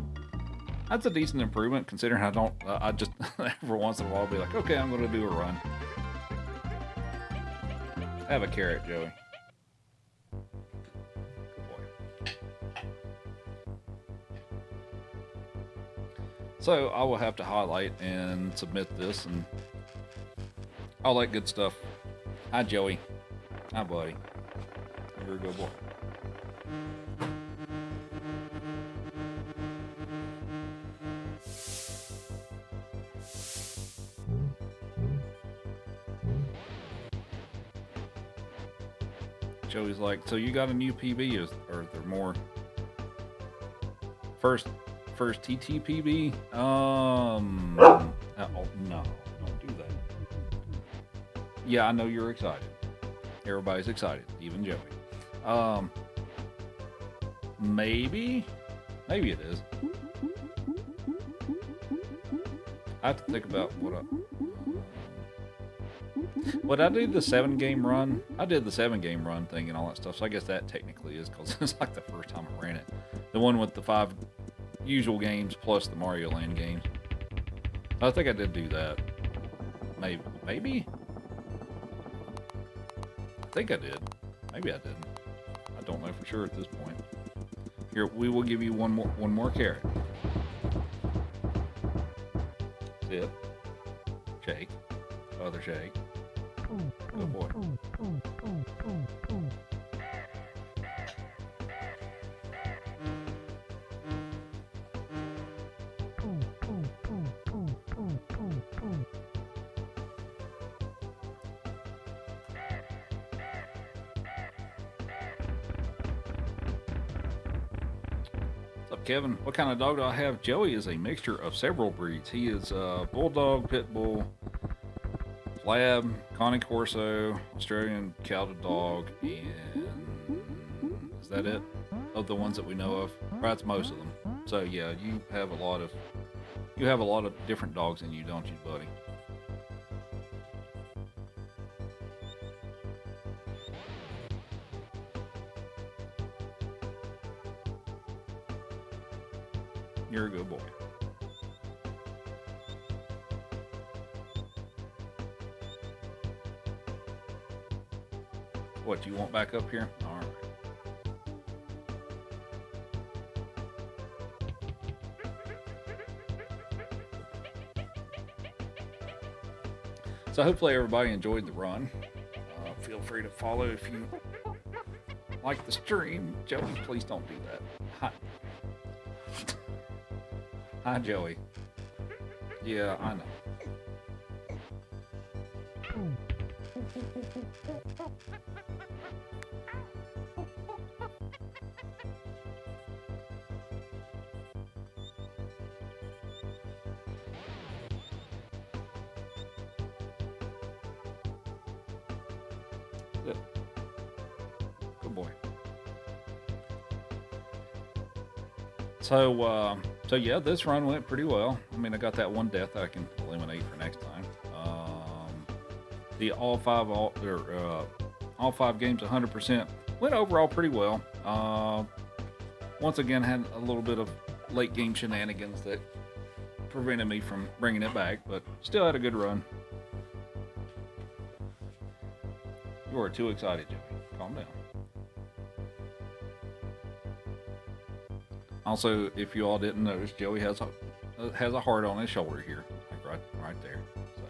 that's a decent improvement considering I don't. I just every once in a while be like, okay, I'm going to do a run. Have a carrot, Joey. Good boy. So I will have to highlight and submit this and all that good stuff. Hi, Joey. Hi, buddy. You're a good boy. Joey's like, so you got a new PB? Or are there more? First TT PB? Oh, no, don't do that. Yeah, I know you're excited. Everybody's excited, even Joey. Maybe it is. I have to think about what Would I do the 7-game run? I did the 7-game run thing and all that stuff, so I guess that technically is because it's like the first time I ran it. The one with the 5 usual games plus the Mario Land games. I think I did do that. Maybe? I think I did. Maybe I didn't. I don't know for sure at this point. Here, we will give you one more carrot. Sit. Shake. Other shake. Good boy. What's up, Kevin? What kind of dog do I have? Joey is a mixture of several breeds. He is Bulldog, Pit Bull, Lab, Connie Corso, Australian Cattle Dog, and is that it? Of the ones that we know of, that's most of them. So yeah, you have a lot of different dogs in you, don't you, buddy? You're a good boy. What, do you want back up here? All right. So hopefully everybody enjoyed the run. Feel free to follow if you like the stream. Joey, please don't do that. Hi. Hi, Joey. Yeah, I know. Good boy. So yeah, this run went pretty well. I mean, I got that one death that I can eliminate for next time. The all five games 100% went overall pretty well. Once again, had a little bit of late game shenanigans that prevented me from bringing it back, but still had a good run. You are too excited, Joey. Calm down. Also, if you all didn't notice, Joey has a heart on his shoulder here, like right there. So.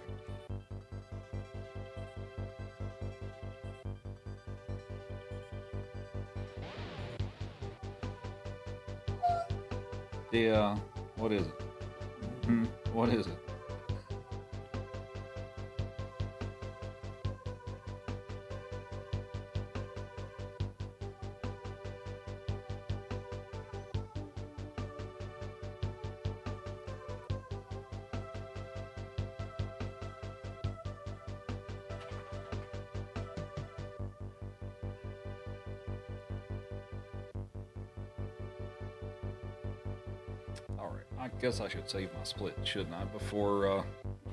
Yeah, what is it? What is it? Alright, I guess I should save my split, shouldn't I, before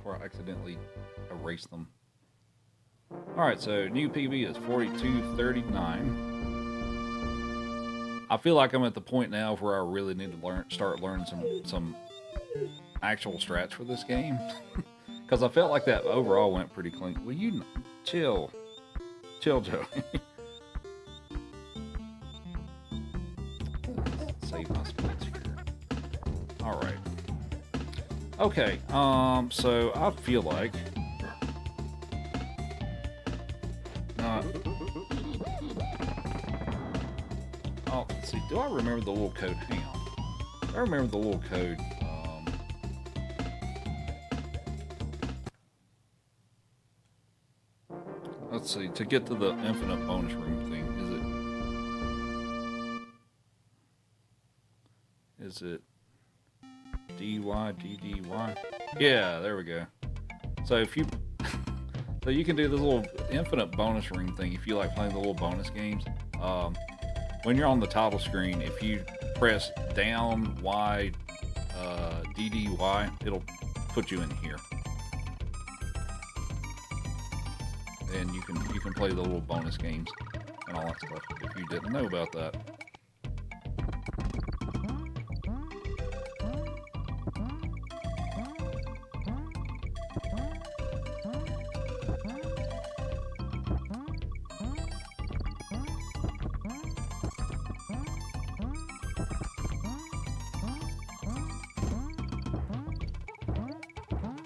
I accidentally erase them. Alright, so new PB is 4239. I feel like I'm at the point now where I really need to start learning some actual strats for this game. Because I felt like that overall went pretty clean. Will you chill? Chill, Joey. Save my splits here. Alright. Okay, so I feel like let's see, do I remember the little code? Hang on. I remember the little code. Let's see, to get to the infinite bonus room thing, is it DY? Yeah, there we go. So if you so you can do this little infinite bonus ring thing if you like playing the little bonus games. When you're on the title screen, if you press down Y DDY, it'll put you in here. and you can play the little bonus games and all that stuff if you didn't know about that.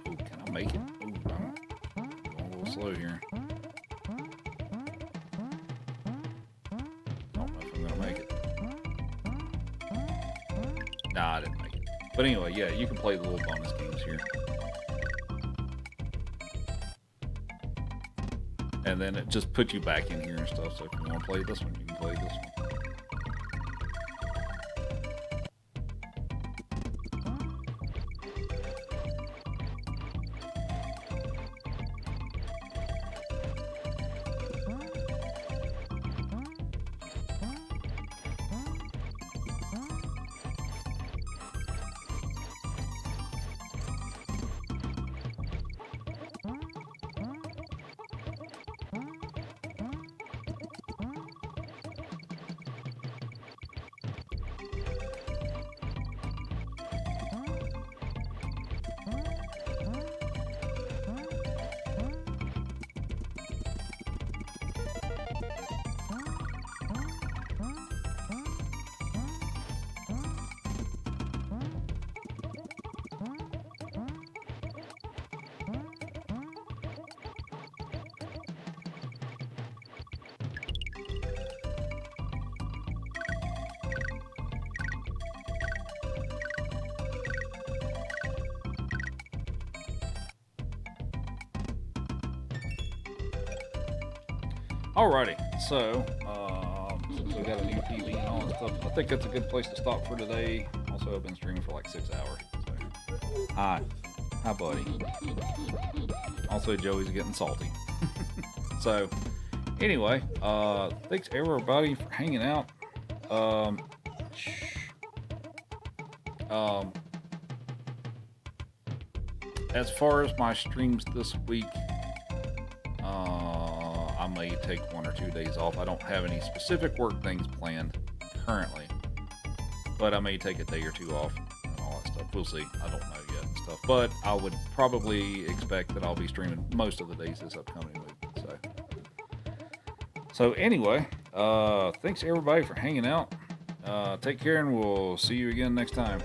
Ooh, can I make it? Ooh, I'm going a little slow here. Don't know if I'm gonna make it. Nah, I didn't make it. But anyway, yeah, you can play the little bonus games here. And then it just puts you back in here and stuff. So if you want to play this one, you can play this one. Alrighty, so since we got a new TV and all that stuff, I think that's a good place to stop for today. Also, I've been streaming for like 6 hours. So. Hi, buddy. Also, Joey's getting salty. So, anyway, thanks everybody for hanging out. As far as my streams this week, I may take 1 or 2 days off. I don't have any specific work things planned currently, but I may take a day or 2 off and all that stuff. We'll see. I don't know yet and stuff, but I would probably expect that I'll be streaming most of the days this upcoming week. So anyway, thanks everybody for hanging out. Take care, and we'll see you again next time.